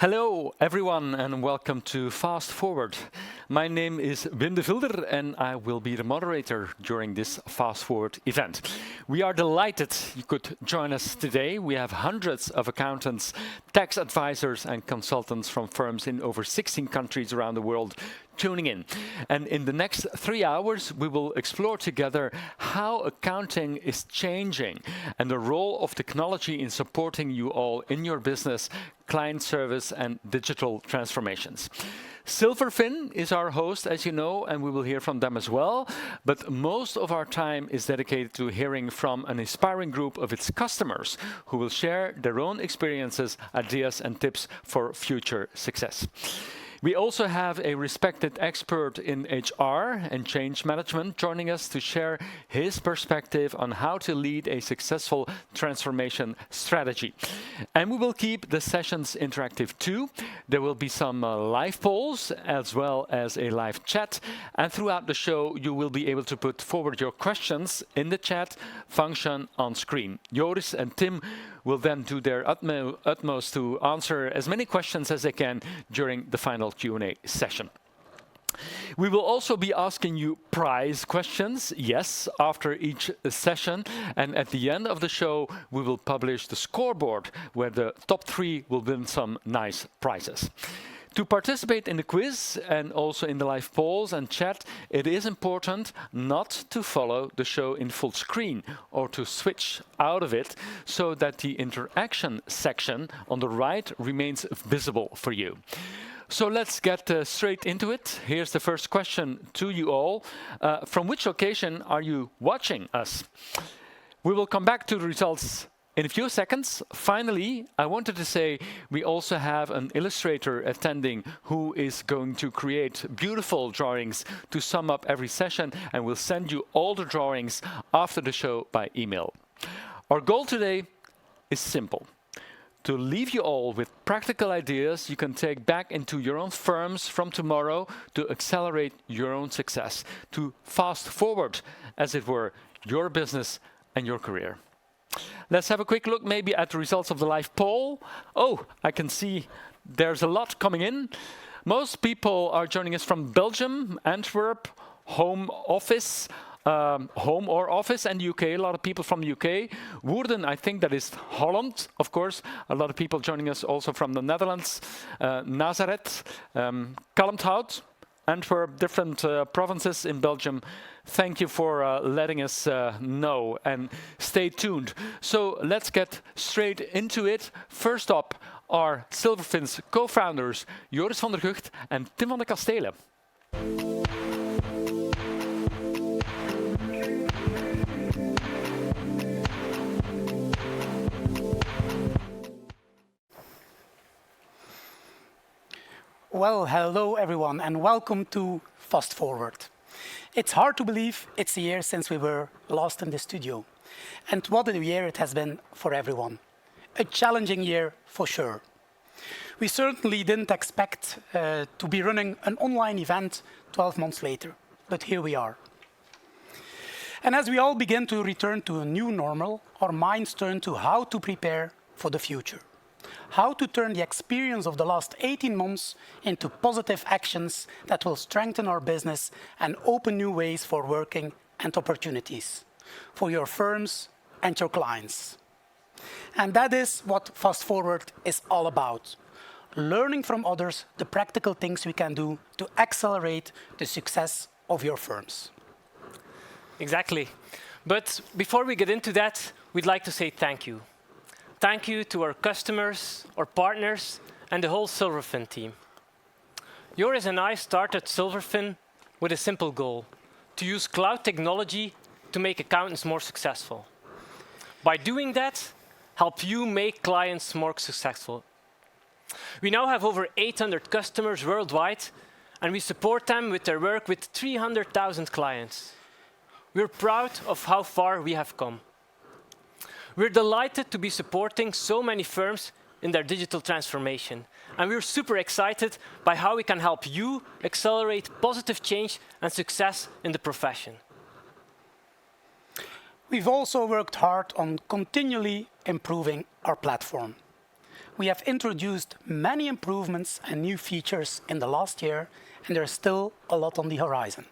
Hello everyone and welcome to Fast Forward. My name is Wim de Vilder and I will be the moderator during this Fast Forward event. We are delighted you could join us today. We have hundreds of accountants, tax advisors and consultants from firms in over 16 countries around the world tuning in. And in the next 3 hours, we will explore together how accounting is changing and the role of technology in supporting you all in your business, client service, and digital transformations. Silverfin is our host, as you know, and we will hear from them as well. But most of our time is dedicated to hearing from an inspiring group of its customers who will share their own experiences, ideas, and tips for future success. We also have a respected expert in HR and change management joining us to share his perspective on how to lead a successful transformation strategy. And we will keep the sessions interactive too. There will be some live polls as well as a live chat. And throughout the show, you will be able to put forward your questions in the chat function on screen. Joris and Tim will then do their utmost to answer as many questions as they can during the final Q&A session. We will also be asking you prize questions, yes, after each session. And at the end of the show, we will publish the scoreboard where the top 3 will win some nice prizes. To participate in the quiz and also in the live polls and chat, it is important not to follow the show in full screen or to switch out of it so that the interaction section on the right remains visible for you. So let's get straight into it. Here's the first question to you all. From which location are you watching us? We will come back to the results in a few seconds. Finally, I wanted to say we also have an illustrator attending who is going to create beautiful drawings to sum up every session, and we'll send you all the drawings after the show by email. Our goal today is simple: to leave you all with practical ideas you can take back into your own firms from tomorrow to accelerate your own success, to fast forward, as it were, your business and your career. Let's have a quick look maybe at the results of the live poll. Oh, I can see there's a lot coming in. Most people are joining us from Belgium, Antwerp, home or office, and UK. A lot of people from the UK. Woerden, I think that is Holland, of course. A lot of people joining us also from the Netherlands. Nazareth, Kalmthout, Antwerp, different provinces in Belgium. Thank you for letting us know and stay tuned. So let's get straight into it. First up are Silverfin's co-founders Joris van der Gucht and Tim van de Kastelen. Well, hello everyone and welcome to Fast Forward. It's hard to believe it's a year since we were last in the studio. And what a year it has been for everyone. A challenging year for sure. We certainly didn't expect to be running an online event 12 months later, but here we are. And as we all begin to return to a new normal, our minds turn to how to prepare for the future. How to turn the experience of the last 18 months into positive actions that will strengthen our business and open new ways for working and opportunities for your firms and your clients. And that is what Fast Forward is all about. Learning from others the practical things we can do to accelerate the success of your firms. Exactly. But before we get into that, we'd like to say thank you. Thank you to our customers, our partners, and the whole Silverfin team. Joris and I started Silverfin with a simple goal: to use cloud technology to make accountants more successful. By doing that, help you make clients more successful. We now have over 800 customers worldwide, and we support them with their work with 300,000 clients. we're proud of how far we have come. We're delighted to be supporting so many firms in their digital transformation, and we're super excited by how we can help you accelerate positive change and success in the profession. We've also worked hard on continually improving our platform. We have introduced many improvements and new features in the last year, and there's still a lot on the horizon.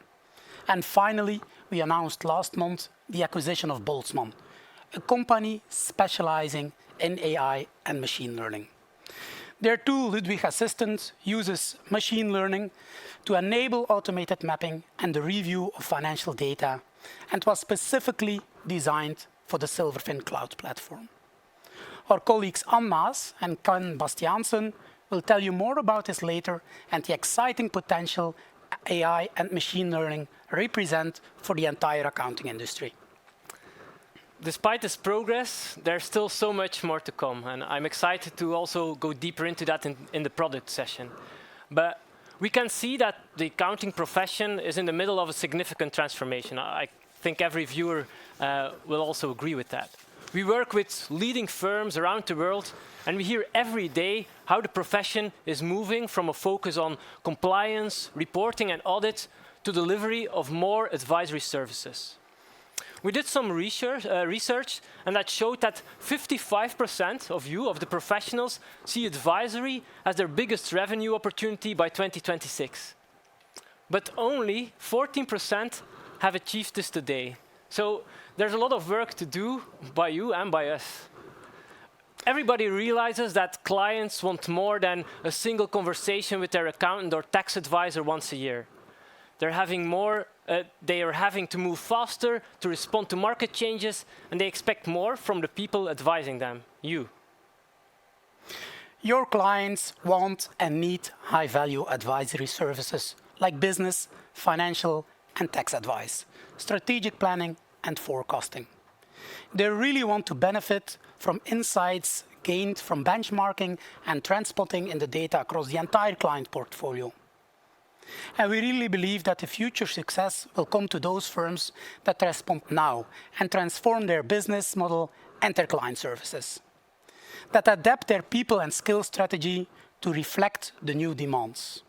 And finally, we announced last month the acquisition of Boltzmann, a company specializing in AI and machine learning. Their tool, Ludwig Assistant, uses machine learning to enable automated mapping and the review of financial data, and was specifically designed for the Silverfin Cloud platform. Our colleagues Ann Maas and Ken Bastiaansen will tell you more about this later and the exciting potential AI and machine learning represent for the entire accounting industry. Despite this progress, there's still so much more to come, and I'm excited to also go deeper into that in the product session. But we can see that the accounting profession is in the middle of a significant transformation. I think every viewer will also agree with that. We work with leading firms around the world, and we hear every day how the profession is moving from a focus on compliance, reporting, and audit to delivery of more advisory services. We did some research, and that showed that 55% of the professionals, see advisory as their biggest revenue opportunity by 2026. But only 14% have achieved this today. So there's a lot of work to do by you and by us. Everybody realizes that clients want more than a single conversation with their accountant or tax advisor once a year. They are having to move faster to respond to market changes, and they expect more from the people advising them, you. Your clients want and need high-value advisory services like business, financial, and tax advice, strategic planning, and forecasting. They really want to benefit from insights gained from benchmarking and transpotting in the data across the entire client portfolio. And we really believe that the future success will come to those firms that respond now and transform their business model and their client services, that adapt their people and skill strategy to reflect the new demands,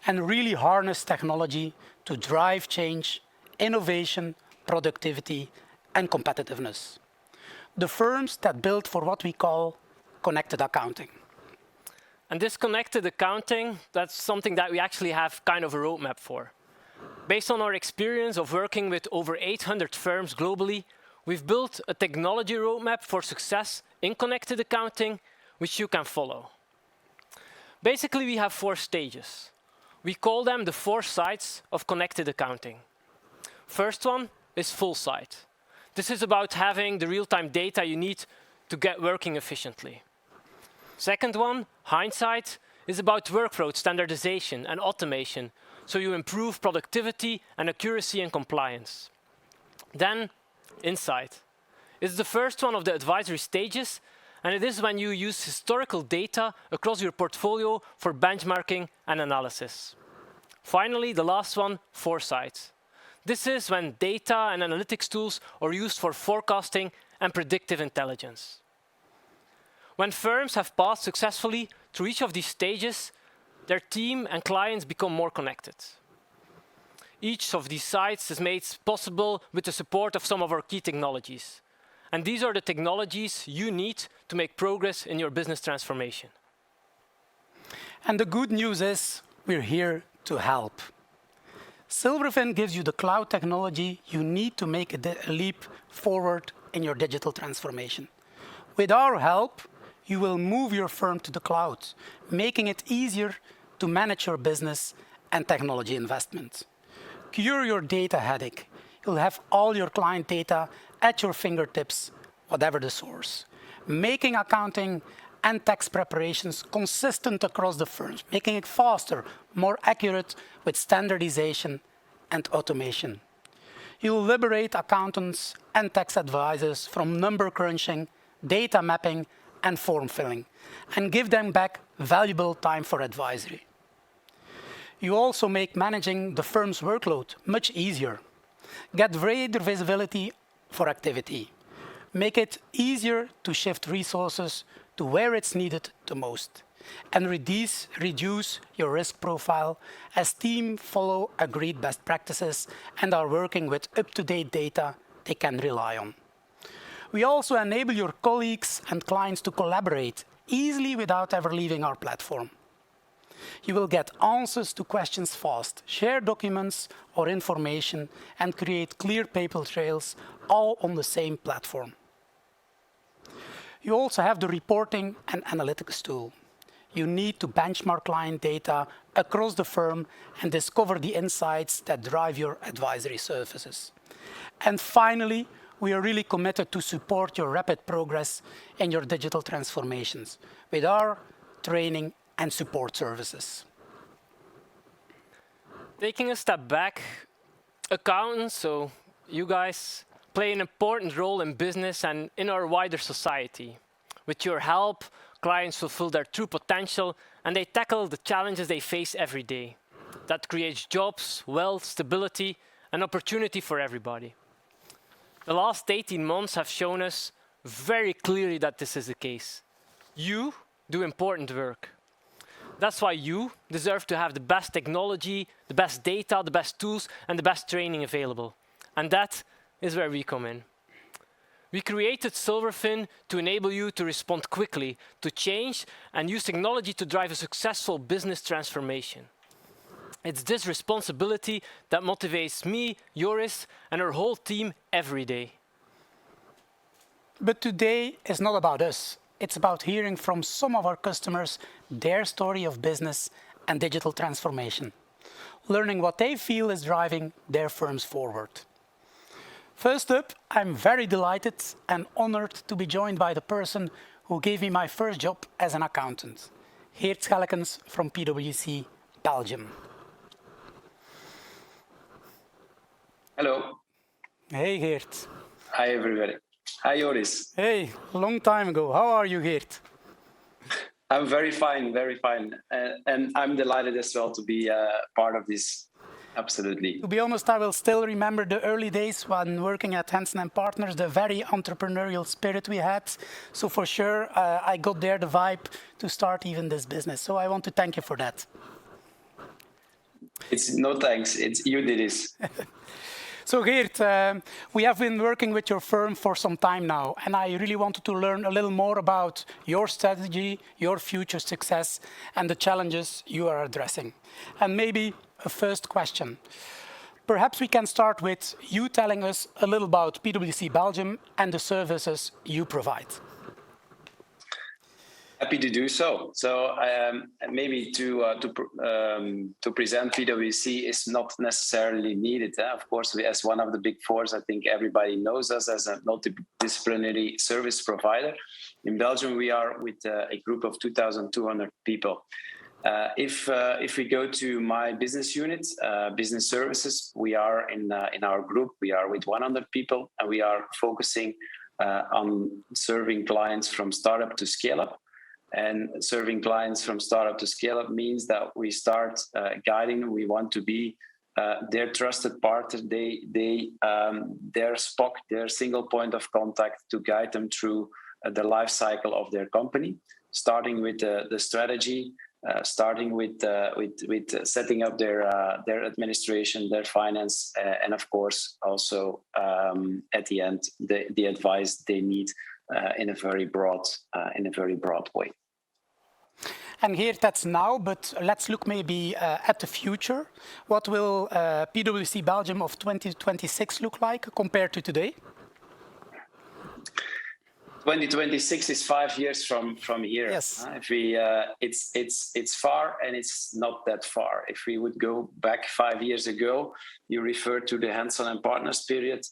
and really harness technology to drive change, innovation, productivity, and competitiveness. The firms that build for what we call connected accounting. And this connected accounting, that's something that we actually have kind of a roadmap for. Based on our experience of working with over 800 firms globally, we've built a technology roadmap for success in connected accounting, which you can follow. Basically, we have 4 stages. We call them the 4 sides of connected accounting. First one is full site. This is about having the real-time data you need to get working efficiently. Second one, hindsight, is about workflow standardization and automation, so you improve productivity and accuracy and compliance. Then, insight. It's the first one of the advisory stages, and it is when you use historical data across your portfolio for benchmarking and analysis. Finally, the last one, foresight. This is when data and analytics tools are used for forecasting and predictive intelligence. When firms have passed successfully through each of these stages, their team and clients become more connected. Each of these sites is made possible with the support of some of our key technologies. And these are the technologies you need to make progress in your business transformation. And the good news is we're here to help. Silverfin gives you the cloud technology you need to make a leap forward in your digital transformation. With our help, you will move your firm to the cloud, making it easier to manage your business and technology investment. Cure your data headache. You'll have all your client data at your fingertips, whatever the source, making accounting and tax preparations consistent across the firms, making it faster, more accurate with standardization and automation. You'll liberate accountants and tax advisors from number crunching, data mapping, and form filling, and give them back valuable time for advisory. You also make managing the firm's workload much easier. Get greater visibility for activity. Make it easier to shift resources to where it's needed the most. And reduce your risk profile as teams follow agreed best practices and are working with up-to-date data they can rely on. We also enable your colleagues and clients to collaborate easily without ever leaving our platform. You will get answers to questions fast, share documents or information, and create clear paper trails all on the same platform. You also have the reporting and analytics tool. You need to benchmark client data across the firm and discover the insights that drive your advisory services. And finally, we are really committed to support your rapid progress in your digital transformations with our training and support services. Taking a step back, accountants, so you guys, play an important role in business and in our wider society. With your help, clients fulfill their true potential and they tackle the challenges they face every day. That creates jobs, wealth, stability, and opportunity for everybody. The last 18 months have shown us very clearly that this is the case. You do important work. That's why you deserve to have the best technology, the best data, the best tools, and the best training available. And that is where we come in. We created Silverfin to enable you to respond quickly to change and use technology to drive a successful business transformation. It's this responsibility that motivates me, Joris, and our whole team every day. But today is not about us. It's about hearing from some of our customers their story of business and digital transformation, learning what they feel is driving their firms forward. First up, I'm very delighted and honored to be joined by the person who gave me my first job as an accountant, Geert Schellekens from PwC Belgium. Hello. Hey, Geert. Hi, everybody. Hi, Joris. Hey, long time ago. How are you, Geert? I'm very fine, very fine. And I'm delighted as well to be part of this. Absolutely. To be honest, I will still remember the early days when working at Hansen & Partners, the very entrepreneurial spirit we had. So for sure, I got there the vibe to start even this business. So I want to thank you for that. It's no thanks. It's you did this. So Geert, we have been working with your firm for some time now, and I really wanted to learn a little more about your strategy, your future success, and the challenges you are addressing. And maybe a first question. Perhaps we can start with you telling us a little about PwC Belgium and the services you provide. Happy to do so. So maybe to present PwC is not necessarily needed. Of course, we, as one of the big fours, I think everybody knows us as a multidisciplinary service provider. In Belgium, we are with a group of 2,200 people. If we go to my business unit, business services, we are in our group. We are with 100 people, and we are focusing on serving clients from startup to scale up. And serving clients from startup to scale up means that we start guiding. We want to be their trusted partner. Their SPOC, their single point of contact to guide them through the life cycle of their company, starting with the strategy, starting with setting up their administration, their finance, and of course also at the end the advice they need in a very broad way. And here that's now, but let's look maybe at the future. What will PwC Belgium of 2026 look like compared to today? 2026 is 5 years from here. Yes. If we, it's far and it's not that far. If we would go back 5 years ago, you referred to the Hansen & Partners period.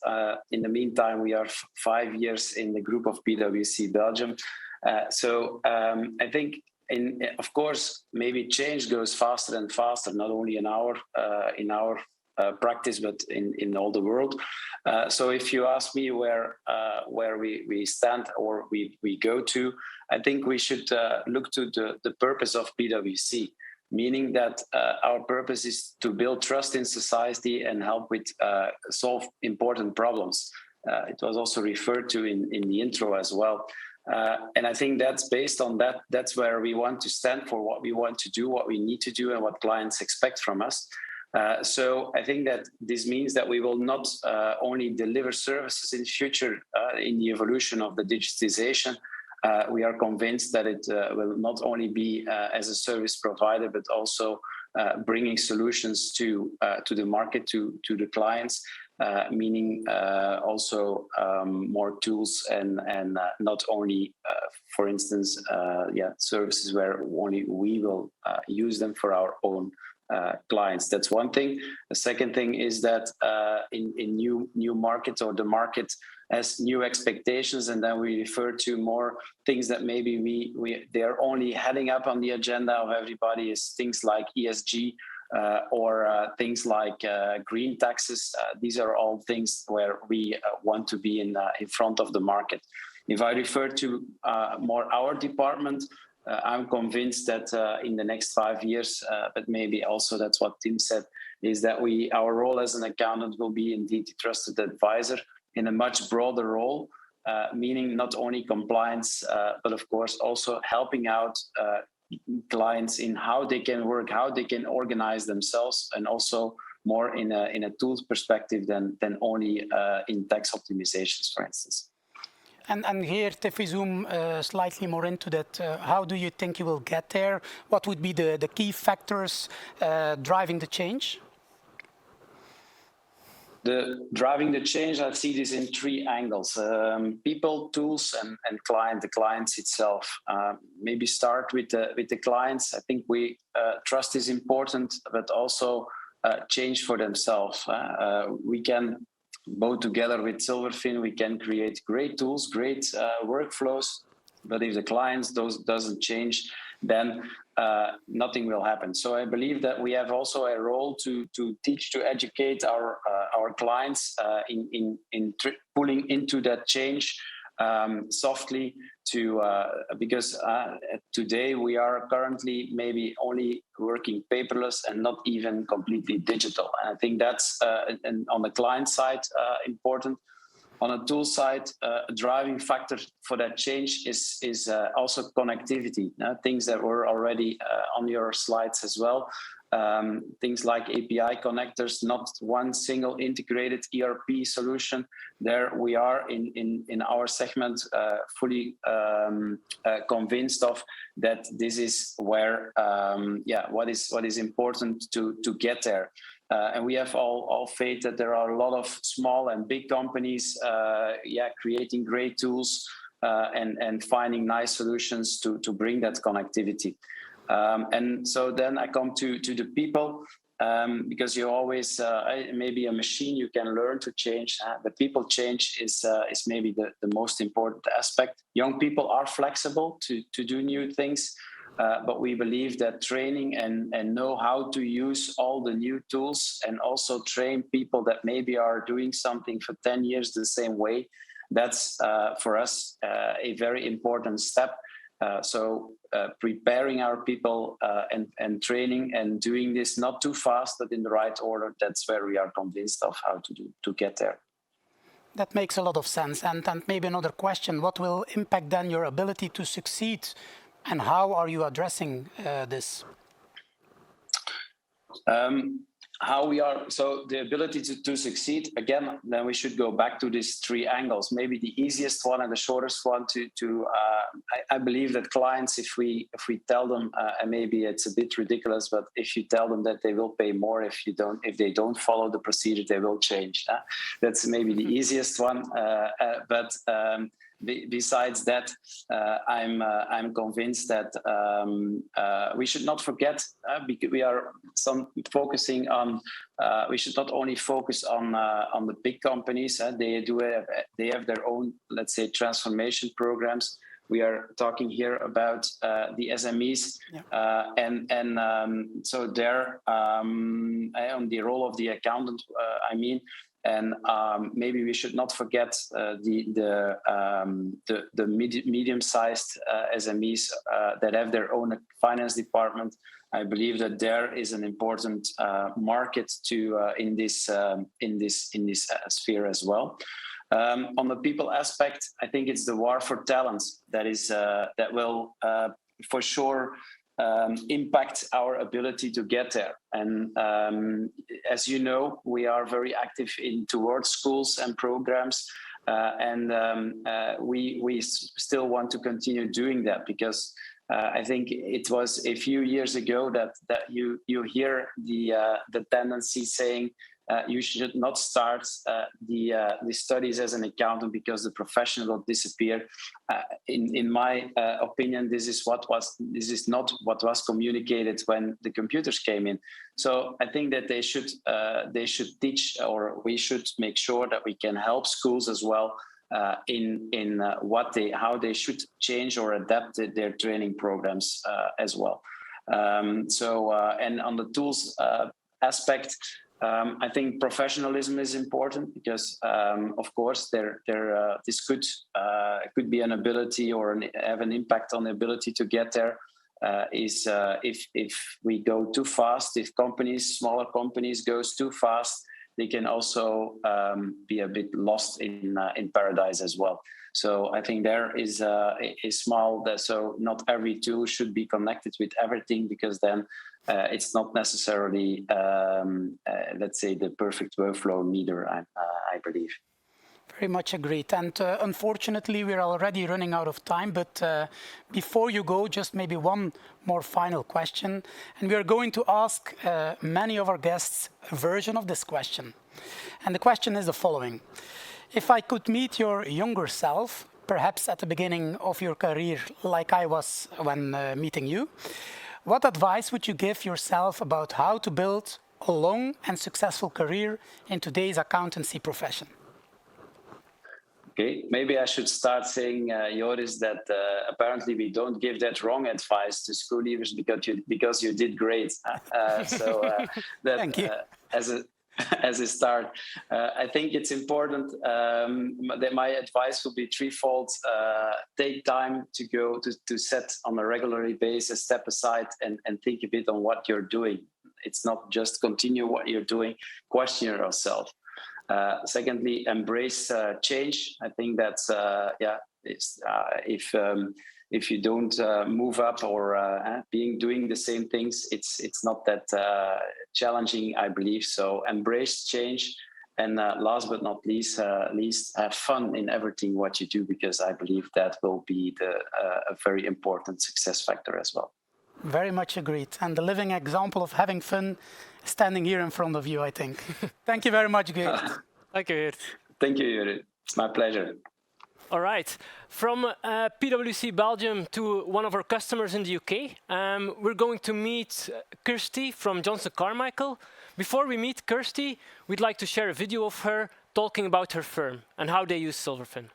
In the meantime, we are 5 years in the group of PwC Belgium. So I think, of course, maybe change goes faster and faster, not only in our practice, but in all the world. So if you ask me where we stand or we go to, I think we should look to the purpose of PwC. meaning that our purpose is to build trust in society and help with solve important problems. It was also referred to in the intro as well. And I think that's based on that. That's where we want to stand for, what we want to do, what we need to do, and what clients expect from us. So I think that this means that we will not only deliver services in the future in the evolution of the digitization. We are convinced that it will not only be as a service provider, but also bringing solutions to the market, to the clients, meaning also more tools and not only, for instance, services where only we will use them for our own clients. That's one thing. The second thing is that in new markets, or the market has new expectations, and then we refer to more things that maybe they're only heading up on the agenda of everybody, is things like ESG or things like green taxes. These are all things where we want to be in front of the market. If I refer to more our department, I'm convinced that in the next 5 years, but maybe also that's what Tim said, is that our role as an accountant will be indeed a trusted advisor in a much broader role, meaning not only compliance, but of course also helping out clients in how they can work, how they can organize themselves, and also more in a tools perspective than only in tax optimizations, for instance. And here, if we zoom slightly more into that, how do you think you will get there? What would be the key factors driving the change? Driving the change, I see this in 3 angles: people, tools, and client. The clients itself. Maybe start with the clients. I think trust is important, but also change for themselves. We can, both together with Silverfin, we can create great tools, great workflows. But if the clients doesn't change, then nothing will happen. So I believe that we have also a role to teach, to educate our clients in pulling into that change softly. Because today we are currently maybe only working paperless and not even completely digital. And I think that's and on the client side important. On a tool side, a driving factor for that change is also connectivity. Things that were already on your slides as well. Things like API connectors, not one single integrated ERP solution. There we are in our segment fully convinced of that. This is where what is important to get there. And we have all faith that there are a lot of small and big companies creating great tools and finding nice solutions to bring that connectivity. And so then I come to the people, because you always, maybe a machine you can learn to change. The people change is maybe the most important aspect. Young people are flexible to do new things. But we believe that training and know how to use all the new tools, and also train people that maybe are doing something for 10 years the same way, that's for us a very important step. So preparing our people and training and doing this not too fast, but in the right order, that's where we are convinced of how to get there. That makes a lot of sense. And maybe another question, what will impact then your ability to succeed? And how are you addressing this? So the ability to succeed, again, then we should go back to these 3 angles. Maybe the easiest one and the shortest one I believe that clients, if we tell them, and maybe it's a bit ridiculous, but if you tell them that they will pay more if they don't follow the procedure, they will change. That's maybe the easiest one. But besides that, I'm convinced that we should not forget, because we are focusing on. We should not only focus on the big companies. They have their own, let's say, transformation programs. We are talking here about the SMEs, so they're on the role of the accountant. And maybe we should not forget the medium-sized SMEs that have their own finance department, I believe that there is an important market to in this sphere as well. On the people aspect, I think it's the war for talent that will for sure impact our ability to get there. And as you know, we are very active towards schools and programs, and we still want to continue doing that, because I think it was a few years ago that you hear the tendency saying you should not start the studies as an accountant because the profession will disappear. In my opinion, this is not what was communicated when the computers came in. So I think that they should teach, or we should make sure that we can help schools as well in how they should change or adapt their training programs as well. And on the tools aspect, I think professionalism is important, because, of course, this could be an ability or have an impact on the ability to get there. If we go too fast, if smaller companies goes too fast, they can also be a bit lost in paradise as well. So I think there is a small, so not every tool should be connected with everything, because then it's not necessarily, let's say, the perfect workflow neither, I believe. Very much agreed. And unfortunately, we're already running out of time. But before you go, just maybe one more final question. And we are going to ask many of our guests a version of this question. And the question is the following. If I could meet your younger self, perhaps at the beginning of your career, like I was when meeting you, what advice would you give yourself about how to build a long and successful career in today's accountancy profession? Okay, maybe I should start saying, Joris, that apparently we don't give that wrong advice to school leavers because you did great. Thank you. As a start, I think it's important that my advice will be threefold. Take time to set on a regular basis, step aside and think a bit on what you're doing. It's not just continue what you're doing, question yourself. Secondly, embrace change. I think that's if you don't move up or doing the same things, it's not that challenging, I believe. So embrace change, and last but not least, have fun in everything what you do, because I believe that will be a very important success factor as well. Very much agreed. And the living example of having fun standing here in front of you, I think. Thank you very much, Geert. Thank you, Geert. Thank you, Juri. It's my pleasure. All right. From PwC Belgium to one of our customers in the UK, we're going to meet Kirsty from Johnson Carmichael. Before we meet Kirsty, we'd like to share a video of her talking about her firm and how they use Silverfin.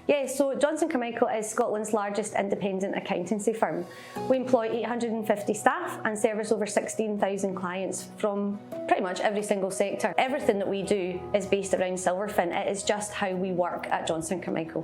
Yeah, so Johnson Carmichael is Scotland's largest independent accountancy firm. We employ 850 staff and service over 16,000 clients from pretty much every single sector. Everything that we do is based around Silverfin. It is just how we work at Johnson Carmichael.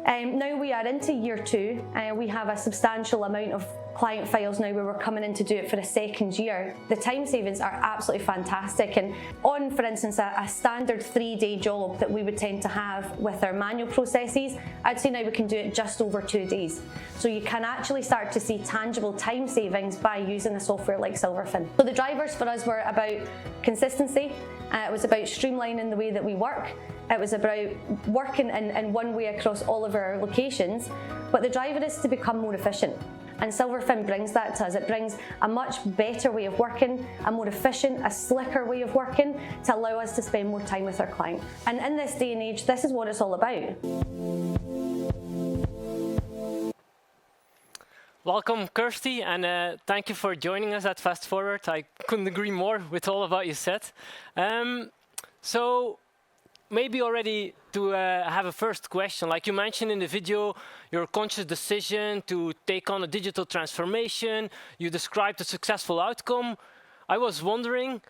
Now we are into year 2. We have a substantial amount of client files now where we're coming in to do it for a second year. The time savings are absolutely fantastic, and on, for instance, a standard 3-day job that we would tend to have with our manual processes, I'd say now we can do it just over 2 days. So you can actually start to see tangible time savings by using a software like Silverfin. So the drivers for us were about consistency, it was about streamlining the way that we work, it was about working in one way across all of our locations, but the driver is to become more efficient. And Silverfin brings that to us. It brings a much better way of working, a more efficient, a slicker way of working to allow us to spend more time with our client. And in this day and age, this is what it's all about. Welcome, Kirsty, and thank you for joining us at Fast Forward. I couldn't agree more with all of what you said. So maybe already to have a first question, like you mentioned in the video, your conscious decision to take on a digital transformation, you described a successful outcome. I was wondering,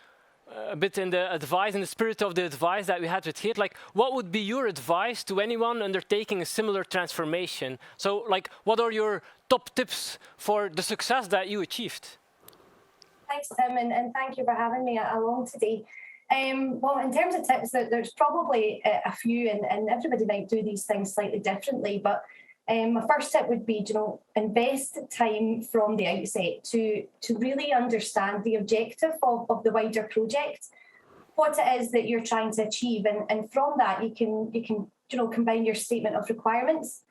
a bit in the advice, in the spirit of the advice that we had with Geert, like what would be your advice to anyone undertaking a similar transformation? So like, what are your top tips for the success that you achieved? Thanks, Tim, and thank you for having me along today. Well, in terms of tips, there's probably a few, and everybody might do these things slightly differently, but my first tip would be, invest time from the outset to really understand the objective of the wider project, what it is that you're trying to achieve, and from that you can combine your statement of requirements.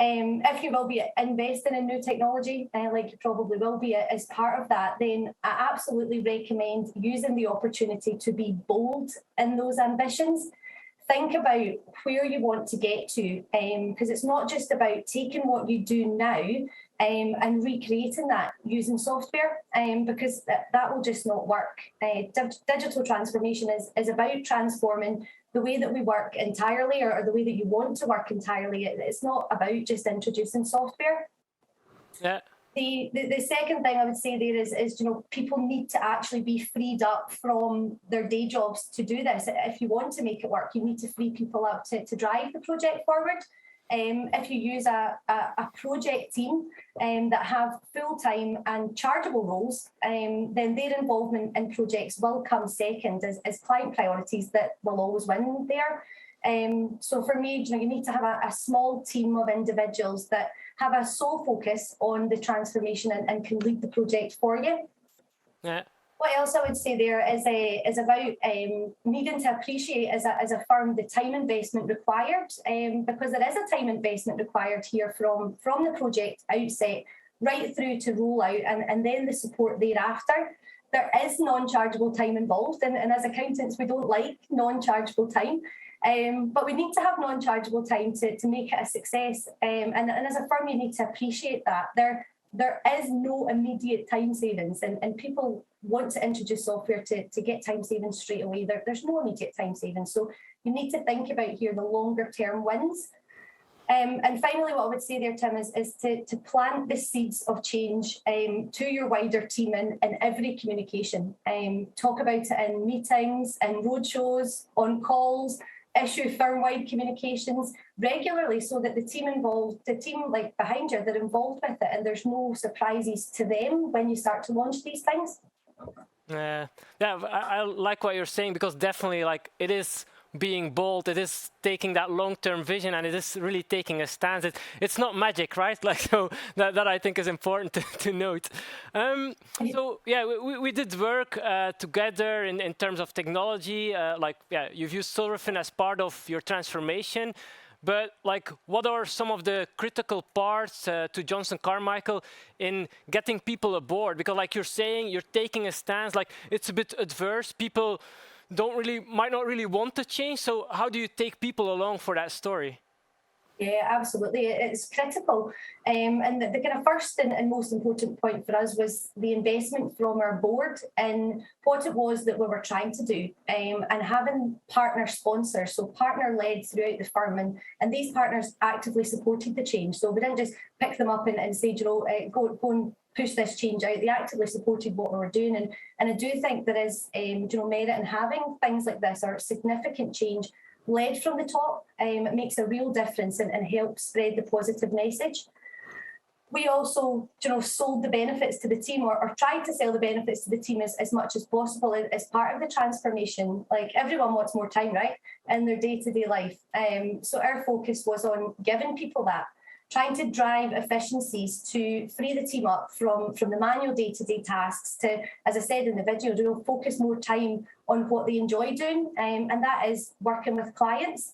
If you will be investing in new technology, like you probably will be as part of that, then I absolutely recommend using the opportunity to be bold in those ambitions. Think about where you want to get to, because it's not just about taking what you do now and recreating that using software, because that will just not work. Digital transformation is about transforming the way that we work entirely, or the way that you want to work entirely. It's not about just introducing software. Yeah. The second thing I would say there is people need to actually be freed up from their day jobs to do this. If you want to make it work, you need to free people up to drive the project forward. If you use a project team that have full-time and chargeable roles, then their involvement in projects will come second as client priorities that will always win there. So for me, you need to have a small team of individuals that have a sole focus on the transformation and can lead the project for you. Yeah. What else I would say there is about needing to appreciate as a firm the time investment required, because there is a time investment required here from the project outset right through to rollout and then the support thereafter. There is non-chargeable time involved, and as accountants we don't like non-chargeable time. But we need to have non-chargeable time to make it a success. And as a firm, you need to appreciate that. There is no immediate time savings, and people want to introduce software to get time savings straight away. There's no immediate time savings. So you need to think about here the longer term wins. And finally, what I would say there, Tim, is to plant the seeds of change to your wider team in every communication. Talk about it in meetings, in roadshows, on calls, issue firm-wide communications regularly so that the team like behind you, they're involved with it and there's no surprises to them when you start to launch these things. Yeah, I like what you're saying, because definitely like it is being bold, it is taking that long-term vision, and it is really taking a stance. It's not magic, right? Like, so that I think is important to note. So yeah, we did work together in terms of technology. You've used Silverfin as part of your transformation. But like, what are some of the critical parts to Johnson Carmichael in getting people aboard? Because like you're saying, you're taking a stance, like it's a bit adverse. People might not really want to change. So how do you take people along for that story? Yeah, absolutely. It's critical. And the kind of first and most important point for us was the investment from our board in what it was that we were trying to do, and having partner sponsors, so partner-led throughout the firm. And these partners actively supported the change. So we didn't just pick them up and say, go and push this change out. They actively supported what we were doing. And I do think there is merit in having things like this, or significant change led from the top. It makes a real difference and helps spread the positive message. We also, sold the benefits to the team, or tried to sell the benefits to the team as much as possible as part of the transformation. Like, everyone wants more time, right, in their day-to-day life. So our focus was on giving people that, trying to drive efficiencies to free the team up from the manual day-to-day tasks to, as I said in the video, focus more time on what they enjoy doing, and that is working with clients.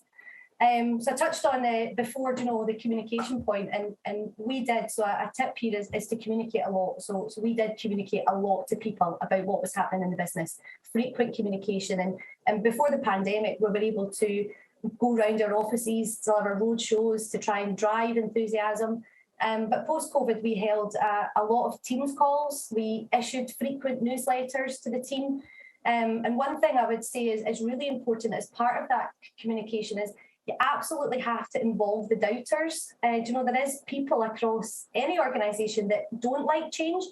So I touched on before, the communication point, and we did, so a tip here is to communicate a lot. So we did communicate a lot to people about what was happening in the business, frequent communication. And before the pandemic, we were able to go around our offices, deliver road shows to try and drive enthusiasm. But post-COVID, we held a lot of Teams calls. We issued frequent newsletters to the team. And one thing I would say is really important as part of that communication is you absolutely have to involve the doubters. There is people across any organisation that don't like change.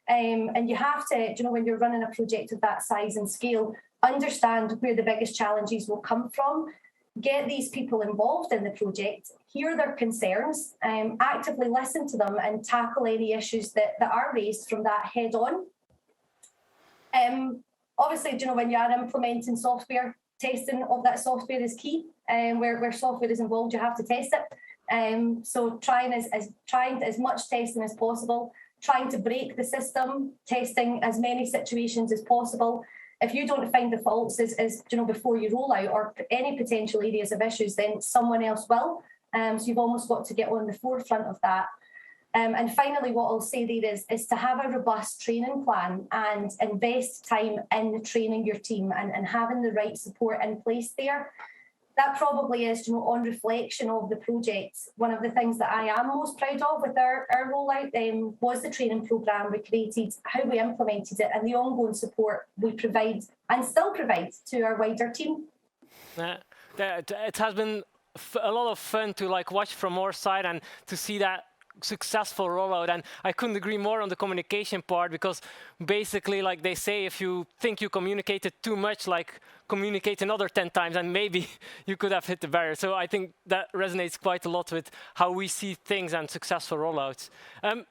And you have to, when you're running a project of that size and scale, understand where the biggest challenges will come from, get these people involved in the project, hear their concerns, actively listen to them and tackle any issues that are raised from that head on. Obviously, when you are implementing software, testing of that software is key. Where software is involved, you have to test it. So trying as much testing as possible, trying to break the system, testing as many situations as possible. If you don't find the faults as before you roll out or any potential areas of issues, then someone else will. So you've almost got to get on the forefront of that. And finally, what I'll say there is to have a robust training plan and invest time in training your team and having the right support in place there. That probably is, on reflection of the project, one of the things that I am most proud of with our rollout was the training programme we created, how we implemented it, and the ongoing support we provide and still provide to our wider team. It has been a lot of fun to watch from our side and to see that successful rollout, and I couldn't agree more on the communication part, because basically, like they say, if you think you communicated too much, communicate another 10 times and maybe you could have hit the barrier. So I think that resonates quite a lot with how we see things and successful rollouts.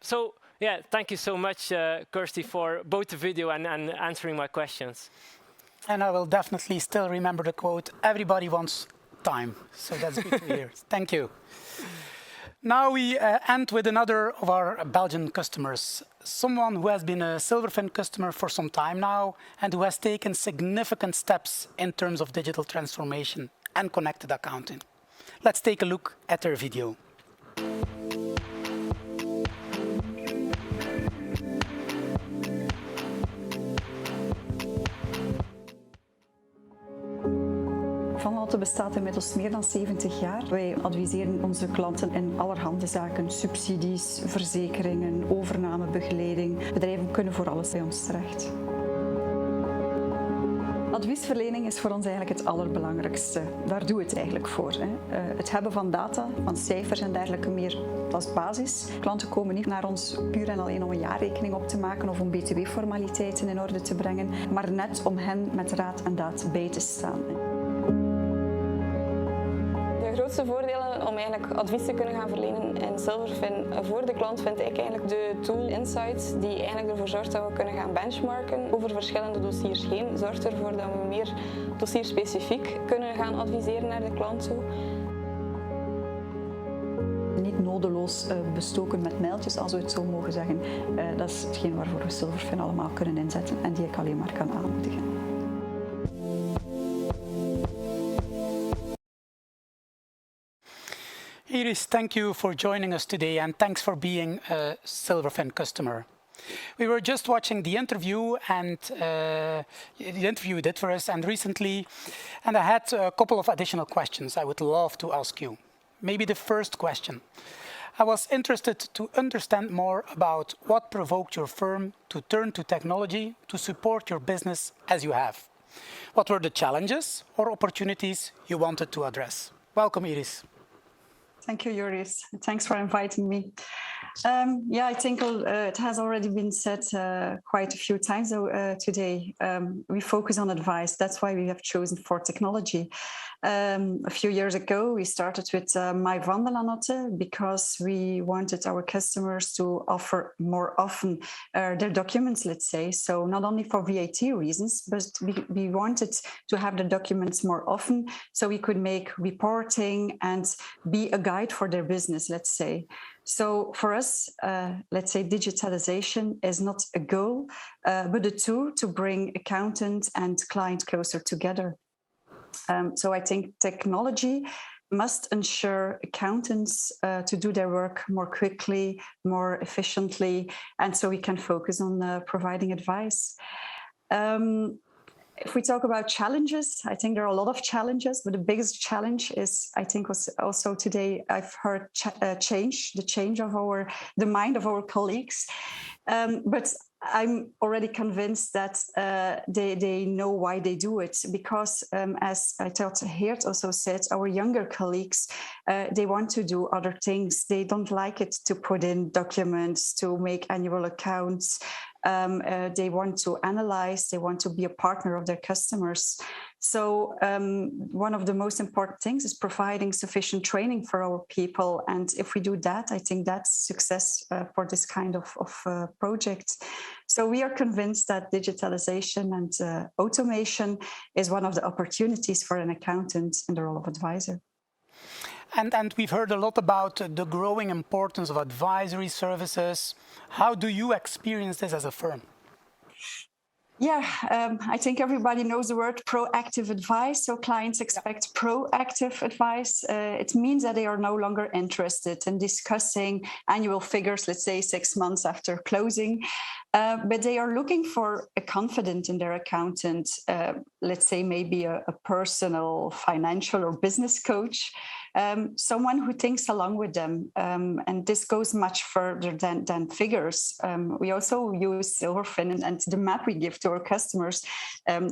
So yeah, thank you so much, Kirsty, for both the video and answering my questions. And I will definitely still remember the quote, everybody wants time. So that's good to hear. Thank you. Now we end with another of our Belgian customers, someone who has been a Silverfin customer for some time now and who has taken significant steps in terms of digital transformation and connected accounting. Let's take a look at their video. Van Alten bestaat inmiddels meer dan 70 jaar. Wij adviseren onze klanten in allerhande zaken, subsidies, verzekeringen, overnamebegeleiding. Bedrijven kunnen voor alles bij ons terecht. Adviesverlening is voor ons eigenlijk het allerbelangrijkste. Daar doen we het eigenlijk voor. Het hebben van data, van cijfers en dergelijke meer, dat is basis. Klanten komen niet naar ons puur en alleen om een jaarrekening op te maken of om btw-formaliteiten in orde te brengen, maar net om hen met raad en daad bij te staan. De grootste voordelen om eigenlijk advies te kunnen gaan verlenen in Silverfin voor de klant vind ik eigenlijk de tool Insights, die eigenlijk ervoor zorgt dat we kunnen gaan benchmarken over verschillende dossiers heen. Zorgt ervoor dat we meer dossierspecifiek kunnen gaan adviseren naar de klant toe. Niet nodeloos bestoken met mailtjes, als we het zo mogen zeggen. Dat is hetgeen waarvoor we Silverfin allemaal kunnen inzetten en die ik alleen maar kan aanmoedigen. Iris, thank you for joining us today and thanks for being a Silverfin customer. We were just watching the interview you did for us and recently, and I had a couple of additional questions I would love to ask you. Maybe the first question. I was interested to understand more about what provoked your firm to turn to technology to support your business as you have. What were the challenges or opportunities you wanted to address? Welcome, Iris. Thank you, Joris. Thanks for inviting me. Yeah, I think it has already been said quite a few times today. We focus on advice. That's why we have chosen for technology. A few years ago, we started with My Wandelanotte because we wanted our customers to offer more often their documents, let's say. So not only for VAT reasons, but we wanted to have the documents more often so we could make reporting and be a guide for their business, let's say. So for us, let's say digitalization is not a goal, but a tool to bring accountant and client closer together. So I think technology must ensure accountants to do their work more quickly, more efficiently, and so we can focus on providing advice. If we talk about challenges, I think there are a lot of challenges, but the biggest challenge is, I think, was also today I've heard the change of the mind of our colleagues. But I'm already convinced that they know why they do it, because as I thought Geert also said, our younger colleagues, they want to do other things. They don't like it to put in documents, to make annual accounts. They want to analyze, they want to be a partner of their customers. So one of the most important things is providing sufficient training for our people. And if we do that, I think that's success for this kind of project. So we are convinced that digitalization and automation is one of the opportunities for an accountant in the role of advisor. And we've heard a lot about the growing importance of advisory services. How do you experience this as a firm? Yeah, I think everybody knows the word proactive advice. So clients expect proactive advice. It means that they are no longer interested in discussing annual figures, let's say 6 months after closing, but they are looking for a confidant in their accountant, let's say maybe a personal, financial or business coach, someone who thinks along with them. And this goes much further than figures. We also use Silverfin and the map we give to our customers.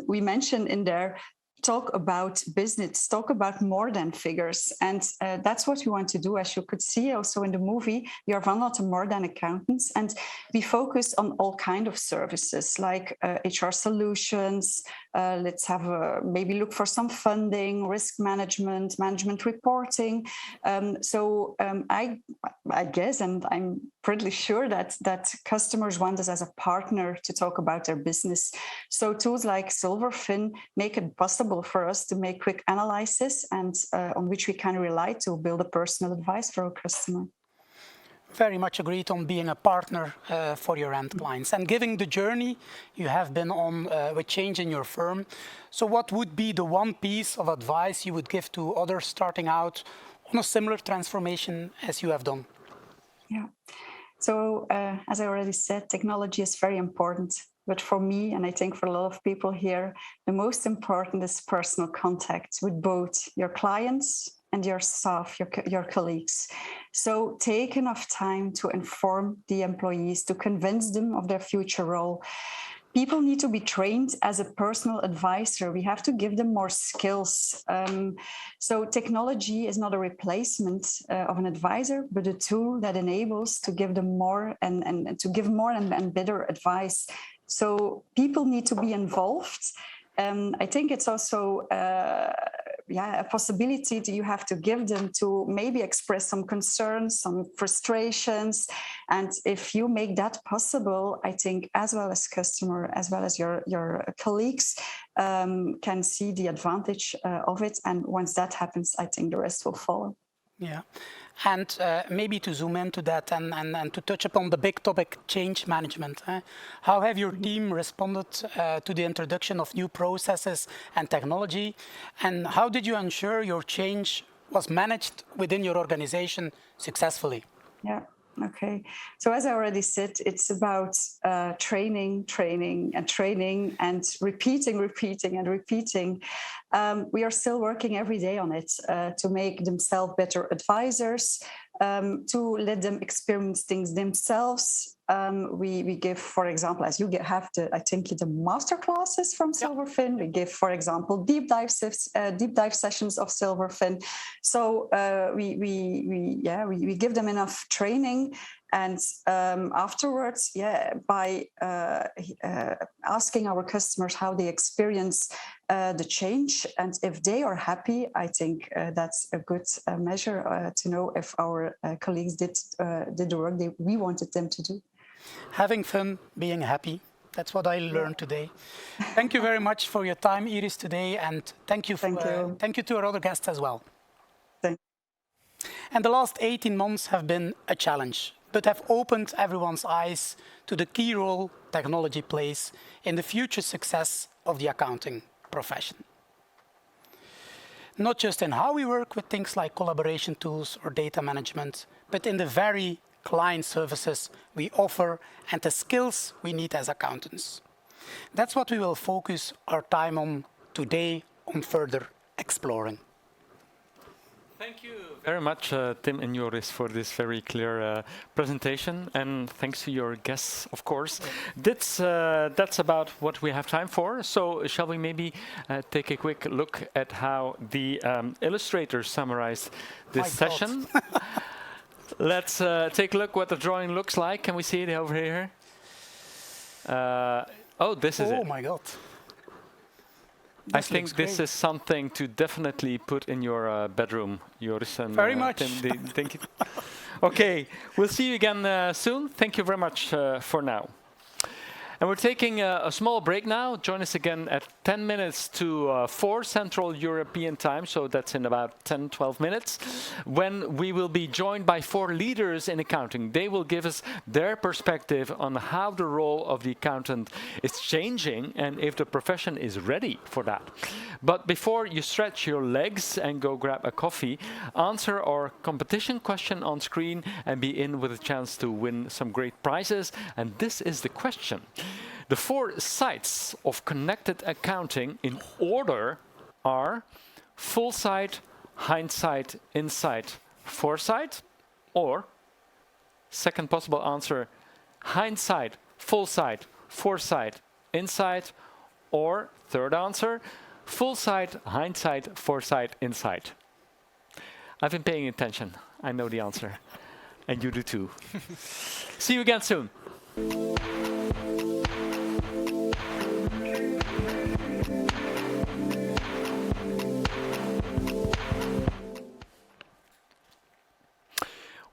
We mentioned in there, talk about business, talk about more than figures. And that's what we want to do. As you could see also in the movie, we are one of the more than accountants, and we focus on all kinds of services like HR solutions. Let's have maybe look for some funding, risk management, management reporting. I guess, and I'm pretty sure that customers want us as a partner to talk about their business. So tools like Silverfin make it possible for us to make quick analysis and on which we can rely to build a personal advice for our customer. Very much agreed on being a partner for your end clients and giving the journey you have been on with change in your firm. So what would be the one piece of advice you would give to others starting out on a similar transformation as you have done? Yeah. So as I already said, technology is very important. But for me, and I think for a lot of people here, the most important is personal contact with both your clients and your staff, your colleagues. So take enough time to inform the employees, to convince them of their future role. People need to be trained as a personal advisor. We have to give them more skills. So technology is not a replacement of an advisor, but a tool that enables to give them more and to give more and better advice. So people need to be involved. I think it's also a possibility that you have to give them to maybe express some concerns, some frustrations. And if you make that possible, I think as well as customer, as well as your colleagues can see the advantage of it. And once that happens, I think the rest will follow. Yeah. And maybe to zoom into that and to touch upon the big topic, change management. How have your team responded to the introduction of new processes and technology? And how did you ensure your change was managed within your organization successfully? Yeah. Okay. So as I already said, it's about training and repeating. We are still working every day on it to make themselves better advisors, to let them experience things themselves. We give, for example, as you have the master classes from Silverfin. We give, for example, deep dive sessions of Silverfin. So we give them enough training, and afterwards, by asking our customers how they experience the change, and if they are happy, I think that's a good measure to know if our colleagues did the work we wanted them to do. Having fun, being happy. That's what I learned today. Thank you very much for your time, Iris, today, and thank you to our other guests as well. Thank you. And the last 18 months have been a challenge, but have opened everyone's eyes to the key role technology plays in the future success of the accounting profession. Not just in how we work with things like collaboration tools or data management, but in the very client services we offer and the skills we need as accountants. That's what we will focus our time on today on further exploring. Thank you very much, Tim and Joris, for this very clear presentation, and thanks to your guests, of course. That's about what we have time for. So shall we maybe take a quick look at how the illustrators summarized this session? Let's take a look what the drawing looks like. Can we see it over here? This is Oh it. my God. I This think looks this great. is something to definitely put in your bedroom, Joris and Very much. Tim. Thank you. Okay, we'll see you again soon. Thank you very much for now. And we're taking a small break now. Join us again at 10 minutes to 4 Central European time, so that's in about 10, 12 minutes, when we will be joined by 4 leaders in accounting. They will give us their perspective on how the role of the accountant is changing and if the profession is ready for that. But before you stretch your legs and go grab a coffee, answer our competition question on screen and be in with a chance to win some great prizes. And this is the question. The 4 sites of connected accounting in order are full sight, hindsight, insight, foresight, or second possible answer, hindsight, full sight, foresight, insight, or third answer, full sight, hindsight, foresight, insight. I've been paying attention. I know the answer. And you do too. See you again soon.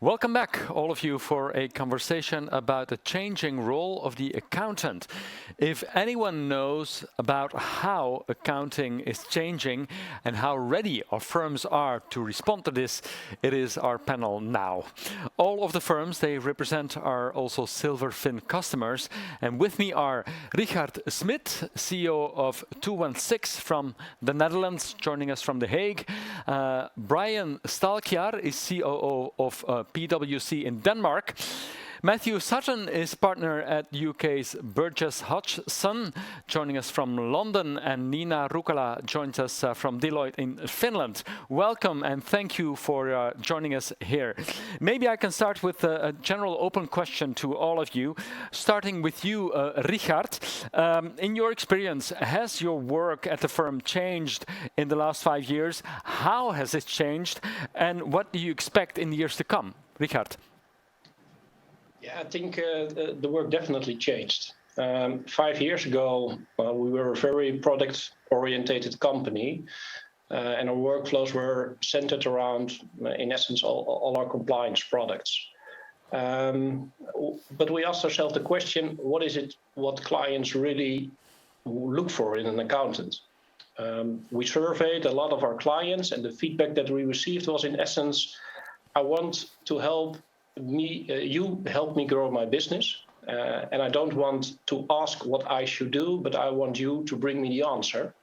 Welcome back, all of you, for a conversation about the changing role of the accountant. If anyone knows about how accounting is changing and how ready our firms are to respond to this, it is our panel now. All of the firms they represent are also Silverfin customers. And with me are Richard Smit, CEO of 216 from the Netherlands, joining us from The Hague. Brian Stalkjaer is COO of PwC in Denmark. Matthew Sutton is partner at UK's Burgess Hodgson, joining us from London, and Nina Rukala joins us from Deloitte in Finland. Welcome and thank you for joining us here. Maybe I can start with a general open question to all of you, starting with you, Richard. In your experience, has your work at the firm changed in the last 5 years? How has it changed, and what do you expect in the years to come? Richard. Yeah, I think the work definitely changed. 5 years ago, we were a very product-orientated company, and our workflows were centered around, in essence, all our compliance products. But we asked ourselves the question, what is it what clients really look for in an accountant? We surveyed a lot of our clients, and the feedback that we received was, in essence, I want to help you help me grow my business, and I don't want to ask what I should do, but I want you to bring me the answer.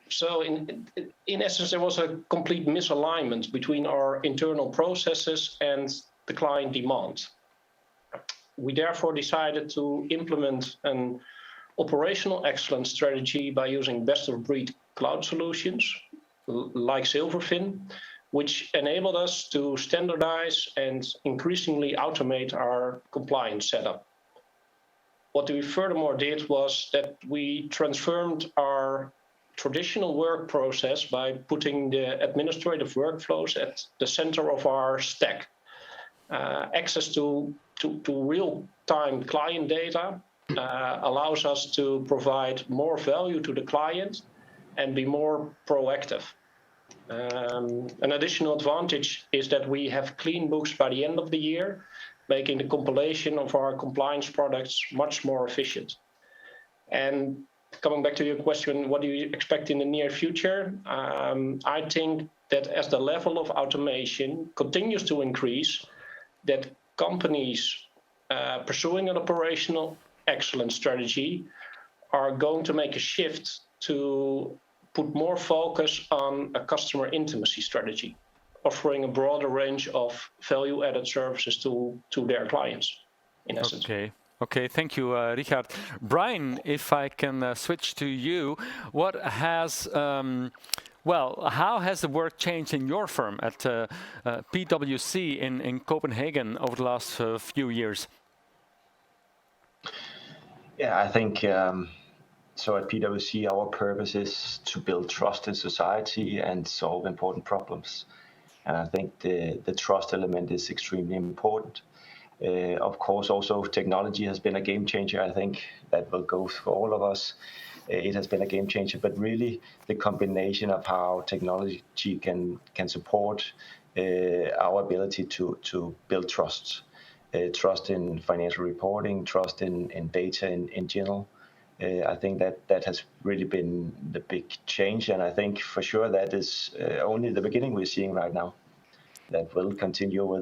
So in essence, there was a complete misalignment between our internal processes and the client demand. We therefore decided to implement an operational excellence strategy by using best-of-breed cloud solutions like Silverfin, which enabled us to standardize and increasingly automate our compliance setup. What we furthermore did was that we transformed our traditional work process by putting the administrative workflows at the center of our stack. Access to real-time client data allows us to provide more value to the client and be more proactive. An additional advantage is that we have clean books by the end of the year, making the compilation of our compliance products much more efficient. And coming back to your question, what do you expect in the near future? I think that as the level of automation continues to increase, that companies pursuing an operational excellence strategy are going to make a shift to put more focus on a customer intimacy strategy, offering a broader range of value-added services to their clients, in essence. Okay, thank you, Richard. Brian, if I can switch to you, what has, how has the work changed in your firm at PwC in Copenhagen over the last few years? Yeah, I think so at PwC, our purpose is to build trust in society and solve important problems. And I think the trust element is extremely important. Of course, also technology has been a game changer. I think that will go for all of us. It has been a game changer, but really the combination of how technology can support our ability to build trust in financial reporting, trust in data in general. I think that has really been the big change, and I think for sure that is only the beginning we're seeing right now. That will continue over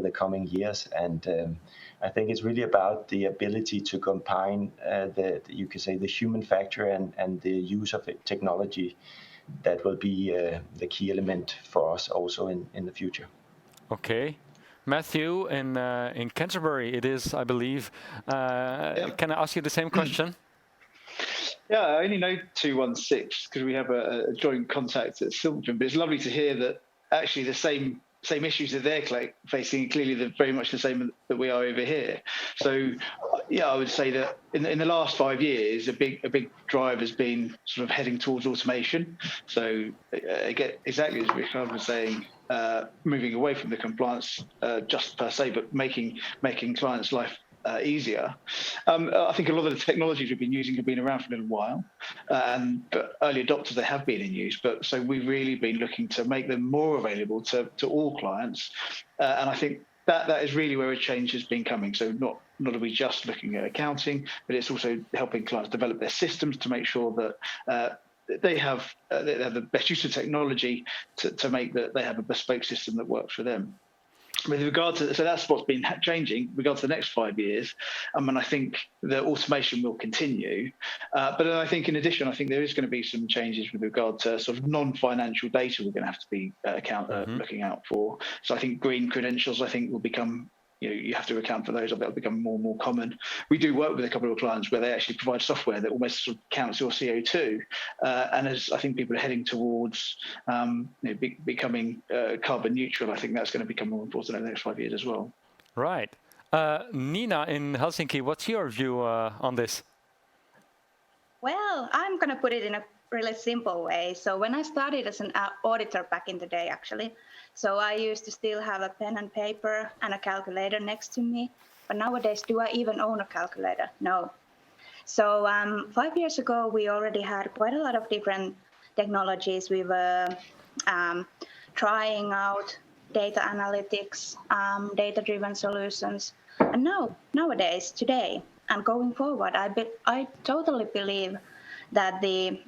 the coming years, and I think it's really about the ability to combine you could say the human factor and the use of technology. That will be the key element for us also in the future. Okay. Matthew, in Canterbury, it is, I believe. Can I ask you the same question? Yeah, I only know 216 because we have a joint contact at Silverfin, but it's lovely to hear that actually the same issues that they're facing, clearly they're very much the same that we are over here. So, yeah, I would say that in the last 5 years, a big drive has been sort of heading towards automation. So, again, exactly as Richard was saying, moving away from the compliance just per se, but making clients' life easier. I think a lot of the technologies we've been using have been around for a little while, but early adopters, they have been in use. But so we've really been looking to make them more available to all clients, and I think that is really where a change has been coming. So not are we just looking at accounting, but it's also helping clients develop their systems to make sure that they have the best use of technology to make that they have a bespoke system that works for them. With regard to, so that's what's been changing with regard to the next 5 years. And I think the automation will continue. But I think in addition, I think there is going to be some changes with regard to sort of non-financial data we're going to have to be looking out for. So I think green credentials, I think, will become, you have to account for those. That will become more and more common. We do work with a couple of clients where they actually provide software that almost sort of counts your CO2. And as I think people are heading towards becoming carbon neutral, I think that's going to become more important in the next 5 years as well. Right. Nina in Helsinki, what's your view on this? Well, I'm going to put it in a really simple way. So when I started as an auditor back in the day, actually, so I used to still have a pen and paper and a calculator next to me. But nowadays, do I even own a calculator? No. So 5 years ago, we already had quite a lot of different technologies. We were trying out data analytics, data-driven solutions. And nowadays, today, and going forward, I totally believe that the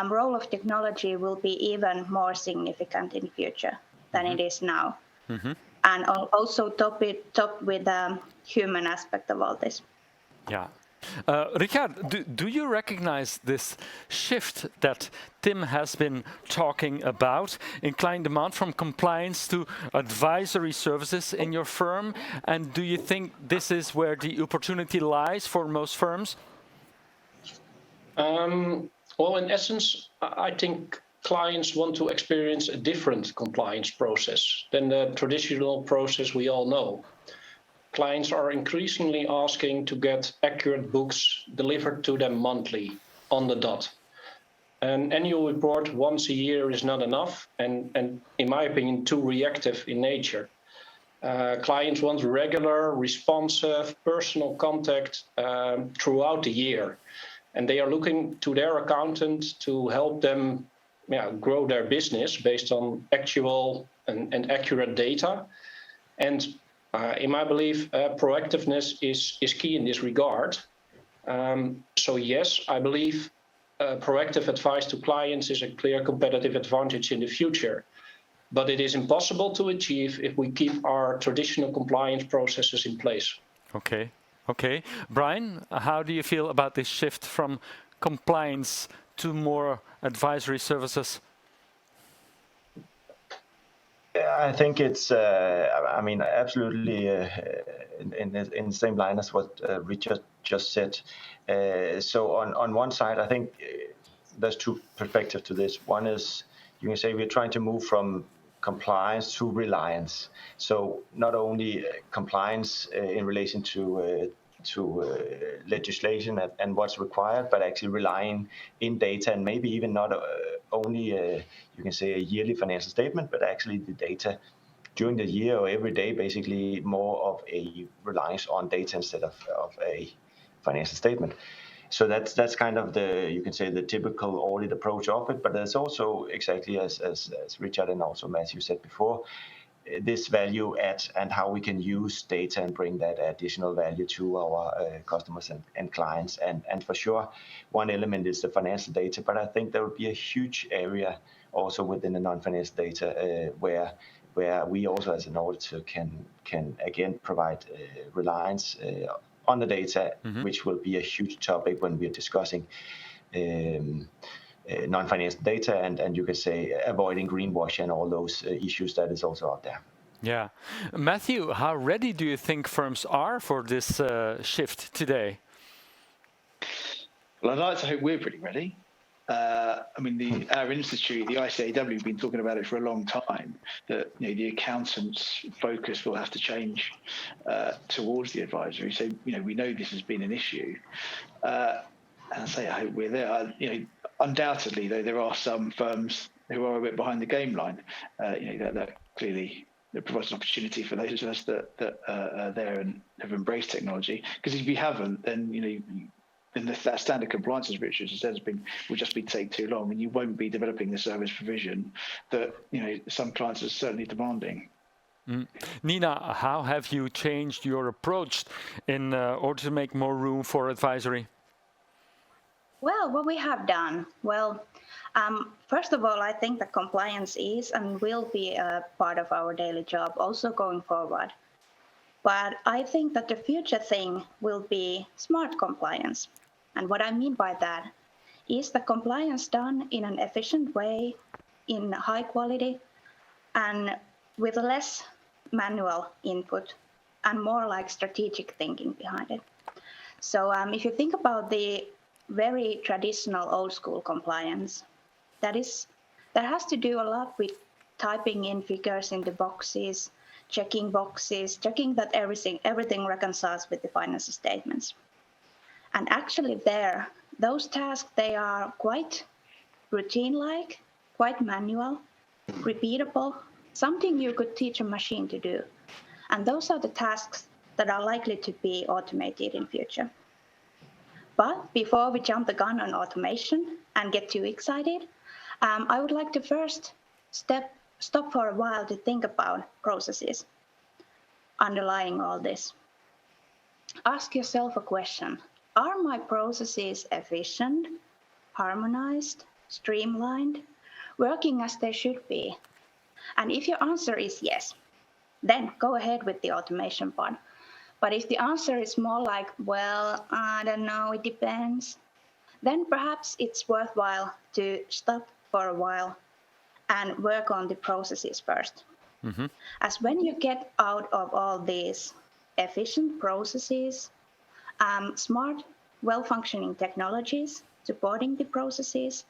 role of technology will be even more significant in the future than it is now. And also top with the human aspect of all this. Yeah. Richard, do you recognize this shift that Tim has been talking about in client demand from compliance to advisory services in your firm? And do you think this is where the opportunity lies for most firms? Well, in essence, I think clients want to experience a different compliance process than the traditional process we all know. Clients are increasingly asking to get accurate books delivered to them monthly, on the dot. An annual report once a year is not enough, and in my opinion, too reactive in nature. Clients want regular, responsive, personal contact throughout the year. And they are looking to their accountant to help them grow their business based on actual and accurate data. And in my belief, proactiveness is key in this regard. So yes, I believe proactive advice to clients is a clear competitive advantage in the future. But it is impossible to achieve if we keep our traditional compliance processes in place. Okay. Brian, how do you feel about this shift from compliance to more advisory services? I think it's, absolutely in the same line as what Richard just said. So on one side, I think there's two perspectives to this. One is, you can say we're trying to move from compliance to reliance. So not only compliance in relation to legislation and what's required, but actually relying in data, and maybe even not only you can say a yearly financial statement, but actually the data during the year or every day, basically more of a reliance on data instead of a financial statement. So that's kind of you can say the typical audit approach of it, but there's also exactly as Richard and also Matthew said before, this value add and how we can use data and bring that additional value to our customers and clients. And for sure, one element is the financial data, but I think there will be a huge area also within the non-financial data where we also as an auditor can again provide reliance on the data, which will be a huge topic when we're discussing non-financial data and you could say avoiding greenwashing and all those issues that is also out there. Yeah. Matthew, how ready do you think firms are for this shift today? Well, I'd like to hope we're pretty ready. I mean, our institute, the ICAW, have been talking about it for a long time, that the accountants' focus will have to change towards the advisory. So, we know this has been an issue. And I say I hope we're there. Undoubtedly, though, there are some firms who are a bit behind the game line. That clearly provides an opportunity for those of us that are there and have embraced technology. Because if you haven't, then that standard compliance, as Richard has said, will just take too long, and you won't be developing the service provision that some clients are certainly demanding. Nina, how have you changed your approach in order to make more room for advisory? Well, what we have done, first of all, I think that compliance is and will be a part of our daily job also going forward. But I think that the future thing will be smart compliance. And what I mean by that is the compliance done in an efficient way, in high quality, and with less manual input and more like strategic thinking behind it. So if you think about the very traditional old school compliance, that has to do a lot with typing in figures in the boxes, checking that everything reconciles with the financial statements. And actually those tasks, they are quite routine-like, quite manual, repeatable, something you could teach a machine to do. And those are the tasks that are likely to be automated in future. But before we jump the gun on automation and get too excited, I would like to first stop for a while to think about processes underlying all this. Ask yourself a question. Are my processes efficient, harmonized, streamlined, working as they should be? And if your answer is yes, then go ahead with the automation part. But if the answer is more like, well, I don't know, it depends, then perhaps it's worthwhile to stop for a while and work on the processes first. As when you get out of all these efficient processes, smart, well-functioning technologies supporting the processes,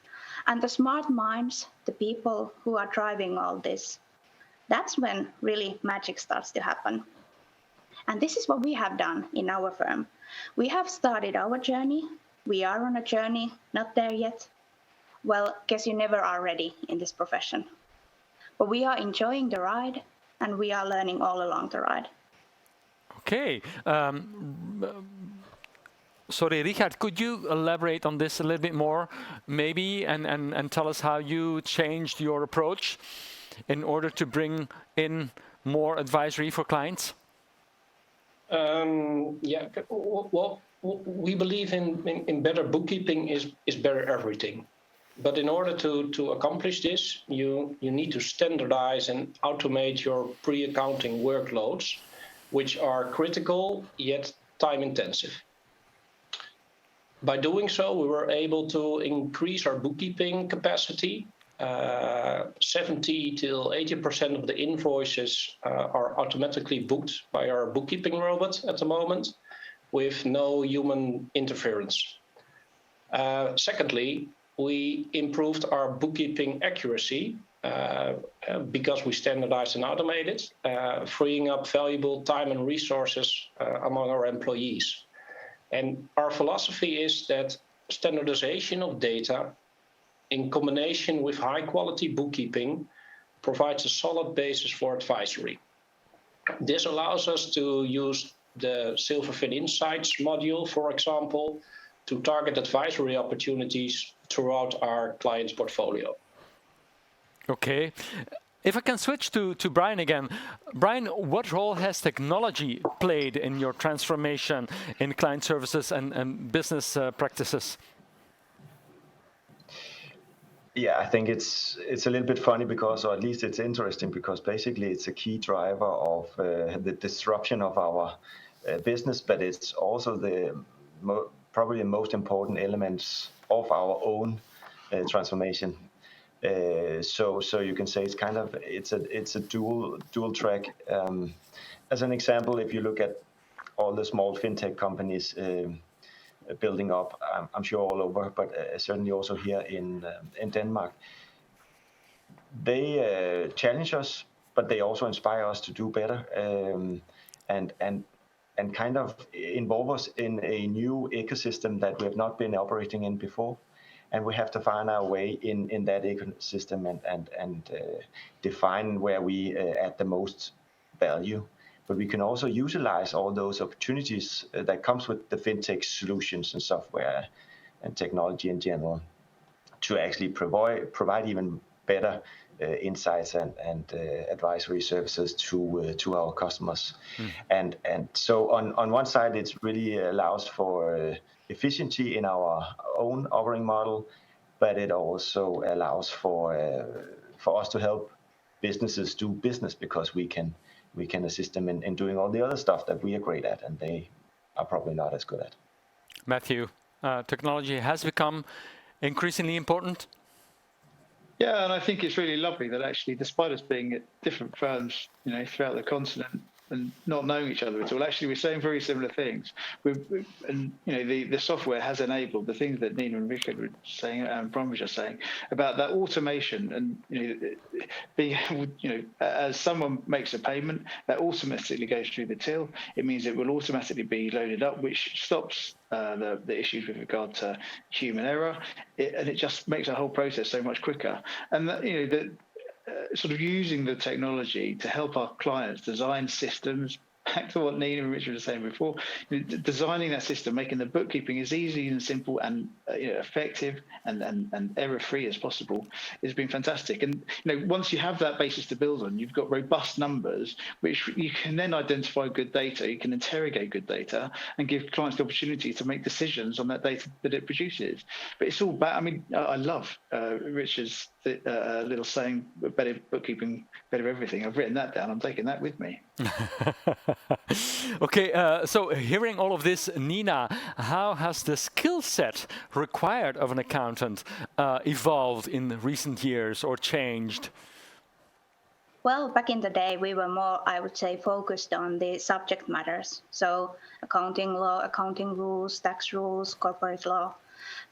and the smart minds, the people who are driving all this, that's when really magic starts to happen. And this is what we have done in our firm. We have started our journey. We are on a journey, not there yet. Well, guess you never are ready in this profession. But we are enjoying the ride, and we are learning all along the ride. Okay. Sorry, Richard, could you elaborate on this a little bit more, maybe, and tell us how you changed your approach in order to bring in more advisory for clients? Well, we believe in better bookkeeping is better everything. But in order to accomplish this, you need to standardize and automate your pre-accounting workloads, which are critical yet time-intensive. By doing so, we were able to increase our bookkeeping capacity. 70 till 80% of the invoices are automatically booked by our bookkeeping robot at the moment, with no human interference. Secondly, we improved our bookkeeping accuracy because we standardized and automated, freeing up valuable time and resources among our employees. And our philosophy is that standardization of data in combination with high quality bookkeeping provides a solid basis for advisory. This allows us to use the Silverfin Insights module, for example, to target advisory opportunities throughout our client's portfolio. Okay. If I can switch to Brian again. Brian, what role has technology played in your transformation in client services and business practices? Yeah, I think it's a little bit funny because, or at least it's interesting because basically it's a key driver of the disruption of our business, but it's also probably the most important elements of our own transformation. So you can say it's a dual track. As an example, if you look at all the small fintech companies building up, I'm sure all over, but certainly also here in Denmark, they challenge us, but they also inspire us to do better, and kind of involve us in a new ecosystem that we have not been operating in before. And we have to find our way in that ecosystem and define where we add the most value. But we can also utilize all those opportunities that comes with the fintech solutions and software and technology in general to actually provide even better insights and advisory services to our customers. And so on one side, it really allows for efficiency in our own operating model, but it also allows for us to help businesses do business because we can assist them in doing all the other stuff that we are great at and they are probably not as good at. Matthew, technology has become increasingly important. Yeah, and I think it's really lovely that actually, despite us being at different firms, throughout the continent and not knowing each other at all, actually we're saying very similar things. And the software has enabled the things that Nina and Richard were saying and Bromwich are saying about that automation and being as someone makes a payment, that automatically goes through the till. It means it will automatically be loaded up, which stops the issues with regard to human error, and it just makes the whole process so much quicker. And sort of using the technology to help our clients design systems, back to what Nina and Richard were saying before, designing that system, making the bookkeeping as easy and simple and effective and error-free as possible has been fantastic. And once you have that basis to build on, you've got robust numbers, which you can then identify good data, you can interrogate good data and give clients the opportunity to make decisions on that data that it produces. But it's all about, I love Richard's little saying, better bookkeeping, better everything. I've written that down. I'm taking that with me. Okay, so hearing all of this, Nina, how has the skill set required of an accountant evolved in recent years or changed? Well, back in the day, we were more, I would say, focused on the subject matters. So accounting law, accounting rules, tax rules, corporate law.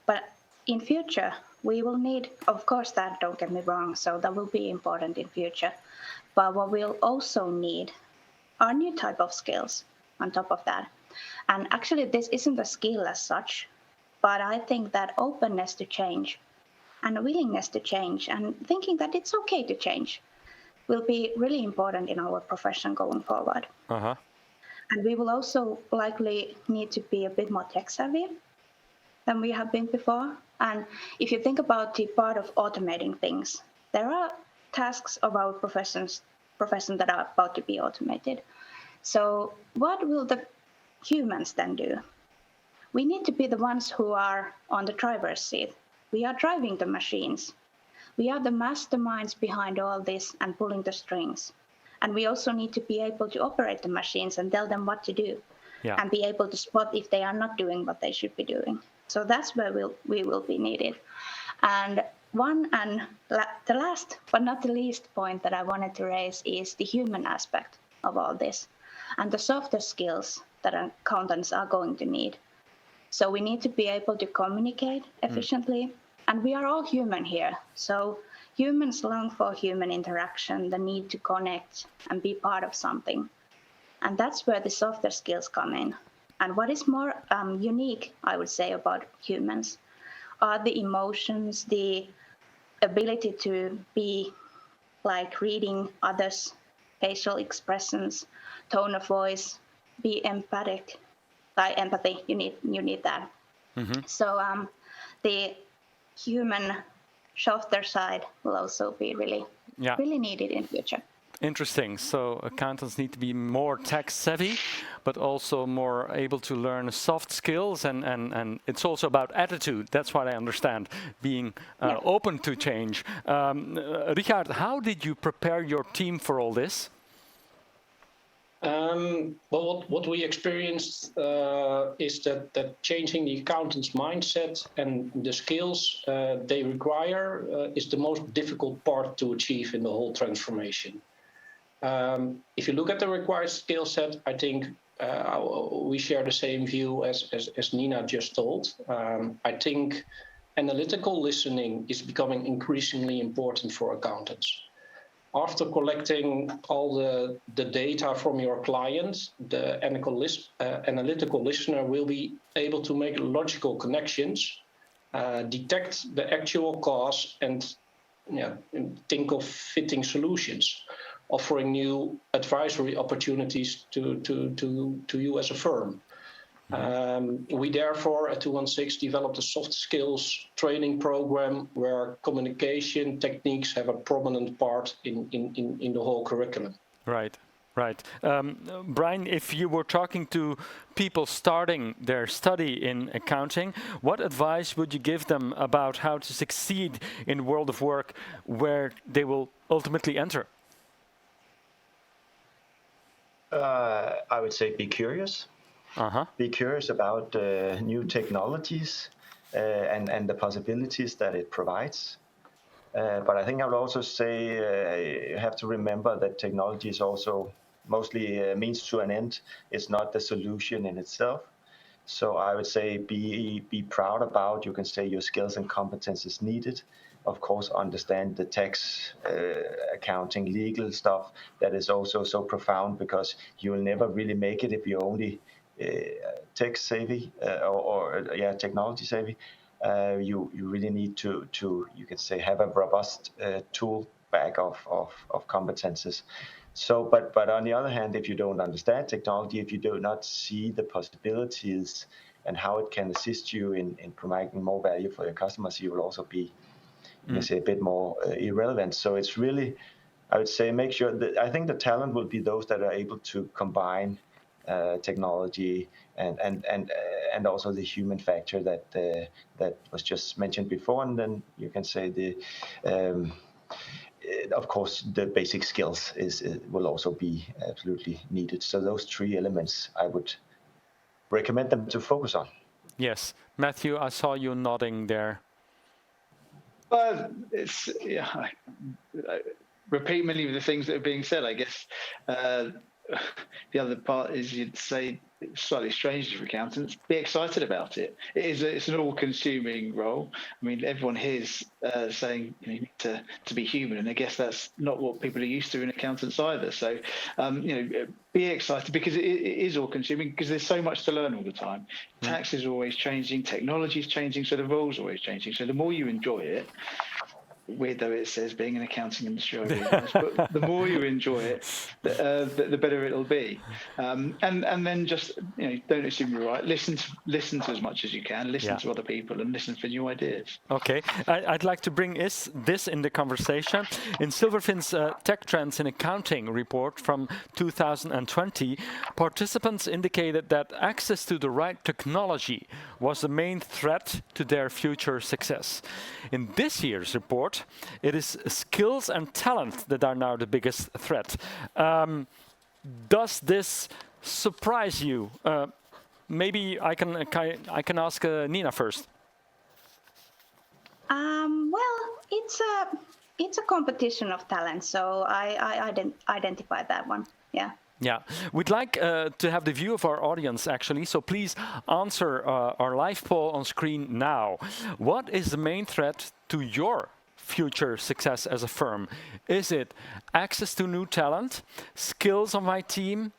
But in future, we will need, of course, that, don't get me wrong, so that will be important in future. But what we'll also need are new type of skills on top of that. And actually, this isn't a skill as such, but I think that openness to change and willingness to change and thinking that it's okay to change will be really important in our profession going forward. Uh-huh. And we will also likely need to be a bit more tech savvy than we have been before. And if you think about the part of automating things, there are tasks of our profession that are about to be automated. So what will the humans then do? We need to be the ones who are on the driver's seat. We are driving the machines. We are the masterminds behind all this and pulling the strings. And we also need to be able to operate the machines and tell them what to do, and be able to spot if they are not doing what they should be doing. So that's where we will be needed. And the last but not the least point that I wanted to raise is the human aspect of all this and the softer skills that accountants are going to need. So we need to be able to communicate efficiently, and we are all human here. So humans long for human interaction, the need to connect and be part of something. And that's where the softer skills come in. And what is more unique, I would say, about humans are the emotions, the ability to be like reading others' facial expressions, tone of voice, be empathic. By empathy, you need that. So the human softer side will also be really needed in future. Interesting. So accountants need to be more tech savvy, but also more able to learn soft skills, and it's also about attitude. That's what I understand, being open to change. Richard, how did you prepare your team for all this? Well, what we experienced is that changing the accountant's mindset and the skills they require is the most difficult part to achieve in the whole transformation. If you look at the required skill set, I think we share the same view as Nina just told. I think analytical listening is becoming increasingly important for accountants. After collecting all the data from your client, the analytical listener will be able to make logical connections, detect the actual cause, and think of fitting solutions, offering new advisory opportunities to you as a firm. We therefore at 216 developed a soft skills training program where communication techniques have a prominent part in the whole curriculum. Right. Brian, if you were talking to people starting their study in accounting, what advice would you give them about how to succeed in the world of work where they will ultimately enter? I would say be curious. Be curious about new technologies and the possibilities that it provides. But I think I would also say you have to remember that technology is also mostly a means to an end. It's not the solution in itself. So I would say be proud about, you can say, your skills and competences needed. Of course, understand the tax, accounting, legal stuff that is also so profound, because you will never really make it if you only tech savvy or technology savvy. You really need to you can say have a robust tool bag of competences. So, but on the other hand, if you don't understand technology, if you do not see the possibilities and how it can assist you in providing more value for your customers, you will also be, you can say, a bit more irrelevant. So it's really, I would say, make sure that I think the talent will be those that are able to combine technology and also the human factor that was just mentioned before, and then you can say of course the basic skills will also be absolutely needed. So those three elements I would recommend them to focus on. Yes, Matthew, I saw you nodding there. Well, it's repeat many of the things that are being said, I guess. The other part is, you'd say, slightly strange for accountants, be excited about it. It's an all-consuming role. I mean, everyone here's saying you need to be human, and I guess that's not what people are used to in accountants either. So, be excited, because it is all-consuming, because there's so much to learn all the time. Tax is always changing, technology is changing, so the role's always changing. So the more you enjoy it, weird though it says being an accounting industry, but the more you enjoy it, the better it'll be. And then just don't assume you're right. Listen to as much as you can. Listen to other people and listen for new ideas. Okay, I'd like to bring this in the conversation. In Silverfin's Tech Trends in Accounting report from 2020, participants indicated that access to the right technology was the main threat to their future success. In this year's report, it is skills and talent that are now the biggest threat. Does this surprise you? Maybe I can ask Nina first. Well, it's a competition of talent, so I identify that one. Yeah. Yeah, we'd like to have the view of our audience, actually, so please answer our live poll on screen now. What is the main threat to your future success as a firm? Is it access to new talent, skills on my team,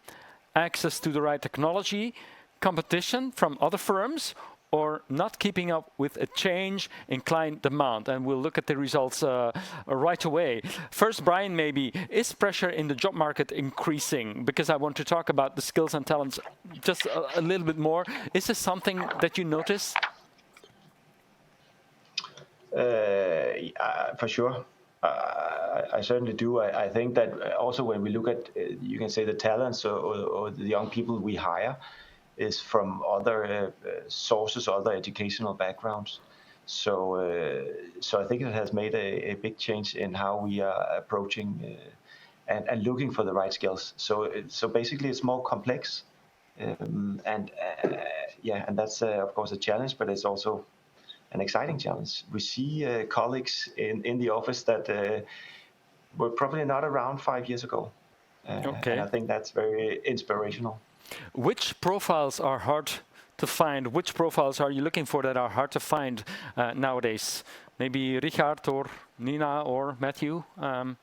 access to the right technology, competition from other firms, or not keeping up with a change in client demand? And we'll look at the results right away. First, Brian, maybe, is pressure in the job market increasing? Because I want to talk about the skills and talents just a little bit more. Is this something that you notice? For sure. I certainly do. I think that also when we look at, you can say, the talents or the young people we hire is from other sources, other educational backgrounds. So I think it has made a big change in how we are approaching and looking for the right skills. So basically it's more complex. And that's of course a challenge, but it's also an exciting challenge. We see colleagues in the office that were probably not around 5 years ago. Okay. And I think that's very inspirational. Which profiles are hard to find? Which profiles are you looking for that are hard to find nowadays? Maybe Richard or Nina or Matthew? Well,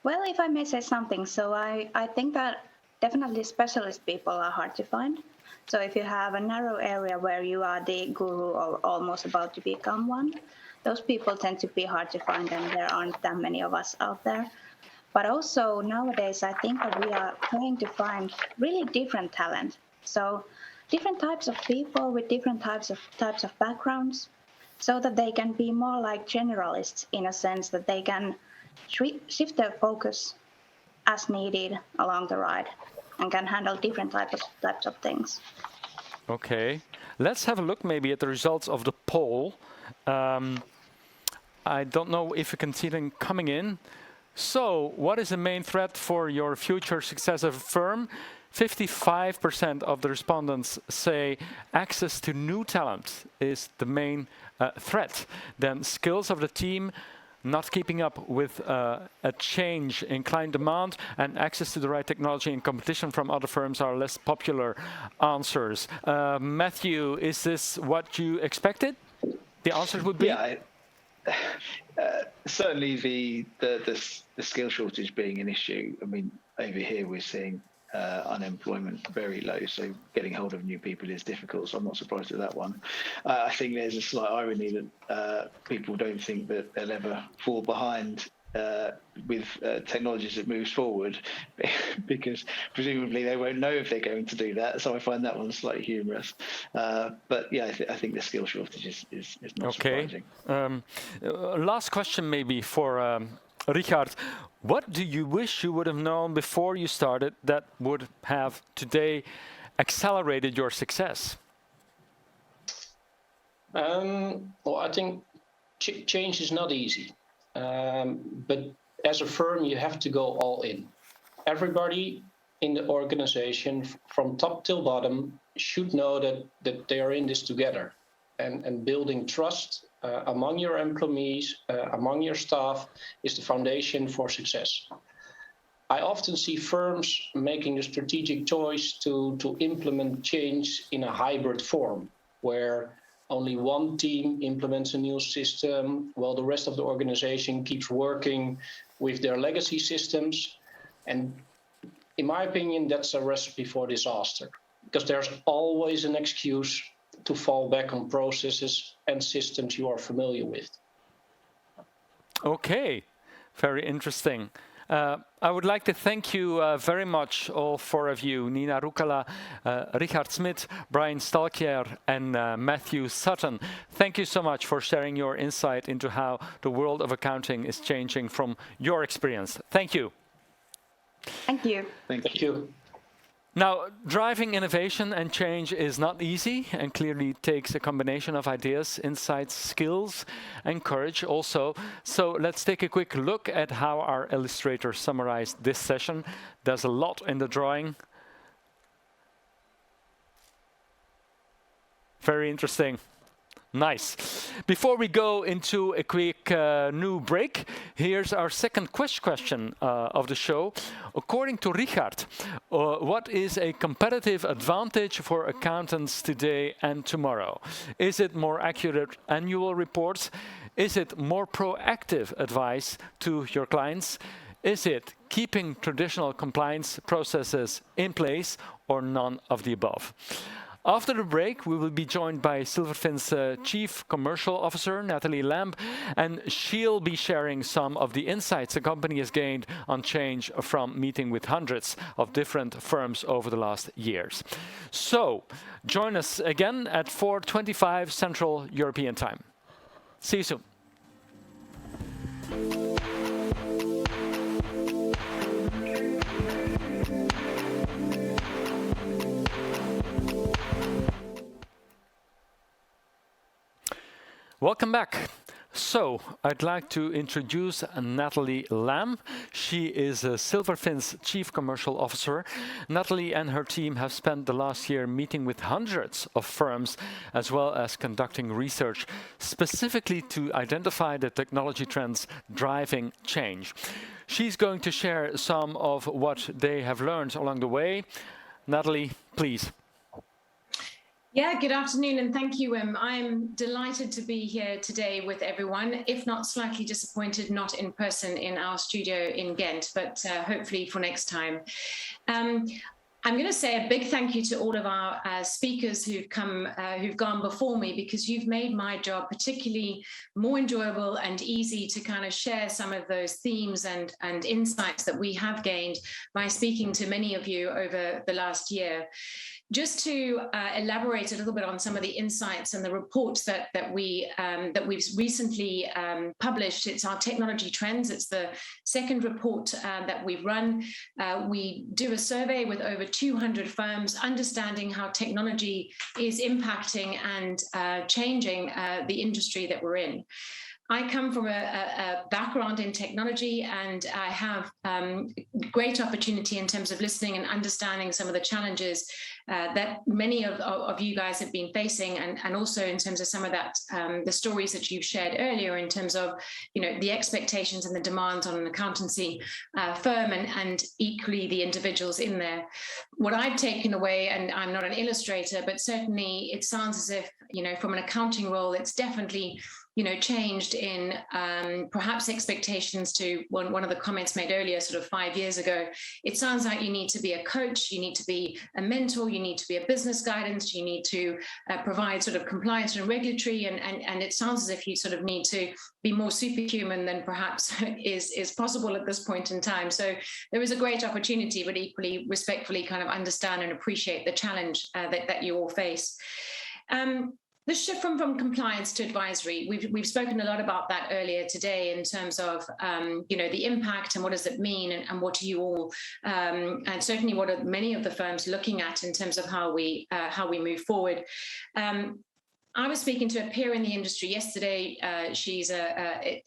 if I may say something, so I think that definitely specialist people are hard to find. So if you have a narrow area where you are the guru or almost about to become one, those people tend to be hard to find, and there aren't that many of us out there. But also nowadays, I think that we are trying to find really different talent. So different types of people with different types of backgrounds, so that they can be more like generalists in a sense that they can shift their focus as needed along the ride and can handle different types of things. Okay, let's have a look maybe at the results of the poll. I don't know if you can see them coming in. So, what is the main threat for your future success as a firm? 55% of the respondents say access to new talent is the main threat. Then skills of the team, not keeping up with a change in client demand, and access to the right technology and competition from other firms are less popular answers. Matthew, is this what you expected? The answers would be? Yeah, certainly the skill shortage being an issue. I mean, over here we're seeing unemployment very low, so getting hold of new people is difficult, so I'm not surprised at that one. I think there's a slight irony that people don't think that they'll ever fall behind with technologies that moves forward, because presumably they won't know if they're going to do that, so I find that one slightly humorous. But yeah, I think the skill shortage is not surprising. Last question maybe for Richard. What do you wish you would have known before you started that would have today accelerated your success? Well, I think change is not easy. But as a firm, you have to go all in. Everybody in the organization, from top till bottom, should know that they are in this together. And building trust among your employees, among your staff, is the foundation for success. I often see firms making the strategic choice to implement change in a hybrid form, where only one team implements a new system while the rest of the organization keeps working with their legacy systems. And in my opinion, that's a recipe for disaster, because there's always an excuse to fall back on processes and systems you are familiar with. Okay, very interesting. I would like to thank you very much, all four of you, Nina Rukkala, Richard Smit, Brian Stalkjær, and Matthew Sutton. Thank you so much for sharing your insight into how the world of accounting is changing from your experience. Thank you. Thank you. Thank you. Now, driving innovation and change is not easy, and clearly takes a combination of ideas, insights, skills, and courage also. So let's take a quick look at how our illustrator summarized this session. There's a lot in the drawing. Very interesting. Nice. Before we go into a quick new break, here's our second question of the show. According to Richard, what is a competitive advantage for accountants today and tomorrow? Is it more accurate annual reports? Is it more proactive advice to your clients? Is it keeping traditional compliance processes in place, or none of the above? After the break, we will be joined by Silverfin's Chief Commercial Officer, Natalie Lamb, and she'll be sharing some of the insights the company has gained on change from meeting with hundreds of different firms over the last years. So, join us again at 4:25 Central European Time. See you soon. Welcome back. So, I'd like to introduce Natalie Lamb. She is Silverfin's Chief Commercial Officer. Natalie and her team have spent the last year meeting with hundreds of firms, as well as conducting research specifically to identify the technology trends driving change. She's going to share some of what they have learned along the way. Natalie, please. Yeah, good afternoon and thank you, Wim. I'm delighted to be here today with everyone, if not slightly disappointed not in person in our studio in Ghent, but hopefully for next time. I'm going to say a big thank you to all of our speakers who've gone before me, because you've made my job particularly more enjoyable and easy to kind of share some of those themes and insights that we have gained by speaking to many of you over the last year. Just to elaborate a little bit on some of the insights and the reports that we've recently published, it's our technology trends. It's the second report that we've run. We do a survey with over 200 firms, understanding how technology is impacting and changing the industry that we're in. I come from a background in technology, and I have great opportunity in terms of listening and understanding some of the challenges that many of you guys have been facing, and also in terms of some of that, the stories that you've shared earlier in terms of, you know, the expectations and the demands on an accountancy firm and equally the individuals in there. What I've taken away, and I'm not an illustrator, but certainly it sounds as if, you know, from an accounting role, it's definitely, you know, changed in perhaps expectations to one of the comments made earlier, sort of 5 years ago. It sounds like you need to be a coach, you need to be a mentor, you need to be a business guidance, you need to provide sort of compliance and regulatory, and it sounds as if you sort of need to be more superhuman than perhaps is possible at this point in time. So there is a great opportunity, but equally respectfully kind of understand and appreciate the challenge that you all face. The shift from compliance to advisory, we've spoken a lot about that earlier today in terms of, you know, the impact and what does it mean, and what do you all, and certainly what are many of the firms looking at in terms of how we move forward. I was speaking to a peer in the industry yesterday. She's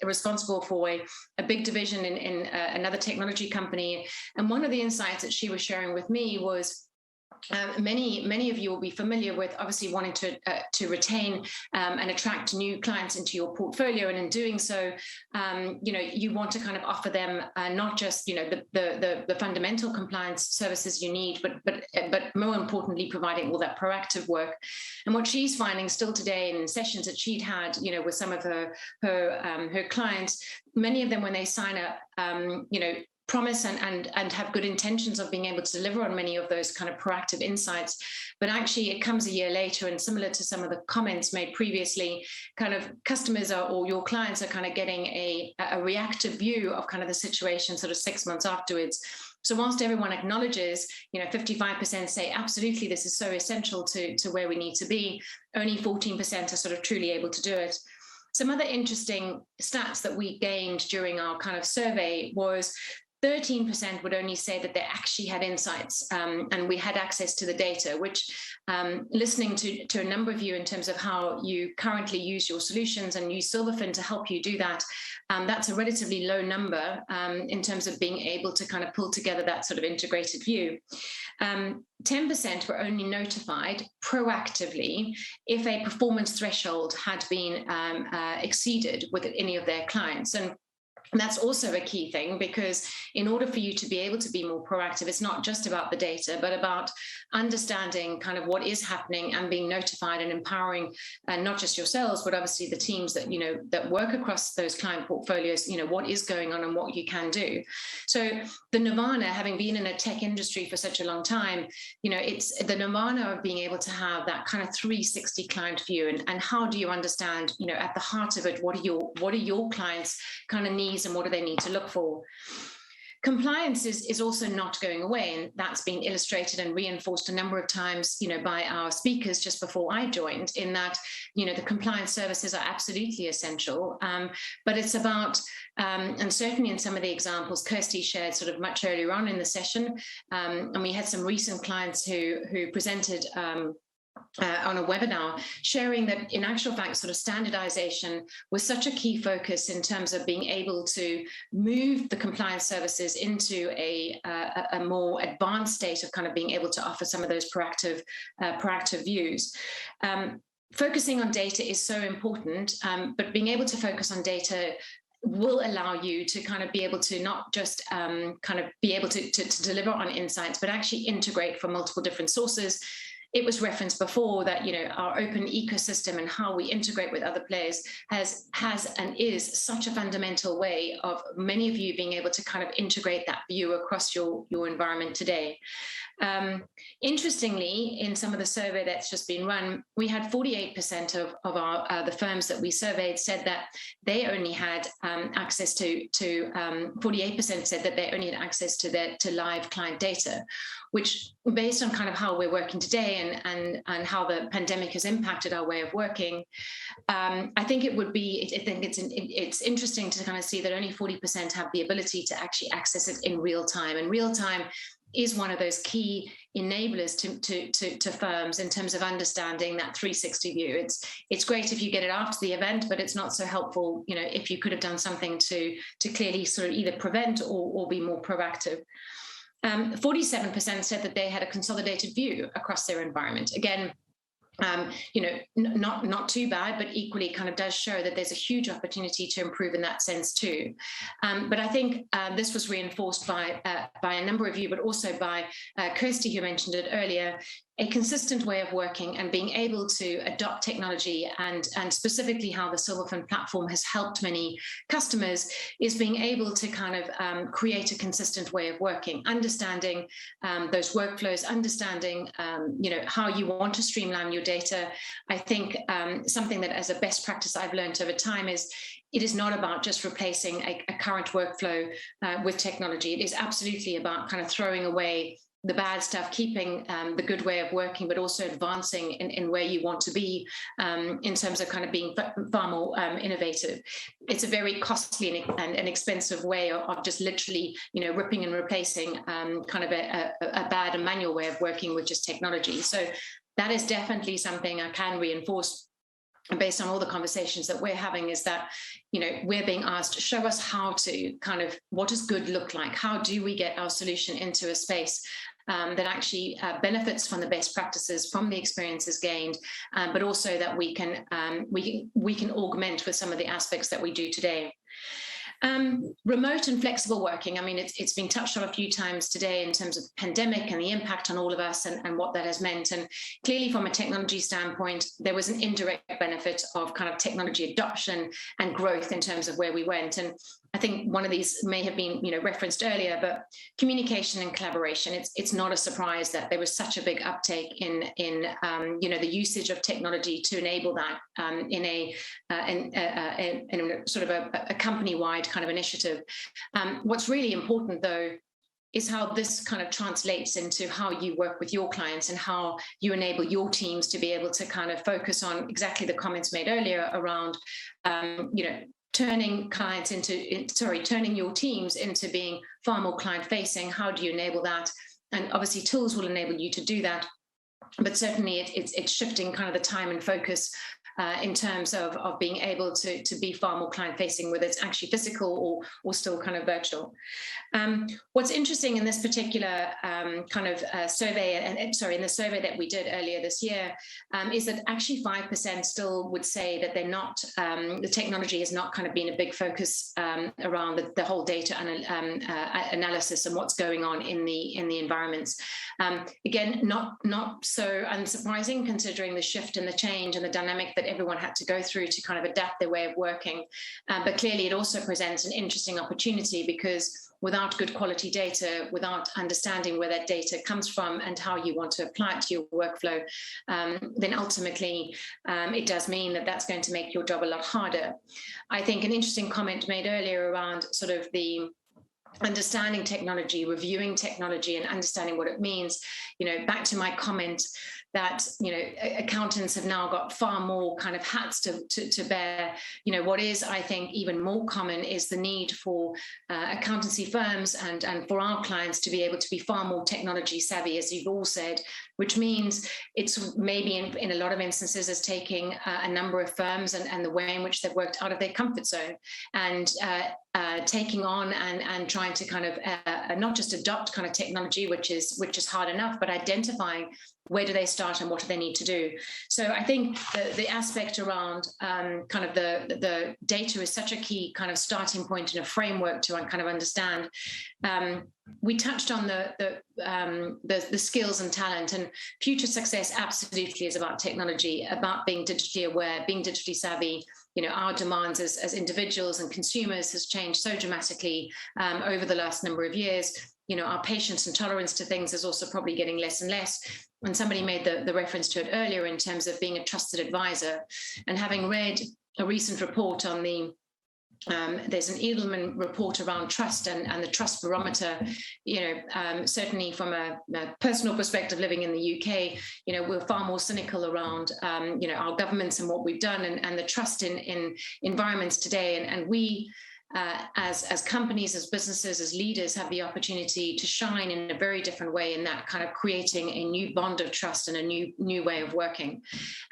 responsible for a big division in another technology company, and one of the insights that she was sharing with me was, many of you will be familiar with obviously wanting to retain and attract new clients into your portfolio, and in doing so, you know, you want to kind of offer them not just, you know, the fundamental compliance services you need, but more importantly, providing all that proactive work. And what she's finding still today in sessions that she'd had, you know, with some of her clients, many of them when they sign up, you know, promise and have good intentions of being able to deliver on many of those kind of proactive insights. But actually it comes a year later, and similar to some of the comments made previously, kind of customers or your clients are kind of getting a reactive view of kind of the situation sort of 6 months afterwards. So whilst everyone acknowledges, you know, 55% say, absolutely, this is so essential to where we need to be, only 14% are sort of truly able to do it. Some other interesting stats that we gained during our kind of survey was 13% would only say that they actually had insights and we had access to the data, which listening to a number of you in terms of how you currently use your solutions and use Silverfin to help you do that, that's a relatively low number in terms of being able to kind of pull together that sort of integrated view. 10% were only notified proactively if a performance threshold had been exceeded with any of their clients. And And that's also a key thing, because in order for you to be able to be more proactive, it's not just about the data, but about understanding kind of what is happening and being notified and empowering, not just yourselves, but obviously the teams that, that work across those client portfolios, what is going on and what you can do. So the nirvana, having been in a tech industry for such a long time, it's the nirvana of being able to have that kind of 360 client view, and how do you understand, at the heart of it, what are your clients' kind of needs and what do they need to look for. Compliance is also not going away, and that's been illustrated and reinforced a number of times, by our speakers just before I joined, in that, the compliance services are absolutely essential, but it's about, and certainly in some of the examples Kirsty shared sort of much earlier on in the session, and we had some recent clients who presented on a webinar, sharing that in actual fact, sort of standardization was such a key focus in terms of being able to move the compliance services into a more advanced state of kind of being able to offer some of those proactive views. Focusing on data is so important, but being able to focus on data will allow you to kind of be able to not just kind of be able to deliver on insights, but actually integrate from multiple different sources. It was referenced before that, our open ecosystem and how we integrate with other players has and is such a fundamental way of many of you being able to kind of integrate that view across your environment today. Interestingly, in some of the survey that's just been run, we had 48% of our the firms that we surveyed said that they only had access to 48% said that they only had access to live client data, which, based on kind of how we're working today and how the pandemic has impacted our way of working, I think it's interesting to kind of see that only 40% have the ability to actually access it in real time. And real time is one of those key enablers to firms in terms of understanding that 360 view. It's great if you get it after the event, but it's not so helpful, if you could have done something to clearly sort of either prevent or be more proactive. 47% said that they had a consolidated view across their environment. Again, not too bad, but equally kind of does show that there's a huge opportunity to improve in that sense too. But I think this was reinforced by a number of you, but also by Kirsty, who mentioned it earlier. A consistent way of working and being able to adopt technology, and specifically how the Silverfin platform has helped many customers, is being able to kind of create a consistent way of working, understanding those workflows, understanding how you want to streamline your data. I think something that as a best practice I've learned over time is it is not about just replacing a current workflow with technology. It is absolutely about kind of throwing away the bad stuff, keeping the good way of working, but also advancing in where you want to be in terms of kind of being far more innovative. It's a very costly and expensive way of just literally, ripping and replacing kind of a bad and manual way of working with just technology. So that is definitely something I can reinforce based on all the conversations that we're having, is that, we're being asked, show us how to kind of, what does good look like? How do we get our solution into a space that actually benefits from the best practices, from the experiences gained, but also that we can augment with some of the aspects that we do today. Remote and flexible working. I mean, it's been touched on a few times today in terms of the pandemic and the impact on all of us and what that has meant. And clearly from a technology standpoint, there was an indirect benefit of kind of technology adoption and growth in terms of where we went. And I think one of these may have been, referenced earlier, but communication and collaboration. It's not a surprise that there was such a big uptake in the usage of technology to enable that in a sort of a company-wide kind of initiative. What's really important, though, is how this kind of translates into how you work with your clients and how you enable your teams to be able to kind of focus on exactly the comments made earlier around, turning your teams into being far more client-facing. How do you enable that? And obviously tools will enable you to do that. But certainly it's shifting kind of the time and focus in terms of being able to be far more client-facing, whether it's actually physical or still kind of virtual. What's interesting in this particular survey, in the survey that we did earlier this year, is that actually 5% still would say that they're not, the technology has not kind of been a big focus around the whole data analysis and what's going on in the environments. Again, not so unsurprising considering the shift and the change and the dynamic that everyone had to go through to kind of adapt their way of working. But clearly it also presents an interesting opportunity, because without good quality data, without understanding where that data comes from and how you want to apply it to your workflow, then ultimately it does mean that that's going to make your job a lot harder. I think an interesting comment made earlier around sort of the understanding technology, reviewing technology and understanding what it means, back to my comment that, accountants have now got far more kind of hats to bear. What is, I think, even more common is the need for accountancy firms and for our clients to be able to be far more technology savvy, as you've all said, which means it's maybe in a lot of instances is taking a number of firms and the way in which they've worked out of their comfort zone and taking on and trying to kind of not just adopt kind of technology, which is hard enough, but identifying where do they start and what do they need to do. So I think the aspect around kind of the data is such a key kind of starting point and a framework to kind of understand. We touched on the skills and talent, and future success absolutely is about technology, about being digitally aware, being digitally savvy. Our demands as individuals and consumers has changed so dramatically over the last number of years. Our patience and tolerance to things is also probably getting less and less. And somebody made the reference to it earlier in terms of being a trusted advisor. And having read a recent report on there's an Edelman report around trust and the trust barometer, certainly from a personal perspective living in the UK, we're far more cynical around, our governments and what we've done and the trust in environments today. And we, as companies, as businesses, as leaders, have the opportunity to shine in a very different way in that kind of creating a new bond of trust and a new way of working.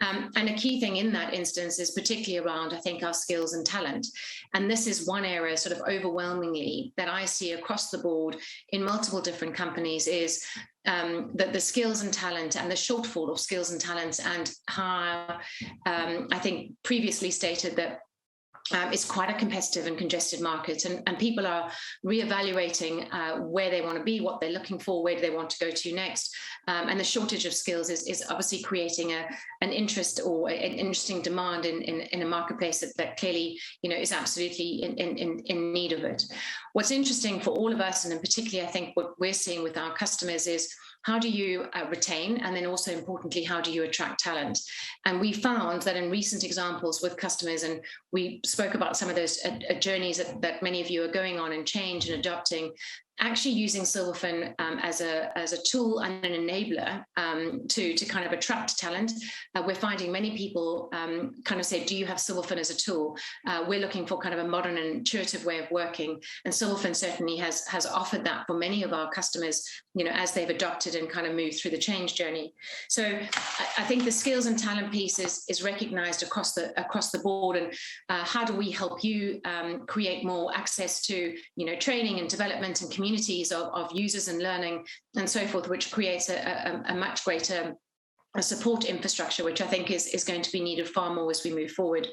And a key thing in that instance is particularly around, I think, our skills and talent. And this is one area sort of overwhelmingly that I see across the board in multiple different companies is that the skills and talent and the shortfall of skills and talents, and how I think previously stated that it's quite a competitive and congested market, and people are reevaluating where they want to be, what they're looking for, where do they want to go to next. And the shortage of skills is obviously creating an interest or an interesting demand in a marketplace that clearly is absolutely in need of it. What's interesting for all of us, and in particularly I think what we're seeing with our customers, is how do you retain, and then also importantly, how do you attract talent? And we found that in recent examples with customers, and we spoke about some of those journeys that many of you are going on and change and adopting, actually using Silverfin as a tool and an enabler to kind of attract talent. We're finding many people kind of say, do you have Silverfin as a tool? We're looking for kind of a modern and intuitive way of working. And Silverfin certainly has offered that for many of our customers, as they've adopted and kind of moved through the change journey. So I think the skills and talent piece is recognized across the board. And how do we help you create more access to, training and development and communities of users and learning and so forth, which creates a much greater support infrastructure, which I think is going to be needed far more as we move forward.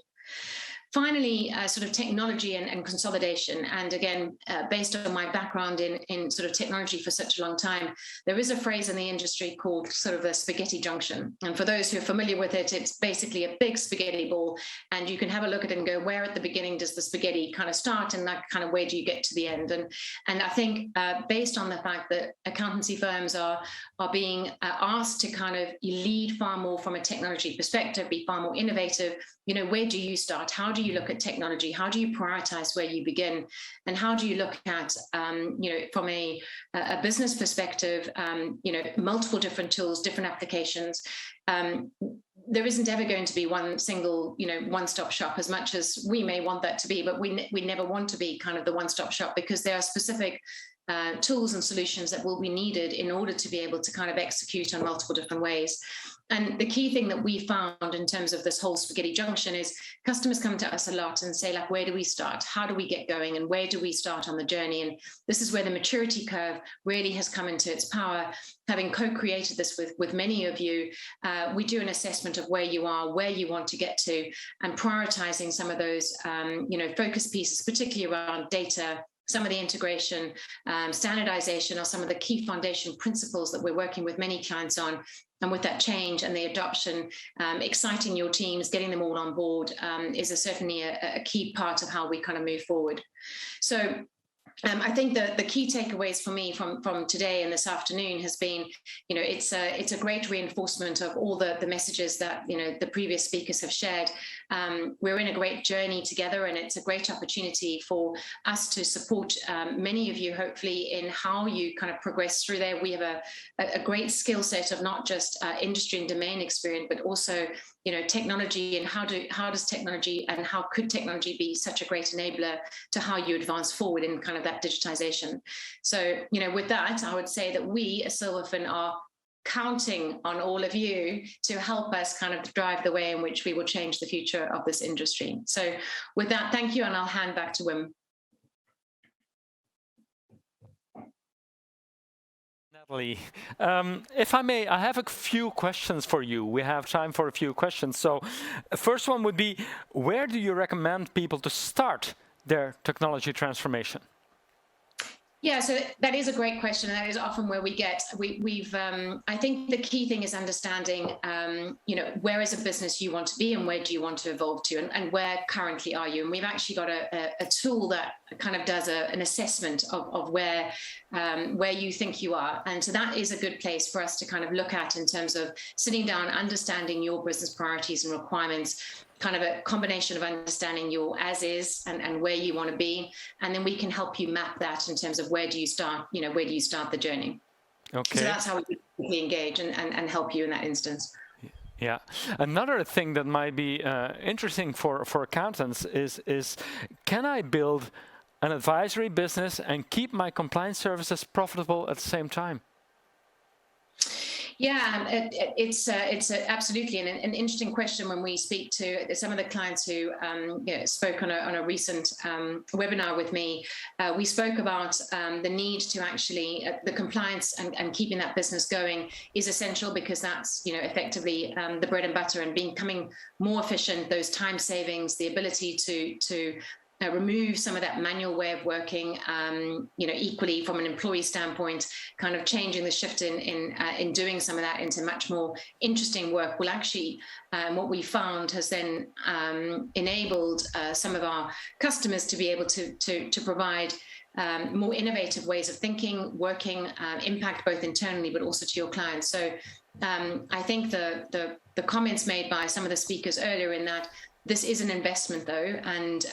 Finally, sort of technology and consolidation. And again, based on my background in sort of technology for such a long time, there is a phrase in the industry called sort of a spaghetti junction. And for those who are familiar with it, it's basically a big spaghetti ball. And you can have a look at it and go, where at the beginning does the spaghetti kind of start? And that kind of where do you get to the end? And I think based on the fact that accountancy firms are being asked to kind of lead far more from a technology perspective, be far more innovative, where do you start? How do you look at technology? How do you prioritize where you begin? And how do you look at, from a business perspective, multiple different tools, different applications? There isn't ever going to be one single, one-stop shop, as much as we may want that to be, but we never want to be kind of the one-stop shop, because there are specific tools and solutions that will be needed in order to be able to kind of execute on multiple different ways. And the key thing that we found in terms of this whole spaghetti junction is customers come to us a lot and say, like, where do we start? How do we get going? And where do we start on the journey? And this is where the maturity curve really has come into its power. Having co-created this with many of you, we do an assessment of where you are, where you want to get to, and prioritizing some of those, focus pieces, particularly around data, some of the integration, standardization are some of the key foundation principles that we're working with many clients on. And with that change and the adoption, exciting your teams, getting them all on board is certainly a key part of how we kind of move forward. So I think the key takeaways for me from today and this afternoon has been, it's a great reinforcement of all the messages that, the previous speakers have shared. We're in a great journey together, and it's a great opportunity for us to support many of you, hopefully, in how you kind of progress through there. We have a great skill set of not just industry and domain experience, but also technology, and how does technology and how could technology be such a great enabler to how you advance forward in kind of that digitization. So, with that, I would say that we as Silverfin are counting on all of you to help us kind of drive the way in which we will change the future of this industry. So with that, thank you, and I'll hand back to Wim. Natalie, if I may, I have a few questions for you. We have time for a few questions. So first one would be, where do you recommend people to start their technology transformation? Yeah, so that is a great question. That is often where we've I think the key thing is understanding, where as a business you want to be and where do you want to evolve to, and where currently are you? And we've actually got a tool that kind of does an assessment of where you think you are. And so that is a good place for us to kind of look at in terms of sitting down, understanding your business priorities and requirements, kind of a combination of understanding your as is and where you want to be, and then we can help you map that in terms of where do you start the journey. Okay. So that's how we engage and help you in that instance. Yeah. Another thing that might be interesting for accountants is can I build an advisory business and keep my compliance services profitable at the same time? Yeah, it's absolutely an interesting question when we speak to some of the clients who spoke on a recent webinar with me. We spoke about the need to actually the compliance and keeping that business going is essential, because that's effectively the bread and butter, and becoming more efficient, those time savings, the ability to remove some of that manual way of working, equally from an employee standpoint, kind of changing the shift in doing some of that into much more interesting work will actually, what we found has then enabled some of our customers to be able to provide more innovative ways of thinking, working, impact both internally but also to your clients. So I think the comments made by some of the speakers earlier in that, this is an investment, though, and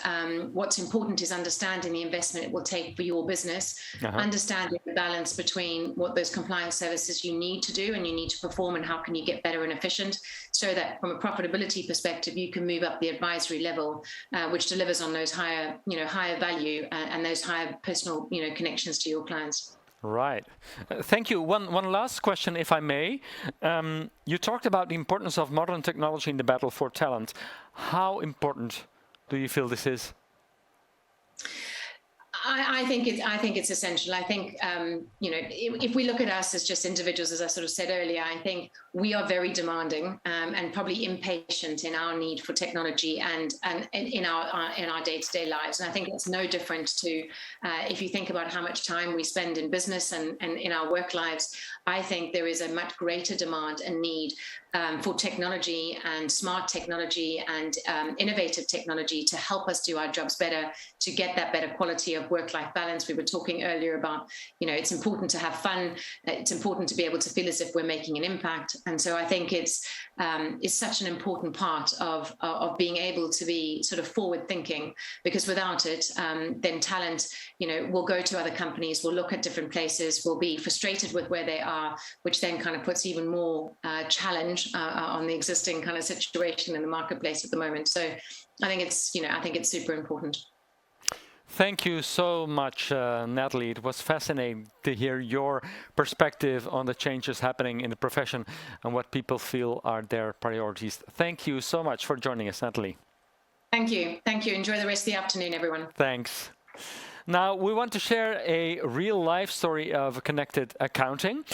what's important is understanding the investment it will take for your business, understanding the balance between what those compliance services you need to do and you need to perform, and how can you get better and efficient, so that from a profitability perspective, you can move up the advisory level, which delivers on those higher value and those higher personal, connections to your clients. Right. Thank you. One last question, if I may. You talked about the importance of modern technology in the battle for talent. How important do you feel this is? I think it's essential. I think if we look at us as just individuals, as I sort of said earlier, I think we are very demanding and probably impatient in our need for technology and in our day-to-day lives. And I think it's no different to if you think about how much time we spend in business and in our work lives. I think there is a much greater demand and need for technology and smart technology and innovative technology to help us do our jobs better, to get that better quality of work-life balance. We were talking earlier about, it's important to have fun. It's important to be able to feel as if we're making an impact. And so I think it's such an important part of being able to be sort of forward-thinking, because without it, then talent, will go to other companies, will look at different places, will be frustrated with where they are, which then kind of puts even more challenge on the existing kind of situation in the marketplace at the moment. So I think it's super important. Thank you so much, Natalie. It was fascinating to hear your perspective on the changes happening in the profession and what people feel are their priorities. Thank you so much for joining us, Natalie. Thank you. Thank you. Enjoy the rest of the afternoon, everyone. Thanks. Now, we want to share a real-life story of connected accounting.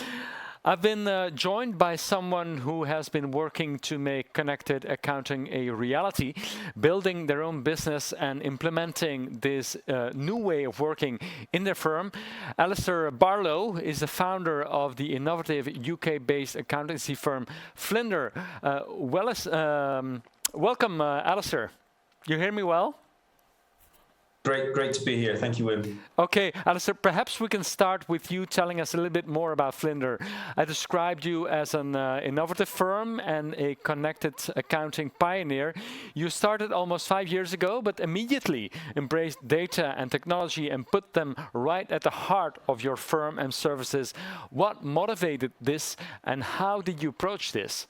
I've been joined by someone who has been working to make connected accounting a reality, building their own business and implementing this new way of working in their firm. Alistair Barlow is the founder of the innovative UK-based accountancy firm Flinder. Welcome, Alistair. You hear me well? Great to be here. Thank you, Wim. Okay, Alistair, perhaps we can start with you telling us a little bit more about Flinder. I described you as an innovative firm and a connected accounting pioneer. You started almost 5 years ago, but immediately embraced data and technology and put them right at the heart of your firm and services. What motivated this, and how did you approach this?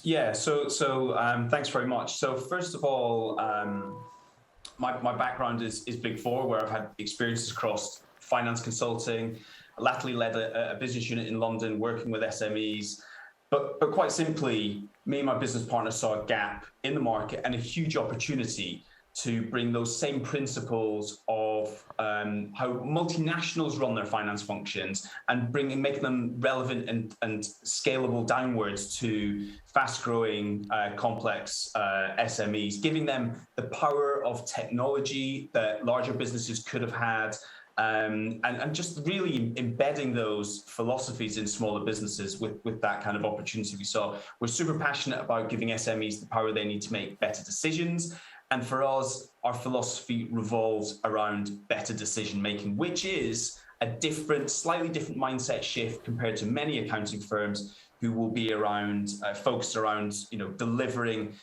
Yeah, so thanks very much. So first of all, my background is Big Four, where I've had experiences across finance consulting. I latterly led a business unit in London working with SMEs. But quite simply, me and my business partner saw a gap in the market and a huge opportunity to bring those same principles of how multinationals run their finance functions and make them relevant and scalable downwards to fast-growing, complex SMEs, giving them the power of technology that larger businesses could have had, and just really embedding those philosophies in smaller businesses with that kind of opportunity we saw. We're super passionate about giving SMEs the power they need to make better decisions. And for us, our philosophy revolves around better decision making, which is a slightly different mindset shift compared to many accounting firms who will be focused around delivering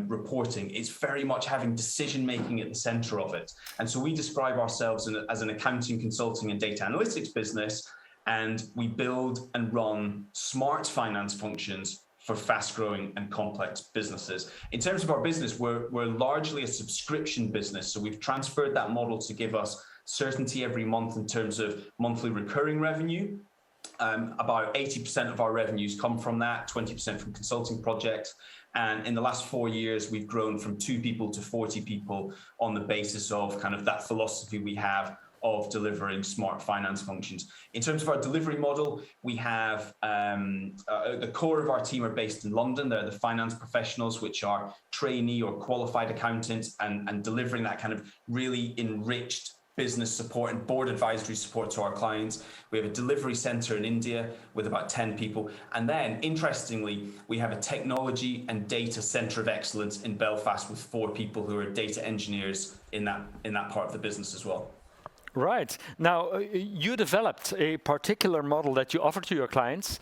reporting. It's very much having decision making at the center of it. And so we describe ourselves as an accounting, consulting, and data analytics business, and we build and run smart finance functions for fast-growing and complex businesses. In terms of our business, we're largely a subscription business, so we've transferred that model to give us certainty every month in terms of monthly recurring revenue. About 80% of our revenues come from that, 20% from consulting projects. And in the last 4 years, we've grown from 2 people to 40 people on the basis of kind of that philosophy we have of delivering smart finance functions. In terms of our delivery model, we have the core of our team are based in London. They're the finance professionals, which are trainee or qualified accountants, and delivering that kind of really enriched business support and board advisory support to our clients. We have a delivery center in India with about 10 people. And then, interestingly, we have a technology and data center of excellence in Belfast with 4 people who are data engineers in that part of the business as well. Right. Now, you developed a particular model that you offer to your clients,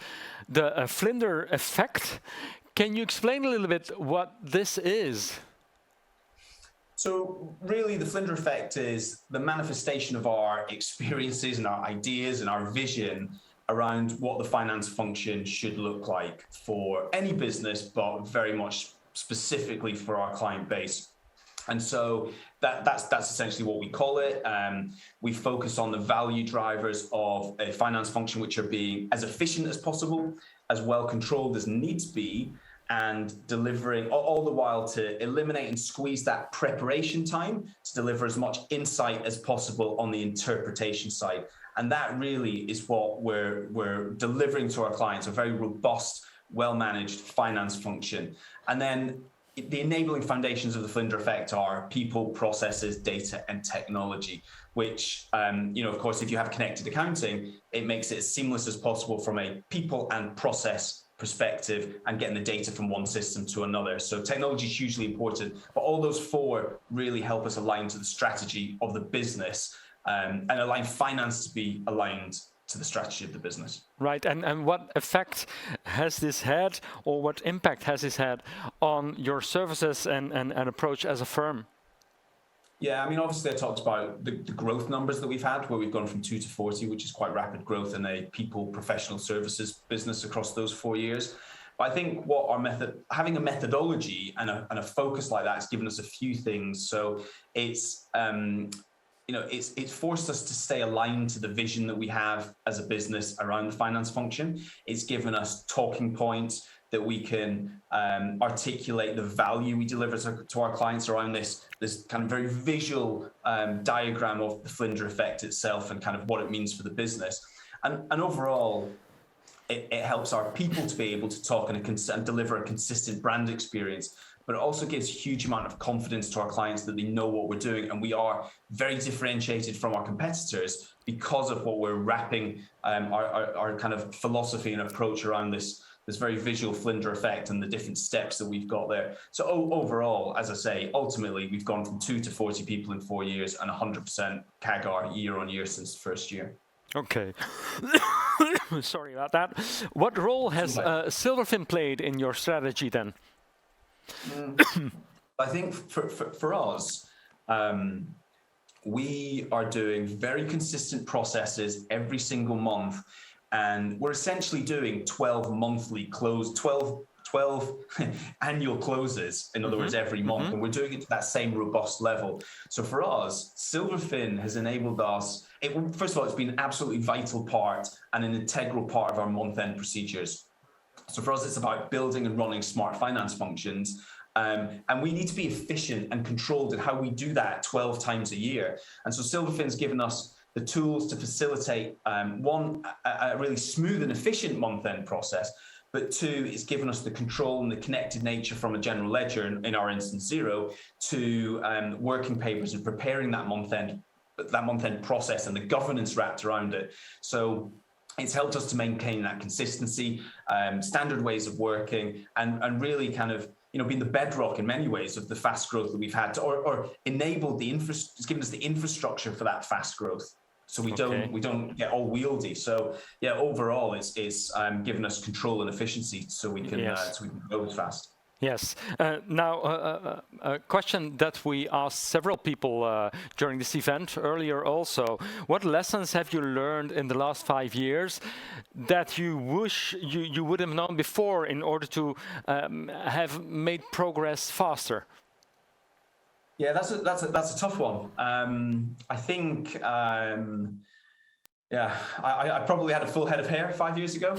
the Flinder effect. Can you explain a little bit what this is? So really, the Flinder effect is the manifestation of our experiences and our ideas and our vision around what the finance function should look like for any business, but very much specifically for our client base. And so that's essentially what we call it. We focus on the value drivers of a finance function, which are being as efficient as possible, as well controlled as needs be, and delivering all the while to eliminate and squeeze that preparation time to deliver as much insight as possible on the interpretation side. And that really is what we're delivering to our clients, a very robust, well-managed finance function. And then the enabling foundations of the Flinder effect are people, processes, data, and technology, which, of course, if you have connected accounting, it makes it as seamless as possible from a people and process perspective and getting the data from one system to another. So technology is hugely important, but all those 4 really help us align to the strategy of the business and align finance to be aligned to the strategy of the business. Right, and what effect has this had, or what impact has this had on your services and approach as a firm? Yeah, I mean, obviously I talked about the growth numbers that we've had, where we've gone from 2 to 40, which is quite rapid growth in a people professional services business across those 4 years. But I think what having a methodology and a focus like that has given us a few things. So it's it's forced us to stay aligned to the vision that we have as a business around the finance function. It's given us talking points that we can articulate the value we deliver to our clients around this kind of very visual diagram of the Flinders effect itself and kind of what it means for the business. And overall, it helps our people to be able to talk and deliver a consistent brand experience, but it also gives a huge amount of confidence to our clients that they know what we're doing, and we are very differentiated from our competitors because of what we're wrapping our kind of philosophy and approach around this very visual Flinders effect and the different steps that we've got there. So overall, as I say, ultimately, we've gone from 2 to 40 people in 4 years and 100% CAGR year on year since the first year. Okay. Sorry about that. What role has Silverfin played in your strategy then? I think for us, we are doing very consistent processes every single month, and we're essentially doing 12 monthly close, 12 annual closes, in other words, every month, and we're doing it to that same robust level. So for us, Silverfin has enabled us, first of all, it's been an absolutely vital part and an integral part of our month-end procedures. So for us, it's about building and running smart finance functions. And we need to be efficient and controlled in how we do that 12 times a year. And so Silverfin's given us the tools to facilitate, one, a really smooth and efficient month-end process, but two, it's given us the control and the connected nature from a general ledger, in our instance Xero, to working papers and preparing that month-end process and the governance wrapped around it. So it's helped us to maintain that consistency, standard ways of working, and really kind of been the bedrock in many ways of the fast growth that we've had, or enabled it's given us the infrastructure for that fast growth. So we don't get all wieldy. So yeah, overall, it's given us control and efficiency, so we can grow fast. Yes. Now, a question that we asked several people during this event earlier also. What lessons have you learned in the last 5 years that you wish you would have known before in order to have made progress faster? Yeah, that's a tough one. I think, I probably had a full head of hair 5 years ago.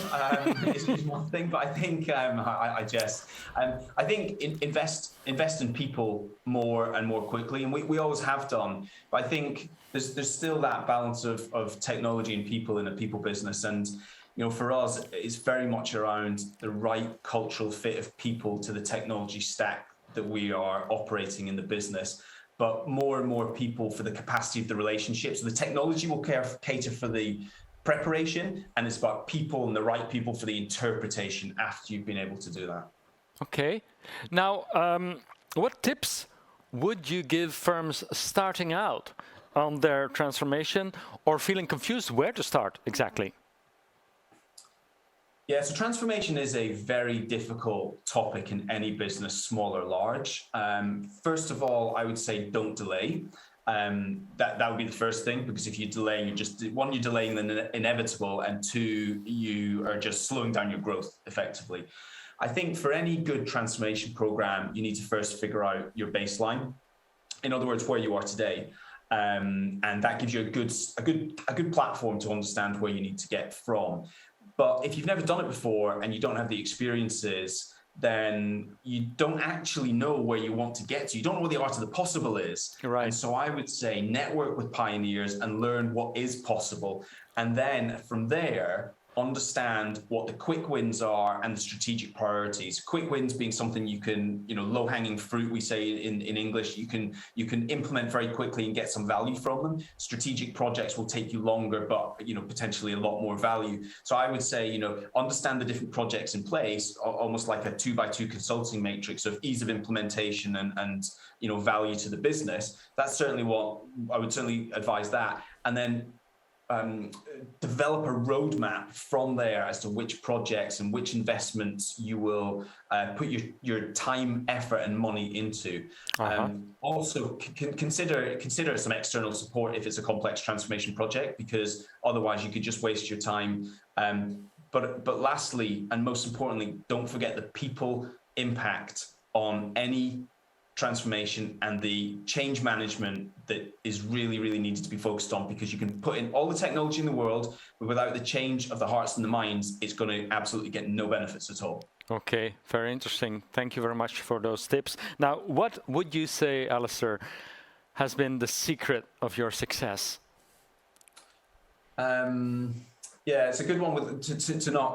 Is one thing, but I think I jest. I think invest in people more and more quickly, and we always have done. But I think there's still that balance of technology and people in a people business, and for us, it's very much around the right cultural fit of people to the technology stack that we are operating in the business, but more and more people for the capacity of the relationship. So the technology will cater for the preparation, and it's about people and the right people for the interpretation after you've been able to do that. Okay. Now, what tips would you give firms starting out on their transformation or feeling confused where to start exactly? Yeah, so transformation is a very difficult topic in any business, small or large. First of all, I would say don't delay. That would be the first thing, because if you delay, you're delaying the inevitable, and two, you are just slowing down your growth effectively. I think for any good transformation program, you need to first figure out your baseline. In other words, where you are today. And that gives you a good platform to understand where you need to get from. But if you've never done it before and you don't have the experiences, then you don't actually know where you want to get to. You don't know what the art of the possible is. Right. And so I would say network with pioneers and learn what is possible. And then from there, understand what the quick wins are and the strategic priorities. Quick wins being something you can, low-hanging fruit, we say in English, you can implement very quickly and get some value from them. Strategic projects will take you longer, but potentially a lot more value. So I would say, understand the different projects in place, almost like a 2x2 consulting matrix of ease of implementation and value to the business. That's certainly what I would certainly advise that. And then develop a roadmap from there as to which projects and which investments you will put your time, effort, and money into. Also, consider some external support if it's a complex transformation project, because otherwise you could just waste your time. But lastly, and most importantly, don't forget the people impact on any transformation and the change management that is really, really needed to be focused on, because you can put in all the technology in the world, but without the change of the hearts and the minds, it's going to absolutely get no benefits at all. Okay, very interesting. Thank you very much for those tips. Now, what would you say, Alistair, has been the secret of your success? Yeah, it's a good one to not,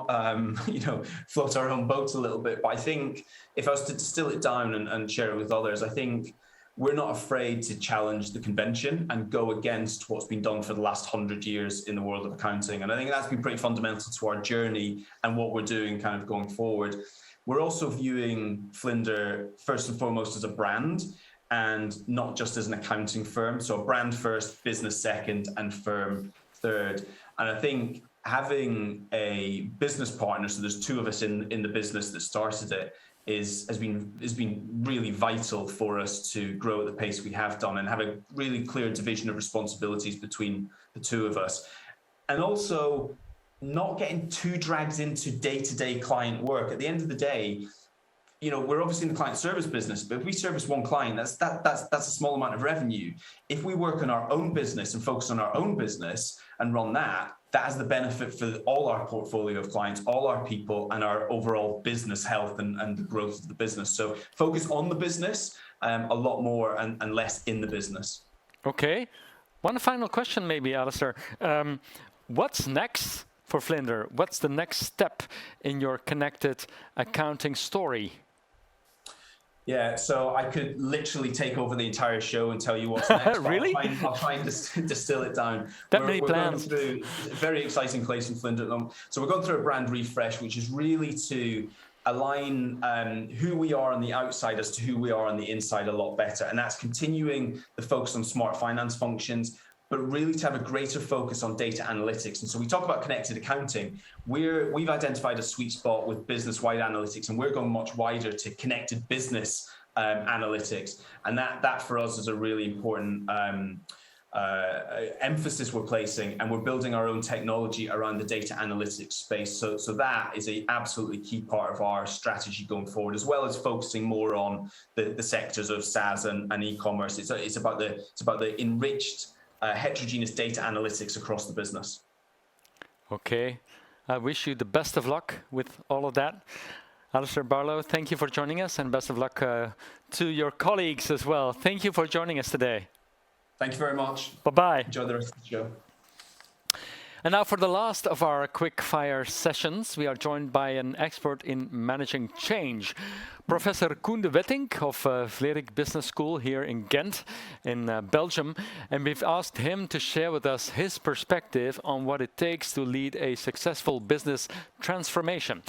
float our own boats a little bit. But I think if I was to distill it down and share it with others, I think we're not afraid to challenge the convention and go against what's been done for the last 100 years in the world of accounting. And I think that's been pretty fundamental to our journey and what we're doing kind of going forward. We're also viewing Flinder first and foremost as a brand and not just as an accounting firm. So brand first, business second, and firm third. And I think having a business partner, so there's two of us in the business that started it, has been really vital for us to grow at the pace we have done and have a really clear division of responsibilities between the two of us. And also not getting too dragged into day-to-day client work. At the end of the day, we're obviously in the client service business, but if we service one client, that's a small amount of revenue. If we work on our own business and focus on our own business and run that has the benefit for all our portfolio of clients, all our people, and our overall business health and the growth of the business. So focus on the business a lot more and less in the business. Okay. One final question maybe, Alistair. What's next for Flinder? What's the next step in your connected accounting story? Yeah, so I could literally take over the entire show and tell you what's next. Really? I'll try and distill it down. Many plans. We're going through a very exciting place in Flinder at the moment. So we're going through a brand refresh, which is really to align who we are on the outside as to who we are on the inside a lot better. And that's continuing the focus on smart finance functions, but really to have a greater focus on data analytics. And so we talk about connected accounting. We've identified a sweet spot with business-wide analytics, and we're going much wider to connected business analytics. And that for us is a really important emphasis we're placing, and we're building our own technology around the data analytics space. So that is an absolutely key part of our strategy going forward, as well as focusing more on the sectors of SaaS and e-commerce. It's about the enriched heterogeneous data analytics across the business. Okay, I wish you the best of luck with all of that. Alistair Barlow, thank you for joining us, and best of luck to your colleagues as well. Thank you for joining us today. Thank you very much. Bye-bye. Enjoy the rest of the show. And now for the last of our quick fire sessions, we are joined by an expert in managing change. Professor Koen de Wettinck of Vlerick Business School here in Ghent in Belgium. And we've asked him to share with us his perspective on what it takes to lead a successful business transformation.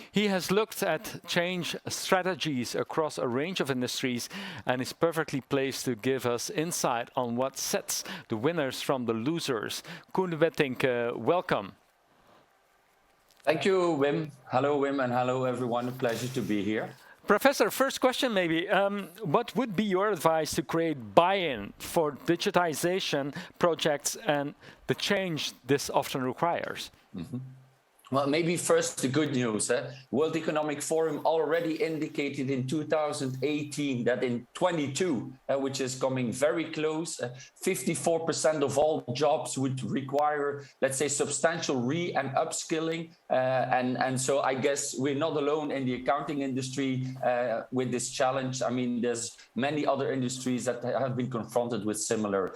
He has looked at change strategies across a range of industries and is perfectly placed to give us insight on what sets the winners from the losers. Koen de Wettinck, welcome. Thank you, Wim. Hello, Wim, and hello, everyone. A pleasure to be here. Professor, first question maybe. What would be your advice to create buy-in for digitization projects and the change this often requires? Mm-hmm. Well, maybe first the good news. World Economic Forum already indicated in 2018 that in 22, which is coming very close, 54% of all jobs would require, let's say, substantial re- and upskilling. And so I guess we're not alone in the accounting industry with this challenge. I mean, there's many other industries that have been confronted with similar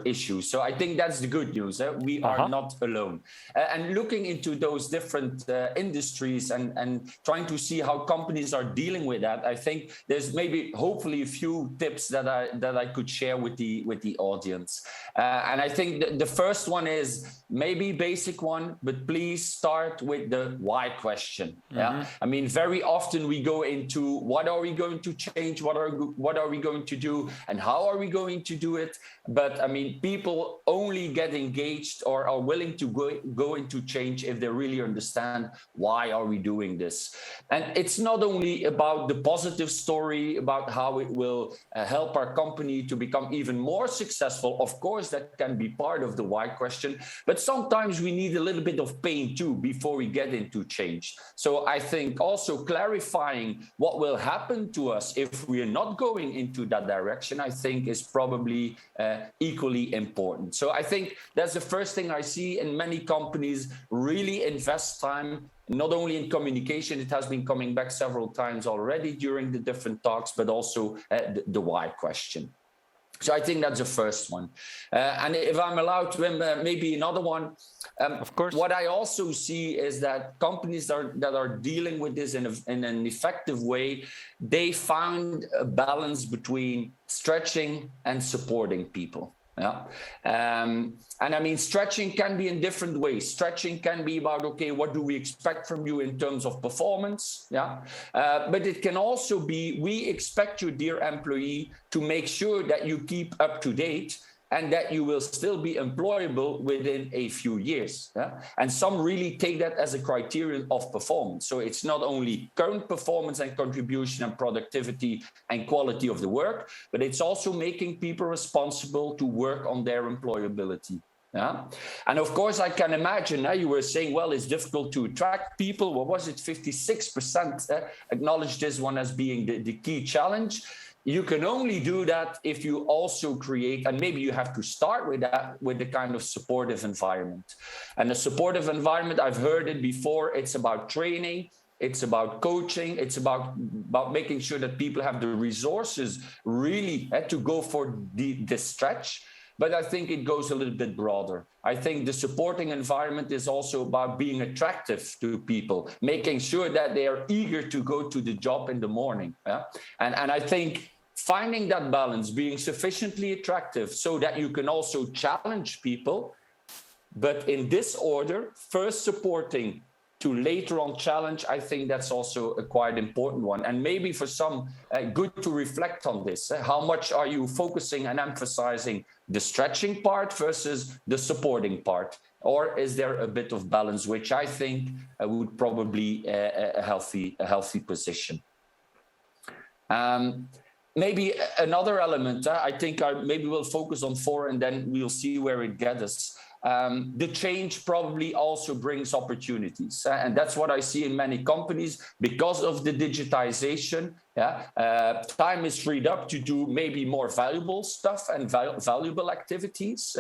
issues. So I think that's the good news. We are not alone. And looking into those different industries and trying to see how companies are dealing with that, I think there's maybe hopefully a few tips that I could share with the audience. And I think the first one is maybe basic one, but please start with the why question. Mm-hmm. Yeah, I mean, very often we go into what are we going to change, what are we going to do, and how are we going to do it. But I mean, people only get engaged or are willing to go into change change if they really understand why are we doing this. And it's not only about the positive story about how it will help our company to become even more successful. Of course, that can be part of the why question, but sometimes we need a little bit of pain too before we get into change. So I think also clarifying what will happen to us if we are not going into that direction, I think is probably equally important. So I think that's the first thing I see in many companies really invest time, not only in communication, it has been coming back several times already during the different talks, but also the why question. So I think that's the first one. And if I'm allowed to, maybe another one. Of course. What I also see is that companies that are dealing with this in an effective way, they found a balance between stretching and supporting people. Yeah. And I mean, stretching can be in different ways. Stretching can be about, okay, what do we expect from you in terms of performance? Yeah. But it can also be, we expect you, dear employee, to make sure that you keep up to date and that you will still be employable within a few years. Yeah? And some really take that as a criterion of performance. So it's not only current performance and contribution and productivity and quality of the work, but it's also making people responsible to work on their employability. Yeah. And of course, I can imagine, you were saying, well, it's difficult to attract people. What was it? 56% acknowledged this one as being the key challenge. You can only do that if you also create, and maybe you have to start with that, with the kind of supportive environment. And a supportive environment, I've heard it before, it's about training, it's about coaching, it's about making sure that people have the resources really to go for the stretch. But I think it goes a little bit broader. I think the supporting environment is also about being attractive to people, making sure that they are eager to go to the job in the morning. Yeah? And I think finding that balance, being sufficiently attractive so that you can also challenge people, but in this order, first supporting to later on challenge, I think that's also a quite important one. And maybe for some, good to reflect on this. How much are you focusing and emphasizing the stretching part versus the supporting part? Or is there a bit of balance, which I think would probably a healthy position. Maybe another element, I think maybe we'll focus on 4 and then we'll see where it gets us. The change probably also brings opportunities. And that's what I see in many companies because of the digitization. Time is freed up to do maybe more valuable stuff and valuable activities.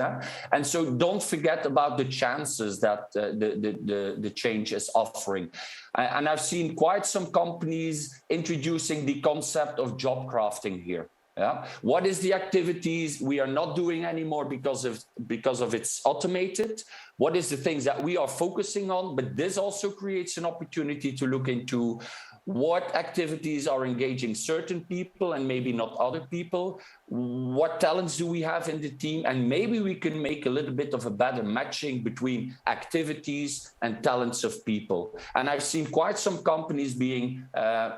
And so don't forget about the chances that the change is offering. And I've seen quite some companies introducing the concept of job crafting here. Yeah. What is the activities we are not doing anymore because of it's automated? What is the things that we are focusing on? But this also creates an opportunity to look into what activities are engaging certain people and maybe not other people. What talents do we have in the team? And maybe we can make a little bit of a better matching between activities and talents of people. And I've seen quite some companies being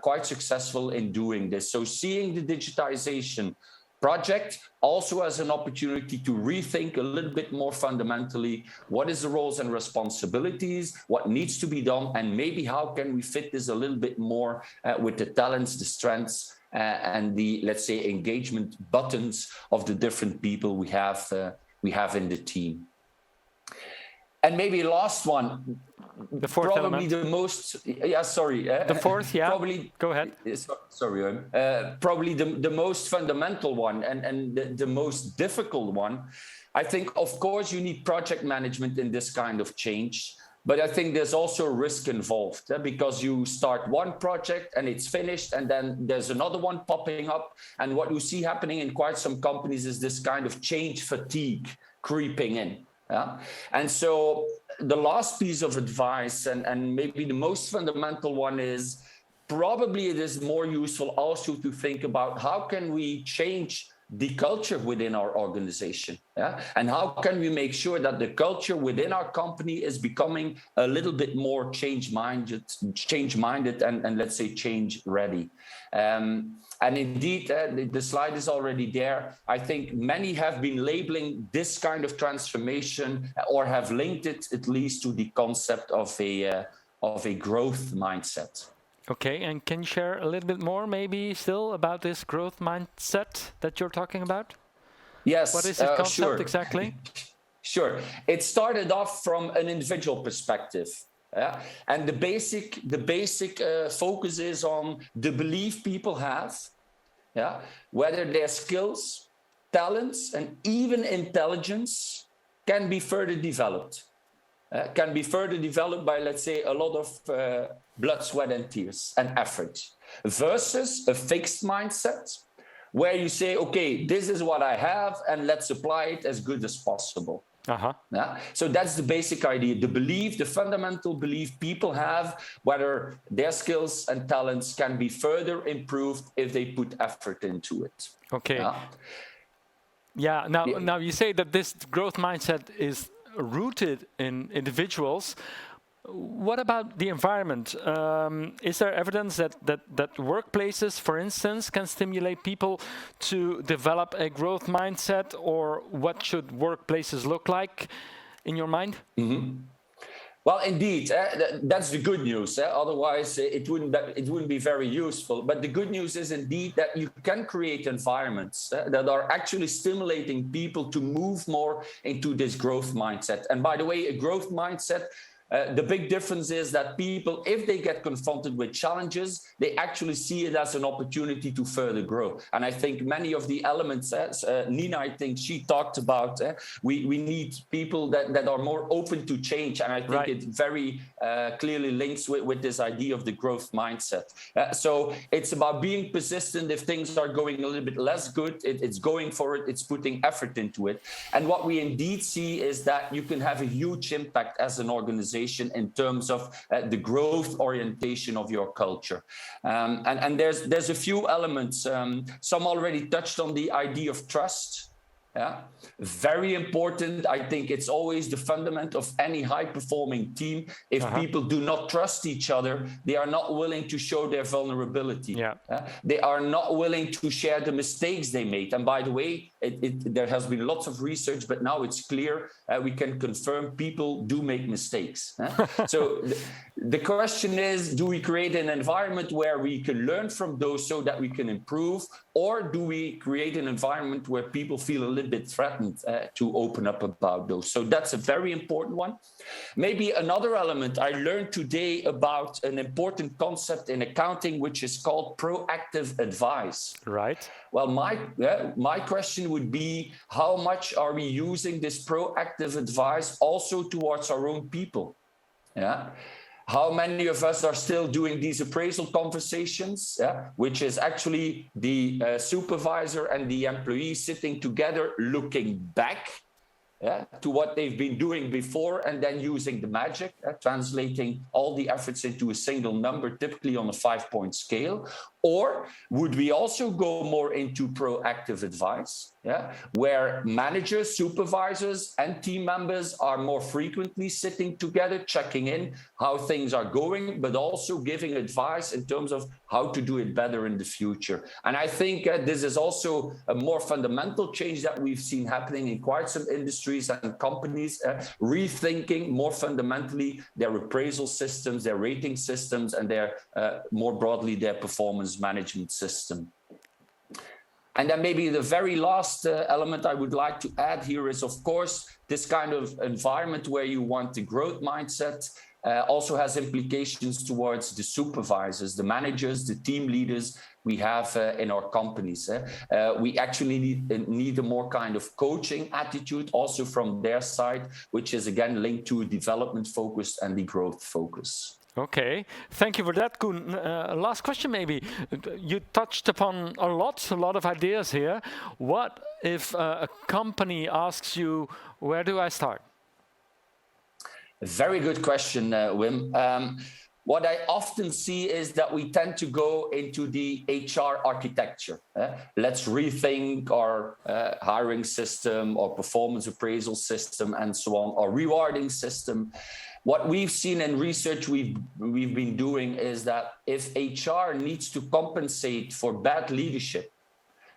quite successful in doing this. So seeing the digitization project also as an opportunity to rethink a little bit more fundamentally what is the roles and responsibilities, what needs to be done, and maybe how can we fit this a little bit more with the talents, the strengths, and the, let's say, engagement buttons of the different people we have in the team. And maybe last one, the fourth probably element. The most, the fourth, probably, go ahead. Sorry, probably the most fundamental one and the most difficult one. I think, of course, you need project management in this kind of change. But I think there's also risk involved because you start one project and it's finished and then there's another one popping up. And what you see happening in quite some companies is this kind of change fatigue creeping in. Yeah. And so the last piece of advice and maybe the most fundamental one is probably it is more useful also to think about how can we change the culture within our organization. Yeah? And how can we make sure that the culture within our company is becoming a little bit more change-minded and let's say change-ready. And indeed, the slide is already there. I think many have been labeling this kind of transformation or have linked it at least to the concept of a growth mindset. Okay, and can you share a little bit more maybe still about this growth mindset that you're talking about? Yes, what is this concept sure. exactly? Sure. It started off from an individual perspective. Yeah? And the basic focus is on the belief people have, yeah? Whether their skills, talents, and even intelligence can be further developed. Can be further developed by, let's say, a lot of blood, sweat, and tears and effort, versus a fixed mindset where you say, okay, this is what I have, and let's apply it as good as possible. Yeah? So that's the basic idea, the belief, the fundamental belief people have, whether their skills and talents can be further improved if they put effort into it. Okay. Yeah, now you say that this growth mindset is rooted in individuals. What about the environment? Is there evidence that workplaces, for instance, can stimulate people to develop a growth mindset, or what should workplaces look like in your mind? Mm-hmm. Well, indeed, that's the good news. Otherwise, it wouldn't be very useful. But the good news is indeed that you can create environments that are actually stimulating people to move more into this growth mindset. And by the way, a growth mindset, the big difference is that people, if they get confronted with challenges, they actually see it as an opportunity to further grow. And I think many of the elements, Nina, I think she talked about, we need people that are more open to change. And I think it very clearly links with this idea of the growth mindset. So it's about being persistent. If things are going a little bit less good, it's going for it, it's putting effort into it. And what we indeed see is that you can have a huge impact as an organization in terms of the growth orientation of your culture. And there's a few elements. Some already touched on the idea of trust. Yeah, very important. I think it's always the fundament of any high-performing team. If people do not trust each other, they are not willing to show their vulnerability. They are not willing to share the mistakes they made. And by the way, there has been lots of research, but now it's clear we can confirm people do make mistakes. So the question is, do we create an environment where we can learn from those so that we can improve, or do we create an environment where people feel a little bit threatened to open up about those? So that's a very important one. Maybe another element I learned today about an important concept in accounting, which is called proactive advice. Right. Well, my question would be, how much are we using this proactive advice also towards our own people? Yeah. How many of us are still doing these appraisal conversations, which is actually the supervisor and the employee sitting together looking back to what they've been doing before, and then using the magic, translating all the efforts into a single number, typically on a 5-point scale? Or would we also go more into proactive advice, where managers, supervisors, and team members are more frequently sitting together, checking in how things are going, but also giving advice in terms of how to do it better in the future? And I think this is also a more fundamental change that we've seen happening in quite some industries and companies, rethinking more fundamentally their appraisal systems, their rating systems, and their more broadly their performance management system. And then maybe the very last element I would like to add here is, of course, this kind of environment where you want the growth mindset also has implications towards the supervisors, the managers, the team leaders we have in our companies. We actually need a more kind of coaching attitude also from their side, which is again linked to development focus and the growth focus. Okay, thank you for that, Koen. Last question maybe. You touched upon a lot of ideas here. What if a company asks you, where do I start? Very good question, Wim. what I often see is that we tend to go into the HR architecture. Let's rethink our hiring system or performance appraisal system and so on, or rewarding system. What we've seen in research we've been doing is that if HR needs to compensate for bad leadership,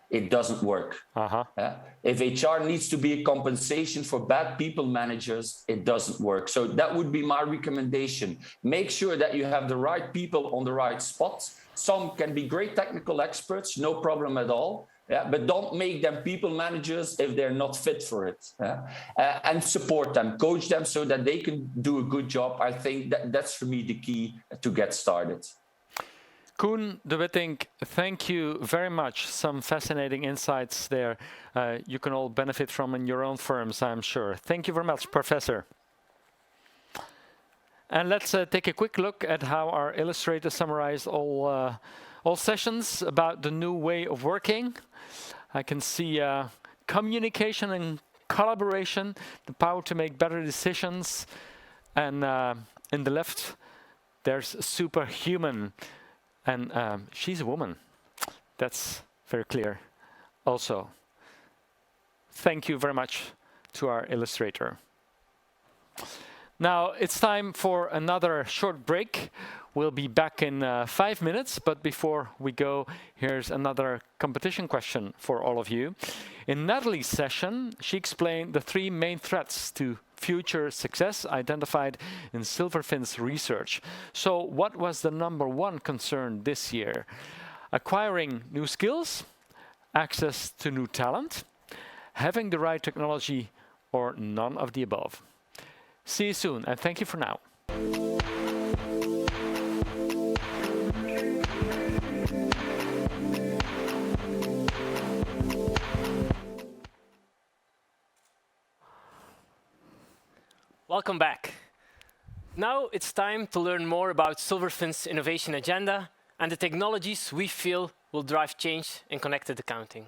it doesn't work. If HR needs to be a compensation for bad people managers, it doesn't work. So that would be my recommendation. Make sure that you have the right people on the right spots. Some can be great technical experts, no problem at all. But don't make them people managers if they're not fit for it. And support them, coach them so that they can do a good job. I think that's for me the key to get started. Koen de Witting, thank you very much. Some fascinating insights there you can all benefit from in your own firms, I'm sure. Thank you very much, Professor. And let's take a quick look at how our illustrator summarized all sessions about the new way of working. I can see communication and collaboration, the power to make better decisions. And in the left, there's superhuman. And she's a woman. That's very clear also. Thank you very much to our illustrator. Now it's time for another short break. We'll be back in 5 minutes, but before we go, here's another competition question for all of you. In Natalie's session, she explained the 3 main threats to future success identified in Silverfin's research. So what was the #1 concern this year? Acquiring new skills, access to new talent, having the right technology, or none of the above? See you soon, and thank you for now. Welcome back. Now it's time to learn more about Silverfin's innovation agenda and the technologies we feel will drive change in connected accounting.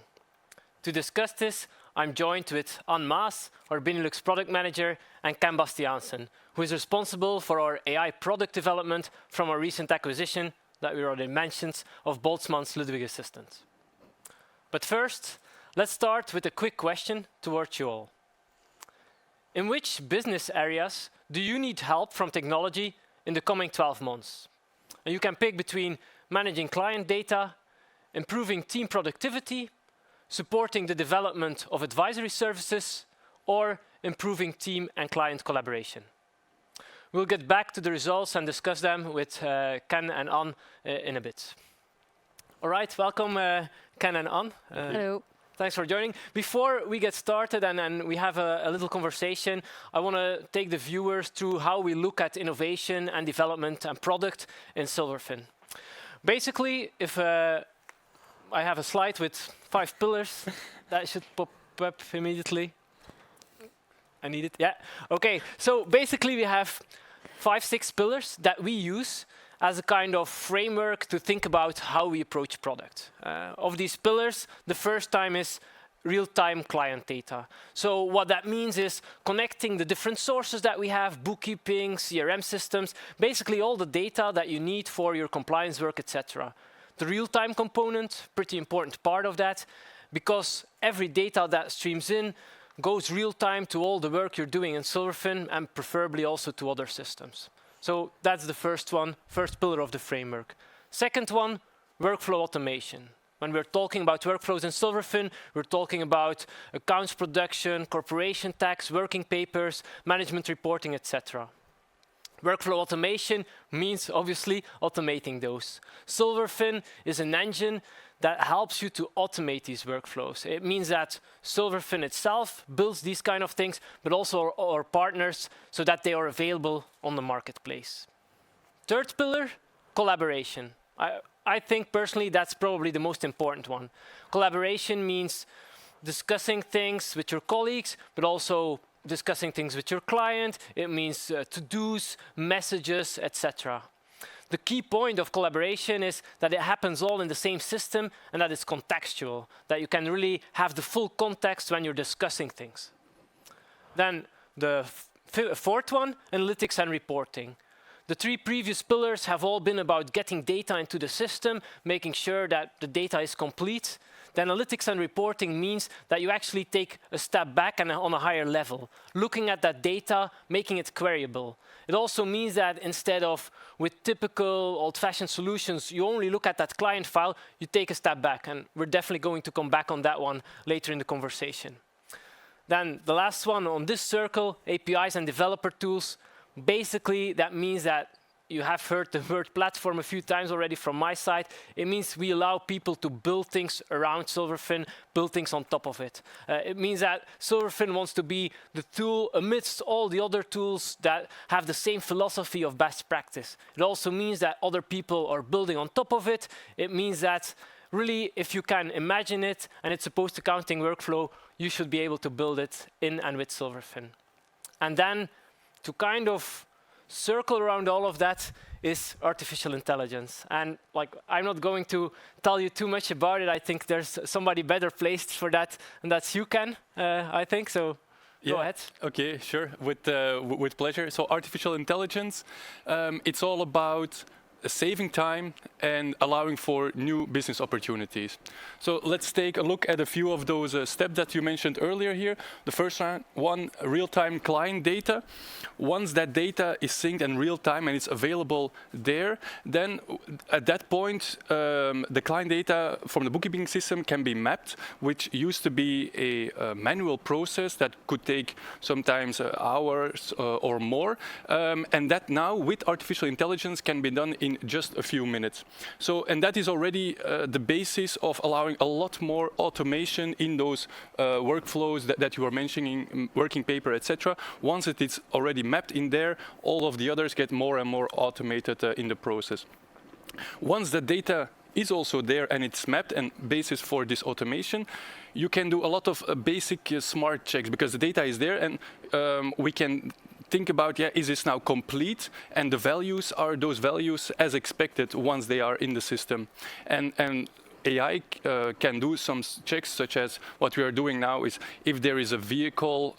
To discuss this, I'm joined with Anne Maas, our Benelux product manager, and Ken Bastiaansen, who is responsible for our AI product development from our recent acquisition that we already mentioned of Boltzmann's Ludwig Assistant. But first, let's start with a quick question towards you all. In which business areas do you need help from technology in the coming 12 months? And you can pick between managing client data, improving team productivity, supporting the development of advisory services, or improving team and client collaboration. We'll get back to the results and discuss them with Ken and Anne in a bit. All right, welcome Ken and Anne. Hello. Thanks for joining. Before we get started and we have a little conversation, I want to take the viewers through how we look at innovation and development and product in Silverfin. Basically, if I have a slide with 5 pillars, that should pop up immediately. I need it, yeah. Okay, so basically we have 5, 6 pillars that we use as a kind of framework to think about how we approach product. Of these pillars, the first time is real-time client data. So what that means is connecting the different sources that we have, bookkeeping, CRM systems, basically all the data that you need for your compliance work, etc. The real-time component, pretty important part of that, because every data that streams in goes real-time to all the work you're doing in Silverfin and preferably also to other systems. So that's the first one, first pillar of the framework. Second one, workflow automation. When we're talking about workflows in Silverfin, we're talking about accounts production, corporation tax, working papers, management reporting, etc. Workflow automation means obviously automating those. Silverfin is an engine that helps you to automate these workflows. It means that Silverfin itself builds these kind of things, but also our partners so that they are available on the marketplace. Third pillar, collaboration. I think personally that's probably the most important one. Collaboration means discussing things with your colleagues, but also discussing things with your client. It means to-dos, messages, etc. The key point of collaboration is that it happens all in the same system and that it's contextual, that you can really have the full context when you're discussing things. Then the fourth one, analytics and reporting. the 3 previous pillars have all been about getting data into the system, making sure that the data is complete. The analytics and reporting means that you actually take a step back and on a higher level, looking at that data, making it queryable. It also means that instead of with typical old-fashioned solutions, you only look at that client file, you take a step back, and we're definitely going to come back on that one later in the conversation. Then the last one on this circle, APIs and developer tools. Basically, that means that you have heard the word platform a few times already from my side. It means we allow people to build things around Silverfin, build things on top of it. It means that Silverfin wants to be the tool amidst all the other tools that have the same philosophy of best practice. It also means that other people are building on top of it. It means that really, if you can imagine it and it's a post-accounting workflow, you should be able to build it in and with Silverfin. And then to kind of circle around all of that is artificial intelligence. And like, I'm not going to tell you too much about it. I think there's somebody better placed for that, and that's you, Ken, I think. So go ahead. Okay, sure, with pleasure. So artificial intelligence, it's all about saving time and allowing for new business opportunities. So let's take a look at a few of those steps that you mentioned earlier here. The first one, real-time client data. Once that data is synced in real time and it's available there, then at that point, the client data from the bookkeeping system can be mapped, which used to be a manual process that could take sometimes hours or more. And that now, with artificial intelligence, can be done in just a few minutes. So, and that is already the basis of allowing a lot more automation in those workflows that you were mentioning, working paper, etc. Once it is already mapped in there, all of the others get more and more automated in the process. Once the data is also there and it's mapped and basis for this automation, you can do a lot of basic smart checks because the data is there, and we can think about, is this now complete? And the values, are those values as expected once they are in the system? And AI can do some checks, such as what we are doing now is if there is a vehicle,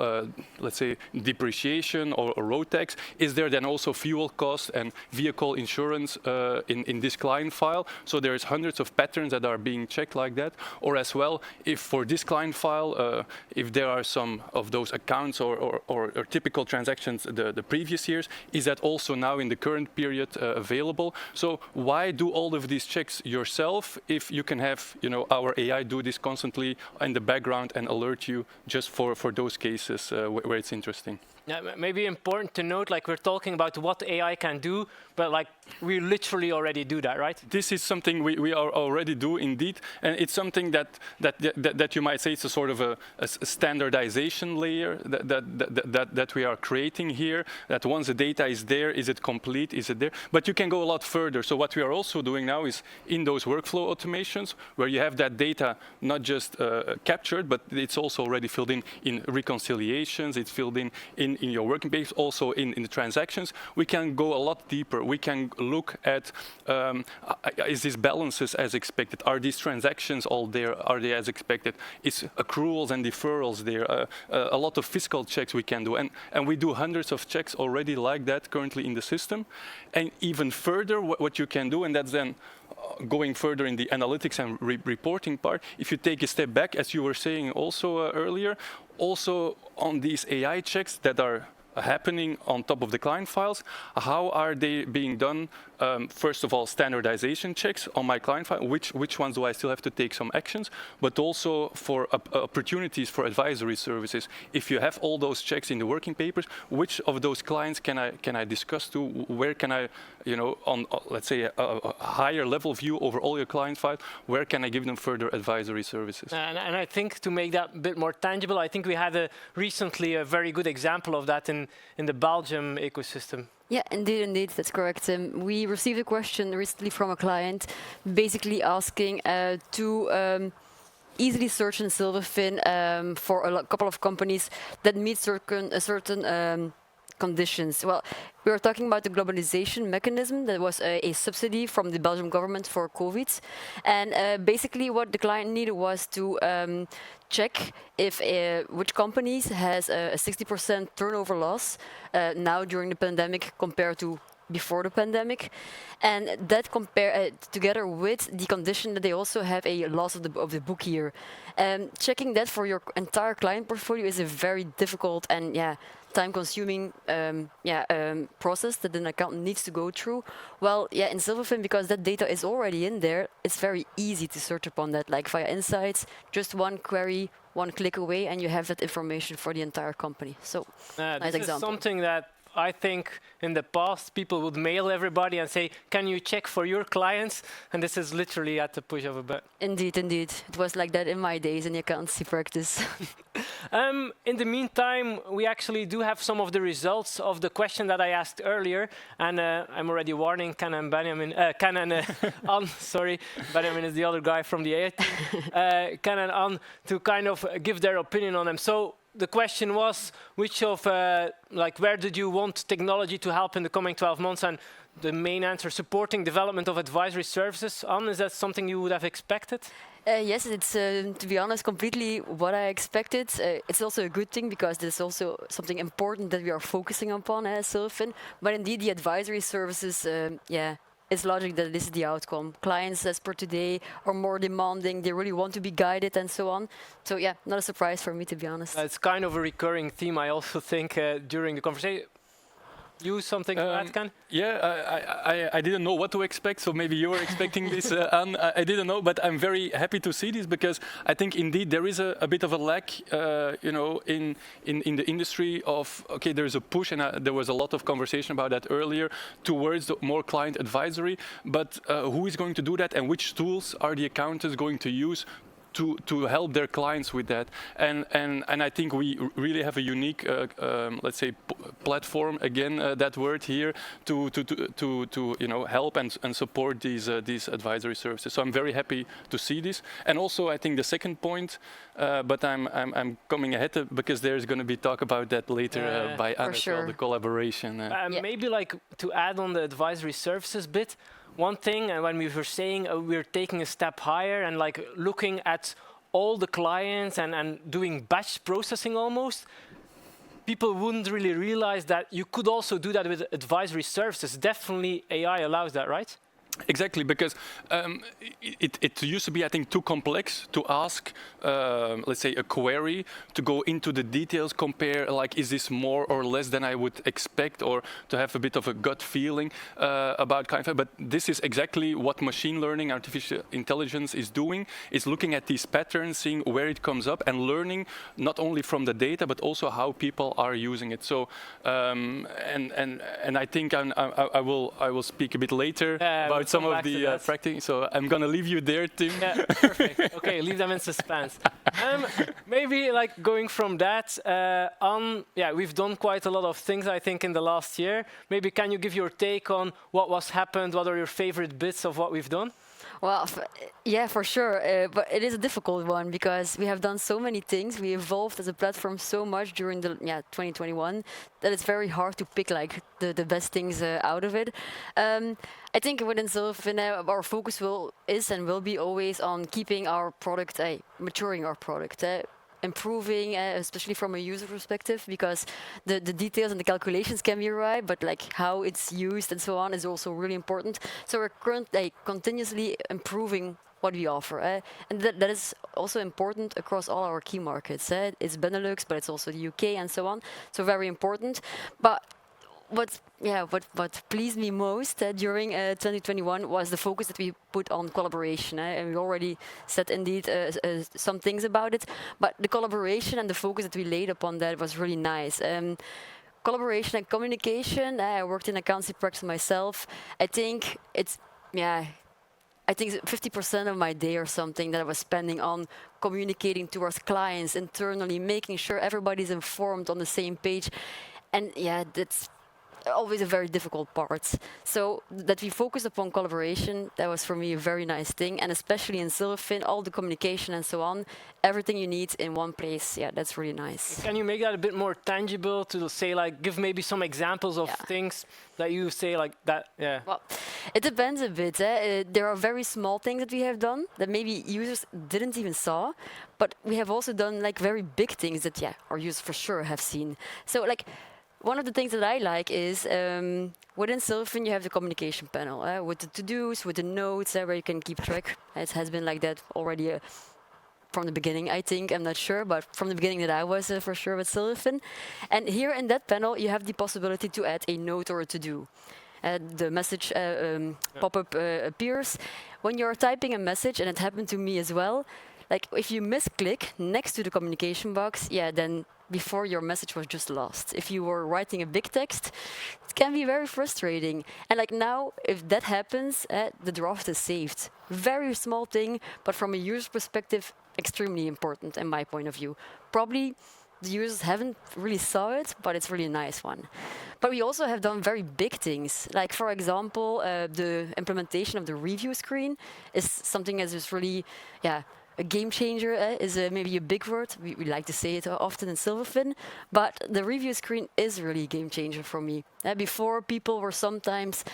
let's say depreciation or road tax, is there then also fuel cost and vehicle insurance in this client file? So there's hundreds of patterns that are being checked like that. Or as well, if for this client file, if there are some of those accounts or typical transactions the previous years, is that also now in the current period available? So why do all of these checks yourself if you can have our AI do this constantly in the background and alert you just for those cases where it's interesting? Yeah, maybe important to note, like we're talking about what AI can do, but like we literally already do that, right? This is something we are already do indeed, and it's something that you might say it's a sort of a standardization layer that we are creating here. That once the data is there, is it complete? Is it there? But you can go a lot further. So what we are also doing now is in those workflow automations where you have that data not just captured, but it's also already filled in reconciliations. It's filled in your working base, also in the transactions. We can go a lot deeper. We can look at, is this balances as expected? Are these transactions all there? Are they as expected? Is accruals and deferrals there? A lot of fiscal checks we can do. And we do hundreds of checks already like that currently in the system. And even further, what you can do, and that's then going further in the analytics and reporting part, if you take a step back, as you were saying also earlier, also on these AI checks that are happening on top of the client files, how are they being done? First of all, standardization checks on my client file, which ones do I still have to take some actions, but also for opportunities for advisory services. If you have all those checks in the working papers, which of those clients can I discuss to? Where can I, on let's say a higher level view over all your client files, where can I give them further advisory services? And I think to make that a bit more tangible, I think we had recently a very good example of that in the Belgium ecosystem. Yeah, indeed, that's correct. We received a question recently from a client basically asking to easily search in Silverfin for a couple of companies that meet certain conditions. Well, we were talking about the globalization mechanism that was a subsidy from the Belgian government for COVID. And basically what the client needed was to check if which companies has a 60% turnover loss now during the pandemic compared to before the pandemic, and that compare together with the condition that they also have a loss of the book year. Checking that for your entire client portfolio is a very difficult and time-consuming process that an accountant needs to go through. Well, in Silverfin, because that data is already in there, it's very easy to search upon that, like via Insights, just one query, one click away, and you have that information for the entire company. So, nice this example. is something that I think in the past people would mail everybody and say, can you check for your clients? And this is literally at the push of a button. Indeed, indeed. It was like that in my days in the accountancy practice. In the meantime, we actually do have some of the results of the question that I asked earlier. And I'm already warning Ken and Benjamin, Anne, sorry. Benjamin is the other guy from the AI team. Ken and Anne to kind of give their opinion on them. So the question was, which of, where did you want technology to help in the coming 12 months? And the main answer, supporting development of advisory services. Anne, is that something you would have expected? Yes, it's, to be honest, completely what I expected. It's also a good thing because there's also something important that we are focusing upon as Silverfin. But indeed, the advisory services, it's logic that this is the outcome. Clients, as per today, are more demanding. They really want to be guided and so on. So not a surprise for me, to be honest. It's kind of a recurring theme, I also think, during the conversation. You something to add, Ken? Yeah, I didn't know what to expect, so maybe you were expecting this, Anne. I didn't know, but I'm very happy to see this because I think indeed there is a bit of a lack, in the industry of, okay, there's a push, and there was a lot of conversation about that earlier, towards the more client advisory, but who is going to do that and which tools are the accountants going to use to help their clients with that, and I think we really have a unique, let's say, platform again, that word here, to help and support these advisory services. So I'm very happy to see this, and also I think the second point, but I'm coming ahead because there's going to be talk about that later by Anne as well, the collaboration. Maybe to add on the advisory services bit. One thing, and when we were saying we're taking a step higher and looking at all the clients and doing batch processing almost, people wouldn't really realize that you could also do that with advisory services. Definitely AI allows that, right? Exactly, because it used to be, I think, too complex to ask, let's say, a query to go into the details, compare, is this more or less than I would expect, or to have a bit of a gut feeling about kind of. But this is exactly what machine learning, artificial intelligence is doing, is looking at these patterns, seeing where it comes up, and learning not only from the data, but also how people are using it. So, and I think I will speak a bit later about some of the practice. So I'm going to leave you there, Tim. Yeah, perfect. Okay, leave them in suspense. Maybe going from that on, we've done quite a lot of things, I think, in the last year. Maybe can you give your take on what was happened? What are your favorite bits of what we've done? Well, yeah, for sure. But it is a difficult one because we have done so many things. We evolved as a platform so much during the 2021 that it's very hard to pick the best things out of it. I think within Silverfin, our focus will be always on keeping our product, maturing our product. Improving, especially from a user perspective, because the details and the calculations can be right, but how it's used and so on is also really important. So we're currently continuously improving what we offer, and that is also important across all our key markets. It's Benelux, but it's also the UK and so on. So very important. But what pleased me most during 2021 was the focus that we put on collaboration, and we already said indeed some things about it, but the collaboration and the focus that we laid upon that was really nice. Collaboration and communication, I worked in accountancy practice myself. I think it's 50% of my day or something that I was spending on communicating towards clients internally, making sure everybody's informed on the same page, and that's always a very difficult part. So that we focus upon collaboration, that was for me a very nice thing, and especially in Silverfin, all the communication and so on, everything you need in one place. Yeah, that's really nice. Can you make that a bit more tangible to say, give maybe some examples of things that you say that? Yeah. Well, it depends a bit. There are very small things that we have done that maybe users didn't even saw, but we have also done very big things that our users for sure have seen. So one of the things that I like is within Silverfin you have the communication panel with the to-dos, with the notes where you can keep track. It has been like that already from the beginning, I think. I'm not sure, but from the beginning that I was for sure with Silverfin. And here in that panel you have the possibility to add a note or a to-do. The message pop-up appears. When you're typing a message, and it happened to me as well, like if you misclick next to the communication box, then before your message was just lost. If you were writing a big text, it can be very frustrating. And like now, if that happens, the draft is saved. Very small thing, but from a user perspective, extremely important in my point of view. Probably the users haven't really saw it, but it's really a nice one. But we also have done very big things. Like for example, the implementation of the review screen is something that is really, a game changer is maybe a big word. We like to say it often in Silverfin, but the review screen is really a game changer for me. Before, people were sometimes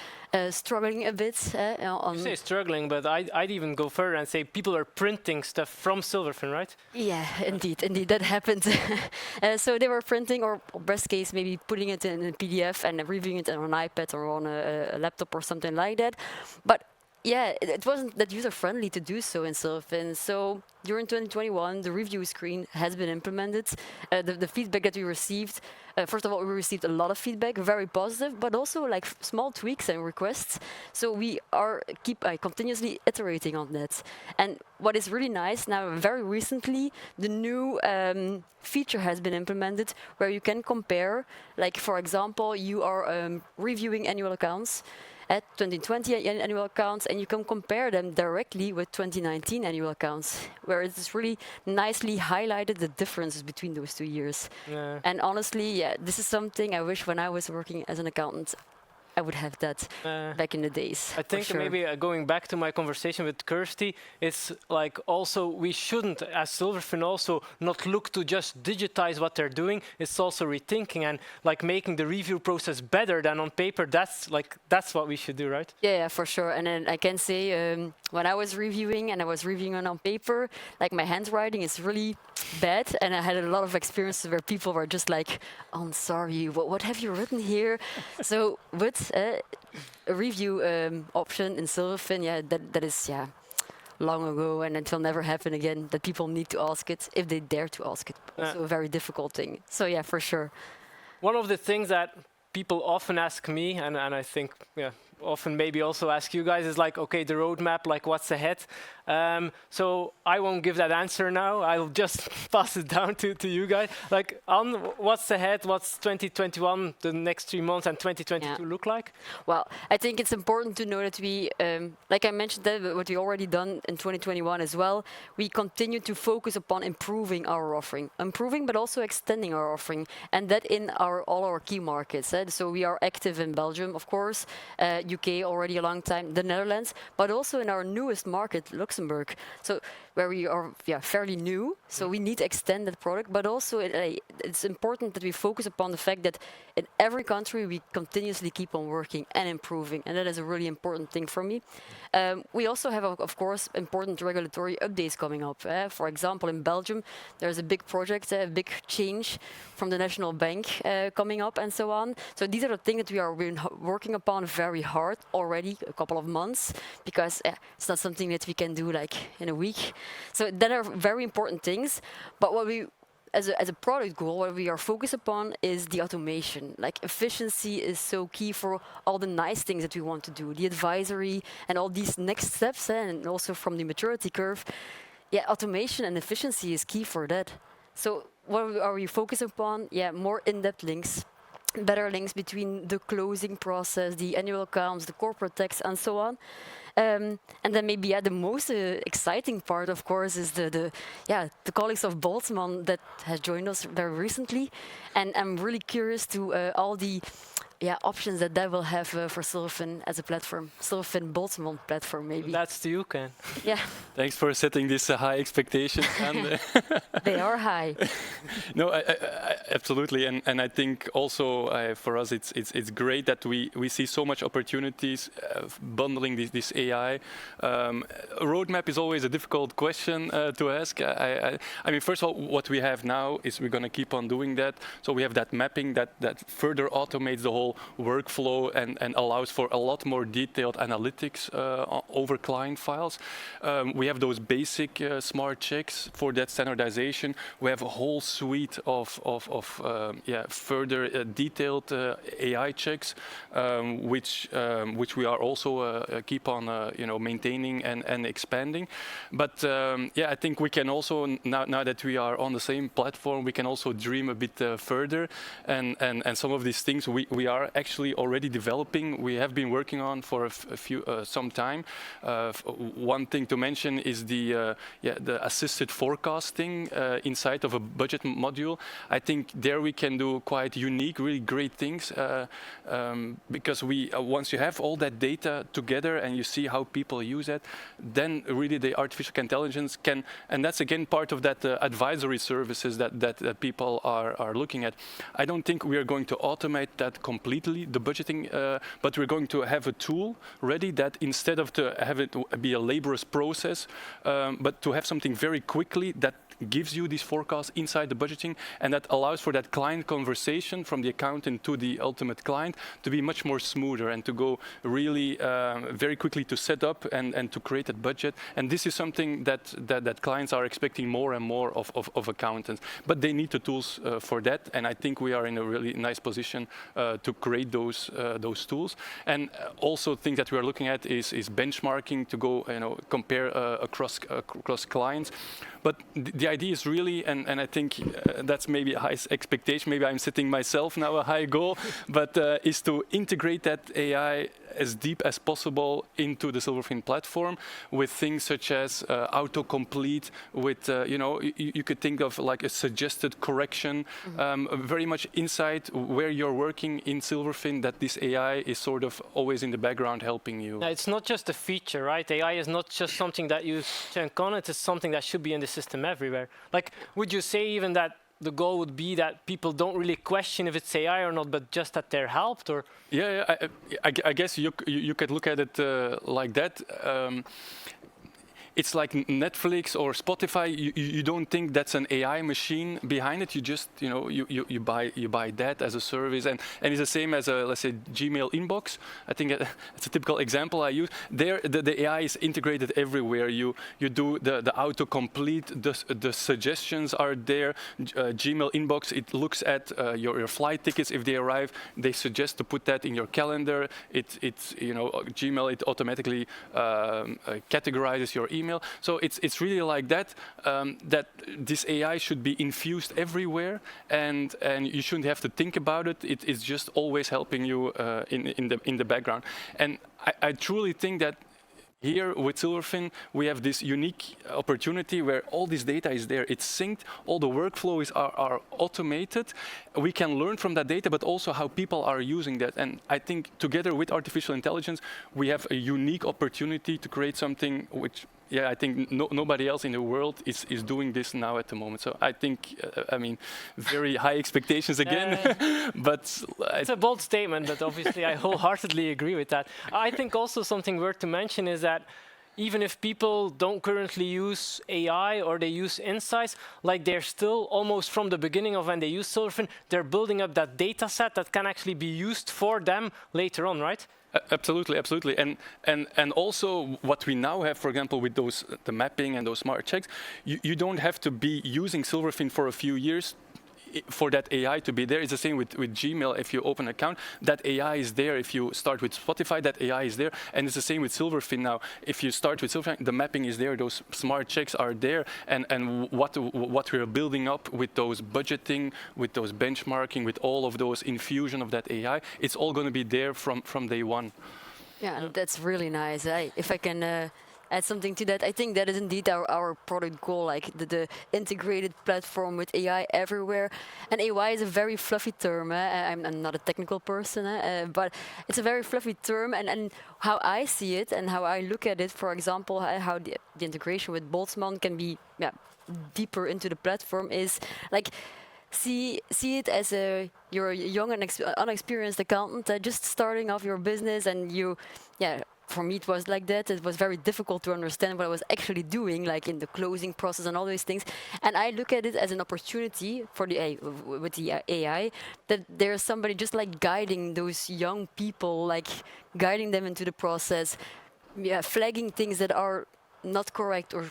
struggling a bit. You say struggling, but I'd even go further and say people are printing stuff from Silverfin, right? Yeah, indeed, that happened. So they were printing, or best case, maybe putting it in a PDF and reviewing it on an iPad or on a laptop or something like that. But it wasn't that user-friendly to do so in Silverfin. So during 2021, the review screen has been implemented. The feedback that we received, first of all, we received a lot of feedback, very positive, but also like small tweaks and requests. So we are continuously iterating on that. And what is really nice now, very recently, the new feature has been implemented where you can compare, like for example, you are reviewing annual accounts at 2020 annual accounts, and you can compare them directly with 2019 annual accounts, where it's really nicely highlighted the differences between those 2 years. Yeah. And honestly, this is something I wish when I was working as an accountant, I would have that back in the days. I think maybe going back to my conversation with Kirsty, it's like also we shouldn't, as Silverfin, also not look to just digitize what they're doing. It's also rethinking and like making the review process better than on paper. That's what we should do, right? Yeah, for sure. And then I can say when I was reviewing and I was reviewing on paper, like my handwriting is really bad, and I had a lot of experiences where people were just like, "Oh, I'm sorry, what have you written here?" So with a review option in Silverfin, that is long ago, and it will never happen again. That people need to ask it if they dare to ask it. Also a very difficult thing. So for sure. One of the things that people often ask me, and I think often maybe also ask you guys, is like, okay, the roadmap, like what's ahead? So I won't give that answer now. I'll just pass it down to you guys. Like, on what's ahead? What's 2021, the next 3 months, and 2022 look like? Well, I think it's important to know that we, like I mentioned, that what we already done in 2021 as well, we continue to focus upon improving our offering, but also extending our offering, and that in all our key markets. So we are active in Belgium, of course, UK already a long time, the Netherlands, but also in our newest market, Luxembourg. So where we are fairly new, so we need to extend that product, but also it's important that we focus upon the fact that in every country we continuously keep on working and improving, and that is a really important thing for me. We also have, of course, important regulatory updates coming up. For example, in Belgium, there's a big project, a big change from the National Bank coming up and so on. So these are the things that we are working upon very hard already, a couple of months, because it's not something that we can do like in a week. So that are very important things. But what we, as a product goal, what we are focused upon is the automation. Like efficiency is so key for all the nice things that we want to do, the advisory and all these next steps, and also from the maturity curve. Automation and efficiency is key for that. So what are we focused upon? More in-depth links, better links between the closing process, the annual accounts, the corporate tax, and so on. And then maybe the most exciting part, of course, is the colleagues of Boltzmann that has joined us very recently, and I'm really curious to all the options that will have for Silverfin as a platform, Silverfin Baltimore platform maybe. That's to you, Ken. Yeah. Thanks for setting this high expectation. And, they are high. No, absolutely, and I think also for us it's great that we see so much opportunities bundling this AI. A roadmap is always a difficult question to ask. I mean, first of all, what we have now is we're going to keep on doing that. So we have that mapping that further automates the whole workflow and allows for a lot more detailed analytics over client files. We have those basic smart checks for that standardization. We have a whole suite of further detailed AI checks, which we are also keep on maintaining and expanding. But I think we can also now that we are on the same platform, we can also dream a bit further, and some of these things we are actually already developing. We have been working on for some time. One thing to mention is the assisted forecasting inside of a budget module. I think there we can do quite unique, really great things because once you have all that data together and you see how people use it, then really the artificial intelligence can, and that's again part of that advisory services that people are looking at. I don't think we are going to automate that completely, the budgeting, but we're going to have a tool ready that instead of to have it be a laborious process, but to have something very quickly that gives you these forecasts inside the budgeting, and that allows for that client conversation from the accountant to the ultimate client to be much more smoother and to go really very quickly to set up and to create a budget. And this is something that clients are expecting more and more of accountants. But they need the tools for that, and I think we are in a really nice position to create those tools. And also things that we are looking at is benchmarking to go compare across clients. But the idea is really, and I think that's maybe a high expectation, maybe I'm setting myself now a high goal, but is to integrate that AI as deep as possible into the Silverfin platform with things such as autocomplete, with, you could think of like a suggested correction, very much inside where you're working in Silverfin, that this AI is sort of always in the background helping you. Now, it's not just a feature, right? AI is not just something that you check on, it's something that should be in the system everywhere. Like, would you say even that the goal would be that people don't really question if it's AI or not, but just that they're helped? Or I guess you could look at it like that. It's like Netflix or Spotify. You don't think that's an AI machine behind it. You just you buy that as a service, and it's the same as a, let's say, Gmail inbox. I think it's a typical example I use. There the AI is integrated everywhere. You do the autocomplete. The suggestions are there. Gmail inbox, it looks at your flight tickets if they arrive. They suggest to put that in your calendar. It's Gmail, it automatically categorizes your email. So it's really like that, that this AI should be infused everywhere, and you shouldn't have to think about it. It's just always helping you in the background. And I truly think that here with Silverfin, we have this unique opportunity where all this data is there. It's synced. All the workflows are automated. We can learn from that data, but also how people are using that. And I think together with artificial intelligence, we have a unique opportunity to create something which, I think nobody else in the world is doing this now at the moment. So I think, very high expectations again. But it's a bold statement, but obviously I wholeheartedly agree with that. I think also something worth to mention is that even if people don't currently use AI or they use insights, like they're still almost from the beginning of when they use Silverfin, they're building up that data set that can actually be used for them later on, right? Absolutely, absolutely, and also what we now have, for example, with the mapping and those smart checks, you don't have to be using Silverfin for a few years for that AI to be there. It's the same with Gmail. If you open an account, that AI is there. If you start with Spotify, that AI is there. And it's the same with Silverfin now. If you start with Silverfin, the mapping is there. Those smart checks are there. And what we're building up with those budgeting, with those benchmarking, with all of those infusion of that AI, it's all going to be there from day one. Yeah, and that's really nice. If I can add something to that, I think that is indeed our product goal, like the integrated platform with AI everywhere. And AI is a very fluffy term. I'm not a technical person, but it's a very fluffy term. And how I see it and how I look at it, for example, how the integration with Boltzmann can be deeper into the platform is like, see it as you're a young and unexperienced accountant just starting off your business, and for me it was like that. It was very difficult to understand what I was actually doing, like in the closing process and all these things. And I look at it as an opportunity for with the AI, that there's somebody just like guiding those young people, like guiding them into the process, flagging things that are not correct or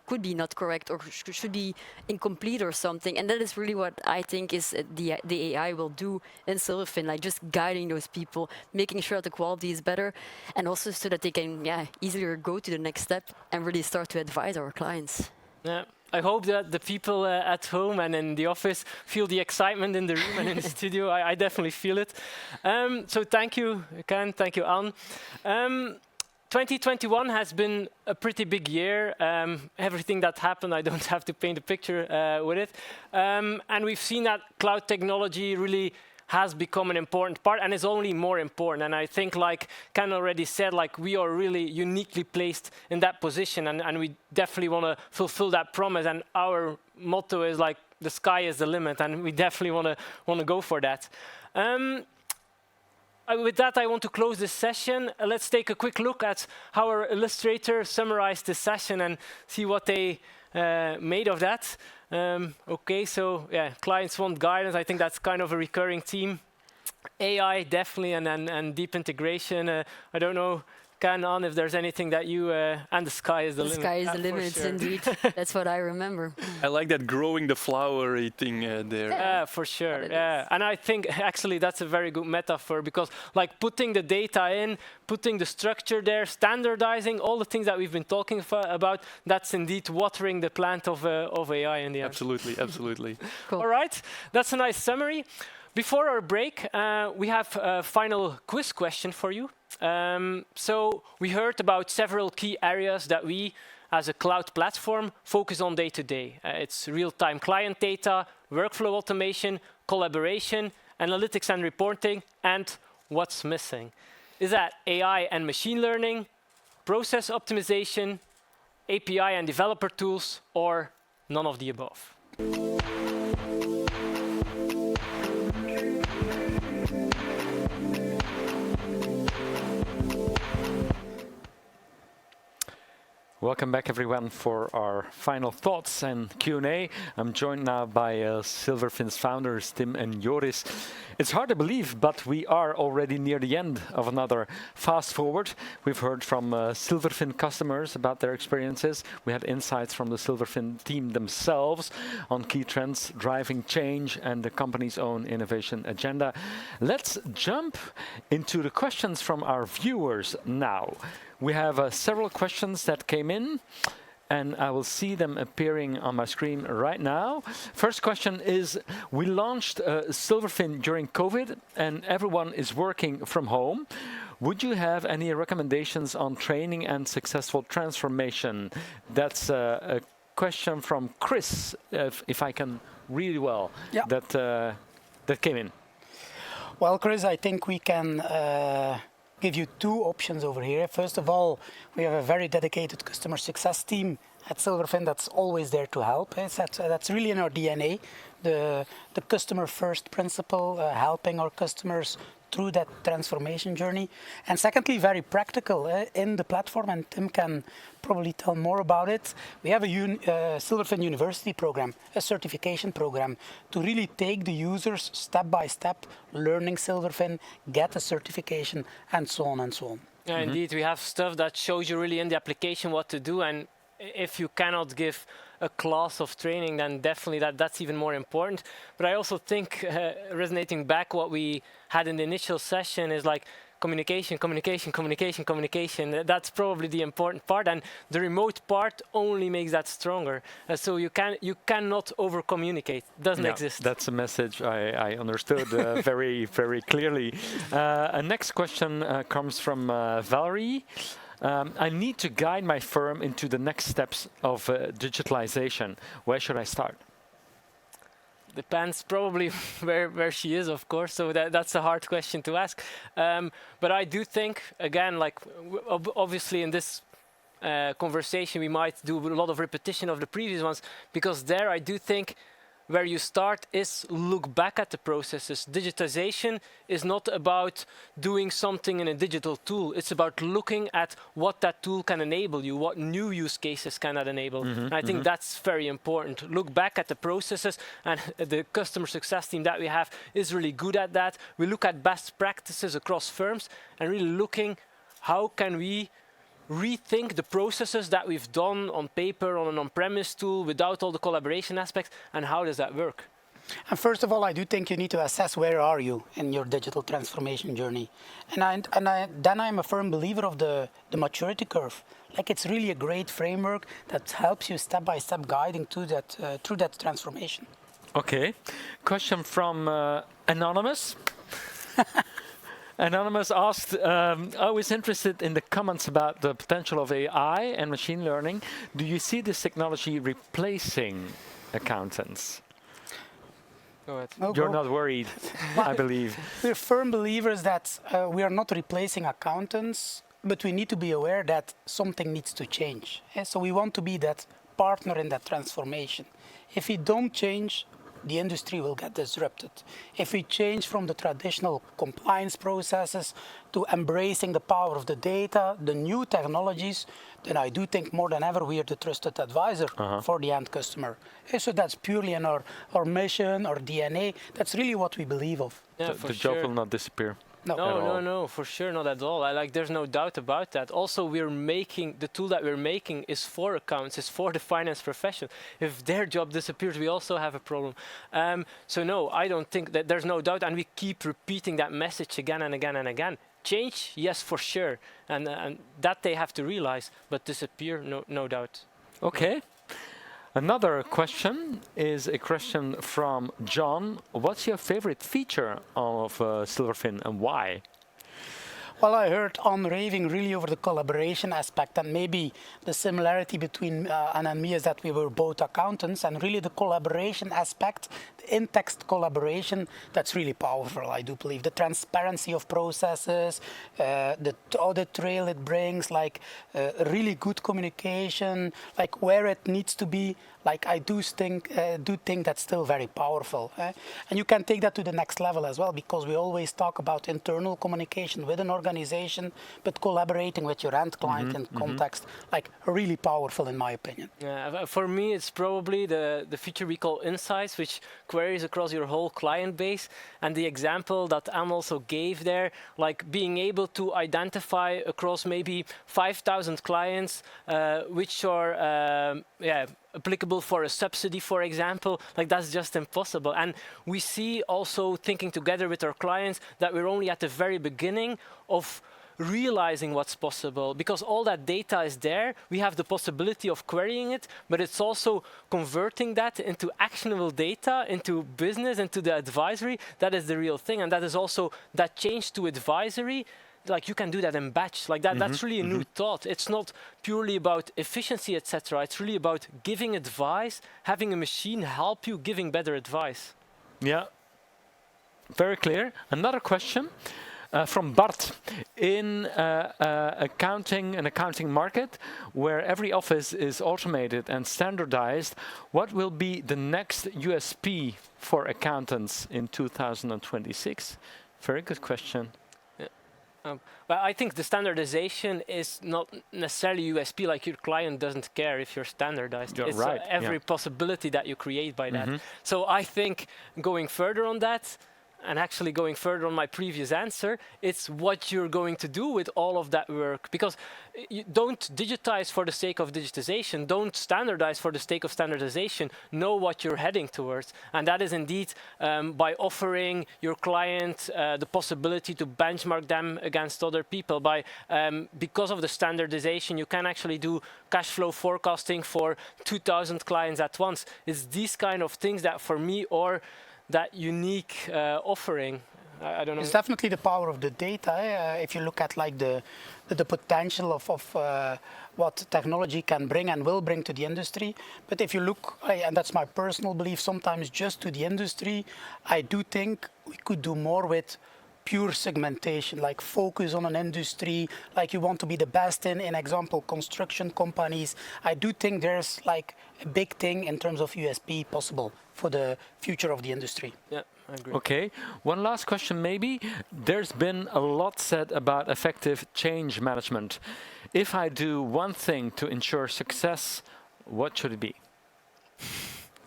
could be not correct or should be incomplete or something. And that is really what I think is the AI will do in Silverfin, like just guiding those people, making sure that the quality is better, and also so that they can easier go to the next step and really start to advise our clients. Yeah. I hope that the people at home and in the office feel the excitement in the room and in the studio. I definitely feel it. So thank you, Ken. Thank you, Anne. 2021 has been a pretty big year. Everything that happened, I don't have to paint a picture with it. And we've seen that cloud technology really has become an important part and is only more important. And I think, like Ken already said, like we are really uniquely placed in that position, and we definitely want to fulfill that promise. And our motto is like, the sky is the limit, and we definitely want to go for that. With that, I want to close this session. Let's take a quick look at how our illustrator summarized this session and see what they made of that. Okay, so clients want guidance. I think that's kind of a recurring theme. AI, definitely, and deep integration. I don't know, Ken, Anne, if there's anything that you, and the sky is the limit. The sky is the limit, sure. Indeed. That's what I remember. I like that growing the flowery thing there. Yeah, for sure. Yeah, and I think actually that's a very good metaphor, because like putting the data in, putting the structure there, standardizing all the things that we've been talking about, that's indeed watering the plant of AI in the end. Absolutely, absolutely. Cool. All right, that's a nice summary. Before our break, we have a final quiz question for you. So we heard about several key areas that we, as a cloud platform, focus on day to day. It's real-time client data, workflow automation, collaboration, analytics and reporting, and what's missing. Is that AI and machine learning, process optimization, API and developer tools, or none of the above? Welcome back, everyone, for our final thoughts and Q&A. I'm joined now by Silverfin's founders, Tim and Joris. It's hard to believe, but we are already near the end of another Fast Forward. We've heard from Silverfin customers about their experiences. We had insights from the Silverfin team themselves on key trends driving change and the company's own innovation agenda. Let's jump into the questions from our viewers now. We have several questions that came in, and I will see them appearing on my screen right now. First question is, we launched Silverfin during COVID, and everyone is working from home. Would you have any recommendations on training and successful transformation? That's a question from Chris, if I can read well, that came in. Well, Chris, I think we can give you two options over here. First of all, we have a very dedicated customer success team at Silverfin that's always there to help. That's really in our DNA, the customer first principle, helping our customers through that transformation journey. And secondly, very practical in the platform, and Tim can probably tell more about it. We have a Silverfin University program, a certification program, to really take the users step by step, learning Silverfin, get a certification, and so on and so on. Yeah, indeed, we have stuff that shows you really in the application what to do, and if you cannot give a class of training, then definitely that's even more important. But I also think, resonating back what we had in the initial session, is like communication. That's probably the important part, and the remote part only makes that stronger. So you cannot over communicate. Doesn't exist. That's a message I understood very, very clearly. A next question comes from Valerie. I need to guide my firm into the next steps of digitalization. Where should I start? Depends probably where she is, of course. So that's a hard question to ask. But I do think, again, like obviously in this conversation, we might do a lot of repetition of the previous ones, because there I do think where you start is look back at the processes. Digitization is not about doing something in a digital tool. It's about looking at what that tool can enable you, what new use cases can that enable. And I think that's very important. Look back at the processes, and the customer success team that we have is really good at that. We look at best practices across firms and really looking how can we rethink the processes that we've done on paper, on an on-premise tool, without all the collaboration aspects, and how does that work? And first of all, I do think you need to assess where are you in your digital transformation journey. And then I'm a firm believer of the maturity curve. Like, it's really a great framework that helps you step-by-step guiding to that, through that transformation. Okay. Question from Anonymous. Anonymous asked, I was interested in the comments about the potential of AI and machine learning. Do you see this technology replacing accountants? Go ahead. No, You're go. not worried, I believe. We're firm believers that we are not replacing accountants, but we need to be aware that something needs to change. So we want to be that partner in that transformation. If we don't change, the industry will get disrupted. If we change from the traditional compliance processes to embracing the power of the data, the new technologies, then I do think more than ever we are the trusted advisor for the end customer. So that's purely in our mission, our DNA. That's really what we believe of. Yeah, The job will not disappear. No, for sure, not at all. There's no doubt about that. Also, the tool that we're making is for accounts, is for the finance profession. If their job disappears, we also have a problem. So no, I don't think that there's no doubt, and we keep repeating that message again and again and again. Change, yes, for sure, and that they have to realize, but disappear, no doubt. Okay. Another question is a question from John. What's your favorite feature of Silverfin and why? Well, I heard on raving really over the collaboration aspect, and maybe the similarity between Anna and me is that we were both accountants, and really the collaboration aspect, the in-text collaboration, that's really powerful, I do believe. The transparency of processes, the audit trail it brings, like really good communication, like where it needs to be. Like, I do think that's still very powerful. And you can take that to the next level as well, because we always talk about internal communication with an organization, but collaborating with your end client in context, like really powerful in my opinion. Yeah, for me, it's probably the feature we call Insights, which queries across your whole client base. And the example that Anne also gave there, like being able to identify across maybe 5,000 clients, which are, applicable for a subsidy, for example, like that's just impossible. And we see also, thinking together with our clients, that we're only at the very beginning of realizing what's possible, because all that data is there. We have the possibility of querying it, but it's also converting that into actionable data, into business, into the advisory. That is the real thing. And that is also that change to advisory. Like, you can do that in batch, like that. That's really a new thought. It's not purely about efficiency, etc. It's really about giving advice, having a machine help you giving better advice. Yeah, very clear. Another question from Bart. In an accounting market where every office is automated and standardized, what will be the next USP for accountants in 2026? Very good question. Well, I think the standardization is not necessarily USP, like your client doesn't care if you're standardized. You're it's right. Every possibility that you create by that. So I think going further on that, and actually going further on my previous answer, it's what you're going to do with all of that work. Because you don't digitize for the sake of digitization, don't standardize for the sake of standardization, know what you're heading towards. And that is indeed by offering your client the possibility to benchmark them against other people. Because of the standardization, you can actually do cash flow forecasting for 2,000 clients at once. It's these kind of things that for me are that unique offering. I don't know. It's definitely the power of the data. If you look at like the potential of what technology can bring and will bring to the industry. But if you look, and that's my personal belief, sometimes just to the industry, I do think we could do more with pure segmentation, like focus on an industry, like you want to be the best in example, construction companies. I do think there's like a big thing in terms of USP possible for the future of the industry. Yeah, I agree. Okay, one last question maybe. There's been a lot said about effective change management. If I do one thing to ensure success, what should it be?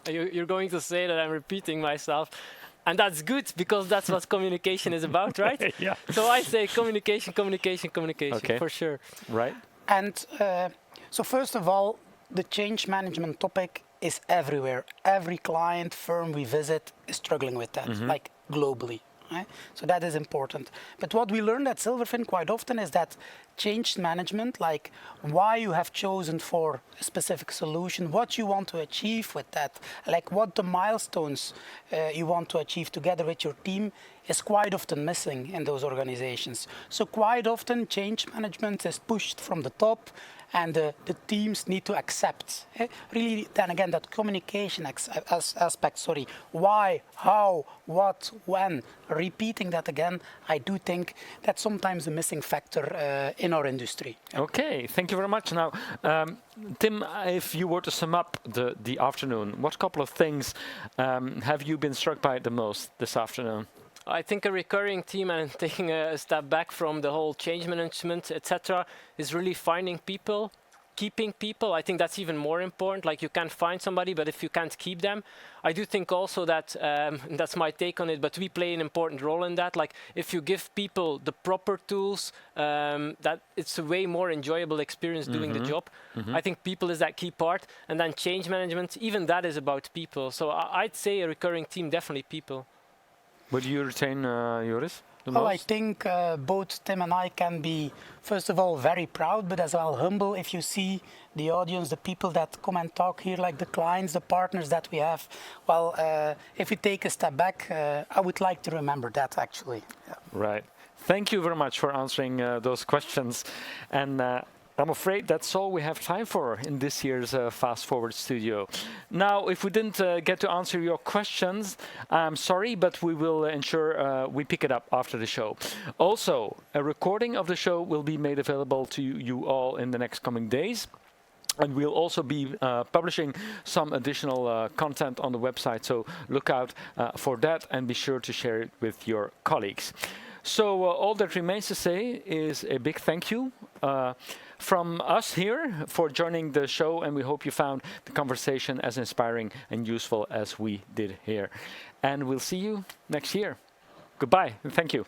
You're going to say that I'm repeating myself. And that's good, because that's what communication is about, right? Yeah. So I say communication, communication, communication, Okay. for sure. Right. And so first of all, the change management topic is everywhere. Every client firm we visit is struggling with that, like globally. Right? So that is important. But what we learned at Silverfin quite often is that change management, like why you have chosen for a specific solution, what you want to achieve with that, like what the milestones you want to achieve together with your team, is quite often missing in those organizations. So quite often change management is pushed from the top, and the teams need to accept. Really, then again, that communication aspect, why, how, what, when, repeating that again, I do think that's sometimes a missing factor in our industry. Okay, thank you very much. Now, Tim, if you were to sum up the afternoon, what couple of things have you been struck by the most this afternoon? I think a recurring theme, and taking a step back from the whole change management, etc., is really finding people, keeping people. I think that's even more important. Like, you can find somebody, but if you can't keep them, I do think also that, that's my take on it, but we play an important role in that. Like, if you give people the proper tools, that it's a way more enjoyable experience doing the job. I think people is that key part, and then change management, even that is about people. So I'd say a recurring theme, definitely people. Would you retain, Joris? Well, I think both Tim and I can be, first of all, very proud, but as well humble if you see the audience, the people that come and talk here, like the clients, the partners that we have. Well, if we take a step back, I would like to remember that, actually. Yeah. Right. Thank you very much for answering those questions. And I'm afraid that's all we have time for in this year's Fast Forward Studio. Now, if we didn't get to answer your questions, I'm sorry, but we will ensure we pick it up after the show. Also, a recording of the show will be made available to you all in the next coming days. And we'll also be publishing some additional content on the website, so look out for that and be sure to share it with your colleagues. So all that remains to say is a big thank you from us here for joining the show, and we hope you found the conversation as inspiring and useful as we did here. And we'll see you next year. Goodbye, and thank you.